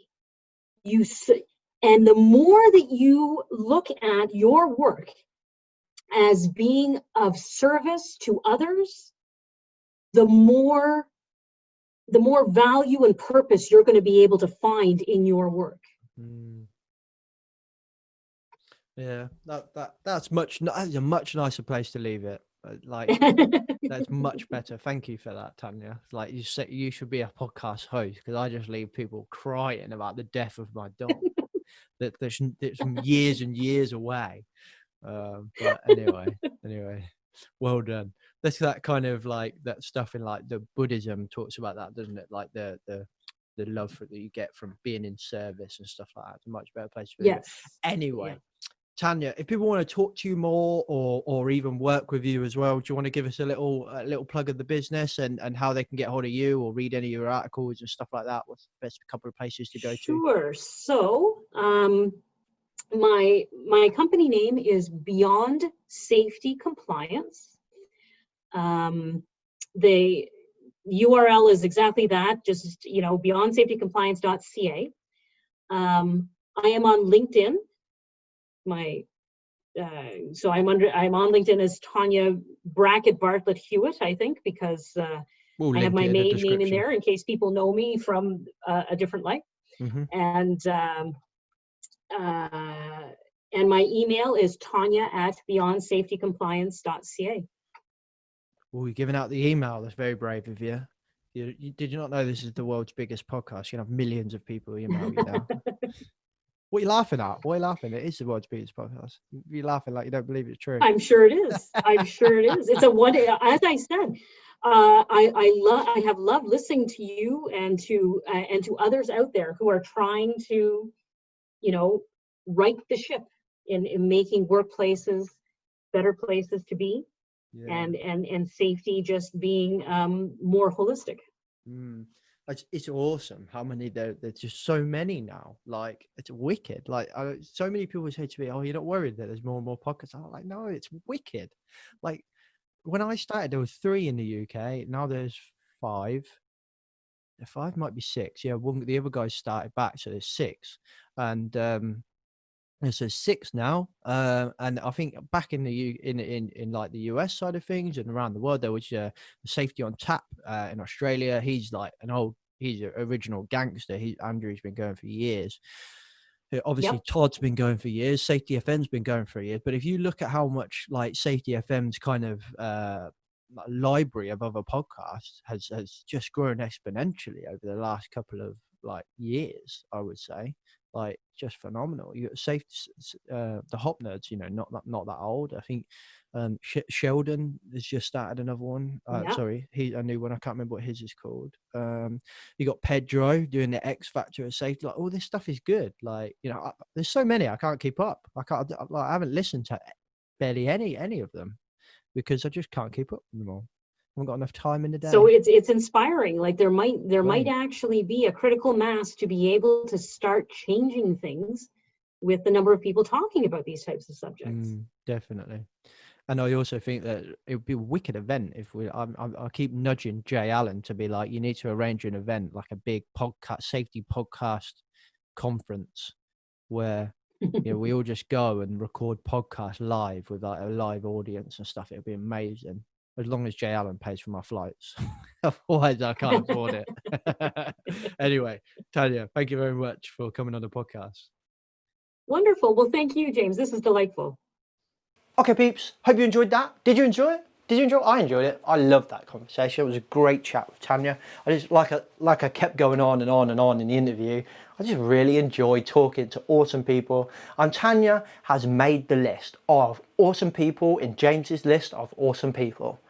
And the more that you look at your work as being of service to others, the more the more value and purpose you're going to be able to find in your work. Yeah, that's a much nicer place to leave it. Like that's much better. Thank you for that, Tanya. Like you said, you should be a podcast host, because I just leave people crying about the death of my dog. That's years and years away. But anyway, well done. That's that kind of like that stuff in like the Buddhism talks about that, doesn't it? Like the love that you get from being in service and stuff like that. It's a much better place to be. Yes. Anyway, Yeah. Tanya, if people want to talk to you more or even work with you as well, do you want to give us a little plug of the business and how they can get hold of you or read any of your articles and stuff like that? What's the best couple of places to go to? Sure. So my company name is Beyond Safety Compliance. The URL is exactly that, just beyondsafetycompliance.ca. I am on LinkedIn. So I'm on LinkedIn as Tanya Bartlett Hewitt, I think, because We'll I have my link it in the maiden name in description. there in case people know me from a different life. And my email is tanya@beyondsafetycompliance.ca. Oh, you're giving out the email. That's very brave of you. Did you not know this is the world's biggest podcast? You have millions of people email you now. What are you laughing at? Why are you laughing? It is the world's biggest podcast. You're laughing like you don't believe it's true. I'm sure it is. I'm sure it is. It's a one. As I said, I have loved listening to you and to others out there who are trying to, right the ship in making workplaces better places to be, and safety just being more holistic. It's awesome how many there's just so many now. Like it's wicked. Like so many people say to me, "Oh, you're not worried that there's more and more podcasts?" I'm like, "No, it's wicked." Like when I started, there was 3 in the UK. Now there's 5. The 5 might be 6. Yeah, the other guys started back, so there's 6, and there's 6 now. And I think back in in like the US side of things and around the world, there was Safety on Tap in Australia. He's like he's an original gangster. Andrew's been going for years. Obviously, Todd's been going for years. Safety FM's been going for years. But if you look at how much like Safety FM's kind of library of other podcasts has just grown exponentially over the last couple of like years, I would say. Like just phenomenal. You got the Hop Nerds, not that old. I think Sheldon has just started another one. Sorry, a new one. I can't remember what his is called. You got Pedro doing the X Factor of safety. Like all this stuff is good. Like there's so many I can't keep up. I haven't listened to barely any of them because I just can't keep up with them all. I haven't got enough time in the day. So it's inspiring. Like there might actually be a critical mass to be able to start changing things with the number of people talking about these types of subjects. Definitely. And I also think that it would be a wicked event if I keep nudging Jay Allen to be like, you need to arrange an event, like a big safety podcast conference where we all just go and record podcasts live with like a live audience and stuff. It would be amazing. As long as Jay Allen pays for my flights. Otherwise, I can't afford it. Anyway, Tanya, thank you very much for coming on the podcast. Wonderful. Well, thank you, James. This is delightful. Okay, peeps. Hope you enjoyed that. Did you enjoy it? I enjoyed it. I loved that conversation. It was a great chat with Tanya. I just like I kept going on and on and on in the interview. I just really enjoyed talking to awesome people. And Tanya has made the list of awesome people in James's list of awesome people.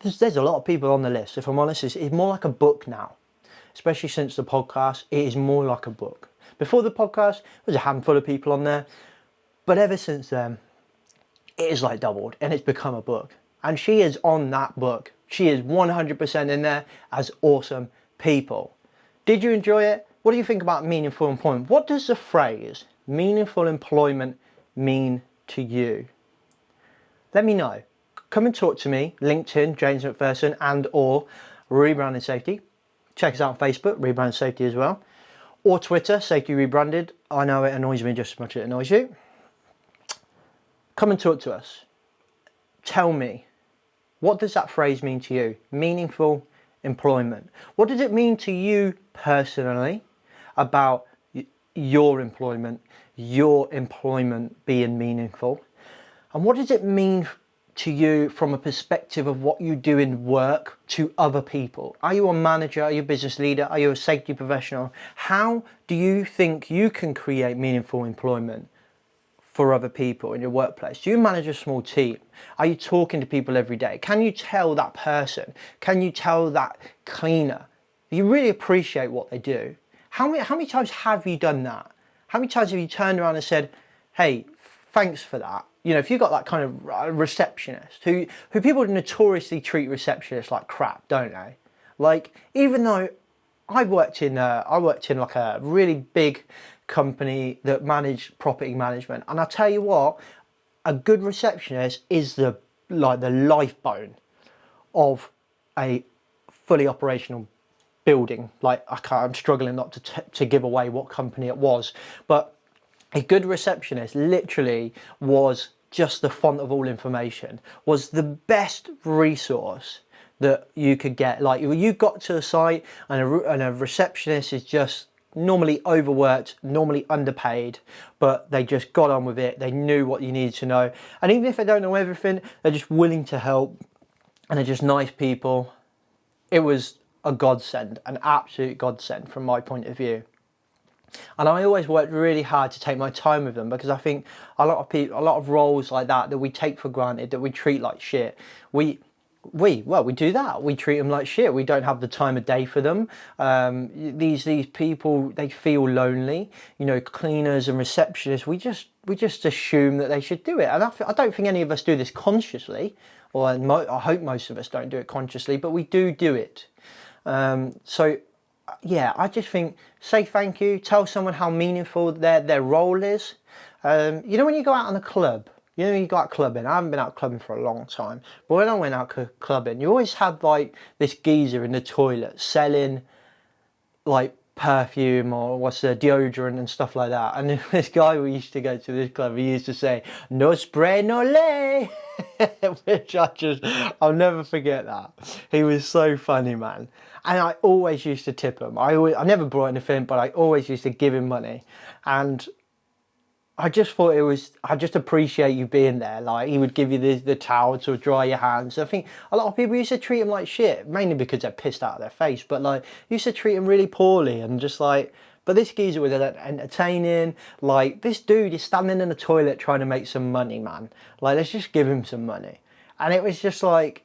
There's a lot of people on the list. If I'm honest, it's more like a book now. Especially since the podcast, it is more like a book. Before the podcast, there was a handful of people on there. But ever since then, it is like doubled and it's become a book. And she is on that book. She is 100% in there as awesome people. Did you enjoy it? What do you think about meaningful employment? What does the phrase meaningful employment mean to you? Let me know. Come and talk to me. LinkedIn, James MacPherson, and or Rebranding Safety. Check us out on Facebook, Rebranding Safety as well. Or Twitter, Safety Rebranded. I know it annoys me just as much as it annoys you. Come and talk to us. Tell me, what does that phrase mean to you? Meaningful employment? What does it mean to you personally about your employment being meaningful? And what does it mean to you from a perspective of what you do in work to other people? Are you a manager? Are you a business leader? Are you a safety professional? How do you think you can create meaningful employment for other people in your workplace? Do you manage a small team? Are you talking to people every day? Can you tell that person? Can you tell that cleaner you really appreciate what they do? How many times have you done that? How many times have you turned around and said, hey, thanks for that? You know, if you've got that kind of receptionist who people notoriously treat receptionists like crap, don't they? Like, even though I worked in like a really big company that managed property management, and I'll tell you what, a good receptionist is the lifebone of a fully operational building. Like, I'm struggling not to give away what company it was, but a good receptionist literally was just the font of all information, was the best resource that you could get. Like, you got to a site and a receptionist is just normally overworked, normally underpaid, but they just got on with it. They knew what you needed to know. And even if they don't know everything, they're just willing to help and they're just nice people. It was a godsend, an absolute godsend from my point of view. And I always worked really hard to take my time with them, because I think a lot of roles like that we take for granted, that we treat like shit. We do that. We treat them like shit. We don't have the time of day for them. These people, they feel lonely. You know, cleaners and receptionists, we just assume that they should do it. And I don't think any of us do this consciously, or I hope most of us don't do it consciously, but we do it. So yeah, I just think, say thank you, tell someone how meaningful their role is. You know, when you go out on a club, you know, you go out clubbing. I haven't been out clubbing for a long time, but when I went out clubbing, you always had like this geezer in the toilet selling like perfume or deodorant and stuff like that. And this guy we used to go to this club, he used to say, "No spray, no lay," which I'll never forget that. He was so funny, man. And I always used to tip him. I never brought anything, but I always used to give him money. And I just thought I just appreciate you being there. Like, he would give you the towel to dry your hands. I think a lot of people used to treat him like shit, mainly because they're pissed out of their face, but like, used to treat him really poorly and just like, but this geezer was entertaining. Like, this dude is standing in the toilet trying to make some money, man. Like, let's just give him some money. And it was just like,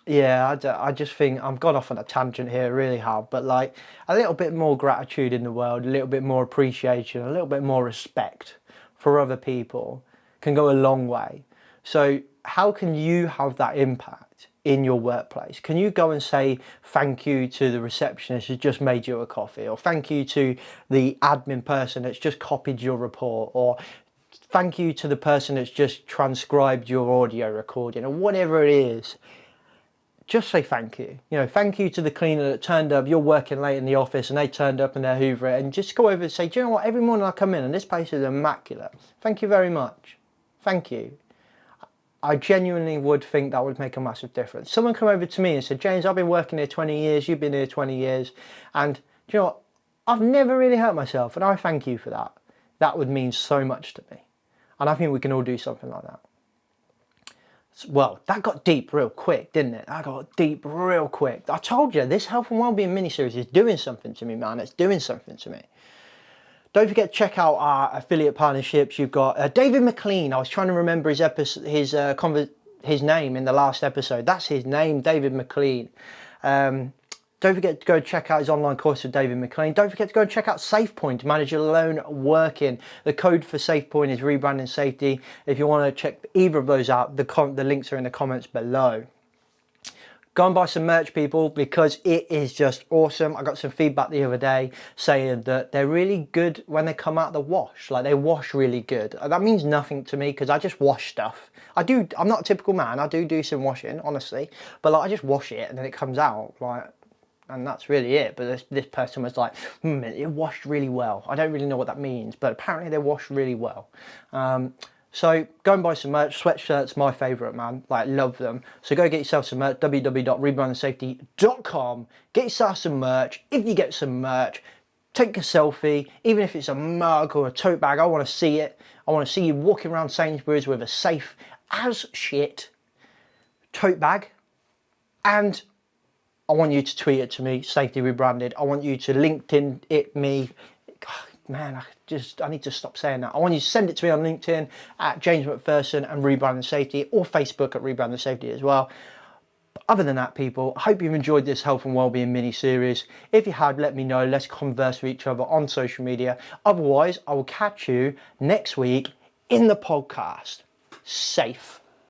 yeah, I just think I've gone off on a tangent here, I really have, but like, a little bit more gratitude in the world, a little bit more appreciation, a little bit more respect for other people can go a long way. So how can you have that impact in your workplace? Can you go and say thank you to the receptionist who just made you a coffee, or thank you to the admin person that's just copied your report, or thank you to the person that's just transcribed your audio recording, or whatever it is? Just say thank you. You know, thank you to the cleaner that turned up. You're working late in the office and they turned up and they're hoovering, and just go over and say, do you know what, every morning I come in and this place is immaculate. Thank you very much. Thank you. I genuinely would think that would make a massive difference. Someone come over to me and said, James, I've been working here 20 years, you've been here 20 years, and do you know what, I've never really hurt myself, and I thank you for that. That would mean so much to me. And I think we can all do something like that. Well, that got deep real quick, didn't it? That got deep real quick. I told you, this Health and Wellbeing mini-series is doing something to me, man. It's doing something to me. Don't forget to check out our affiliate partnerships. You've got David McLean. I was trying to remember his name in the last episode. That's his name, David McLean. Don't forget to go check out his online course with David McLean. Don't forget to go and check out Safepoint to manage your lone working. The code for Safepoint is Rebranding Safety. If you want to check either of those out, the links are in the comments below. Go and buy some merch, people, because it is just awesome. I got some feedback the other day saying that they're really good when they come out of the wash. Like, they wash really good. That means nothing to me because I just wash stuff. I'm not a typical man. I do some washing, honestly. But like, I just wash it and then it comes out. Like, and that's really it. But this person was like, it washed really well. I don't really know what that means, but apparently they wash really well. So go and buy some merch. Sweatshirts, my favourite, man. Like, love them. So go get yourself some merch, www.rebrandingsafety.com. Get yourself some merch. If you get some merch, take a selfie, even if it's a mug or a tote bag. I want to see it. I want to see you walking around Sainsbury's with a safe as shit tote bag. And I want you to tweet it to me, Safety Rebranded. I want you to LinkedIn it me. God, man, I need to stop saying that. I want you to send it to me on LinkedIn at James MacPherson and Rebranding Safety, or Facebook at Rebranding Safety as well. Other than that, people, I hope you've enjoyed this health and wellbeing mini-series. If you have, let me know. Let's converse with each other on social media. Otherwise, I will catch you next week in the podcast. Safe.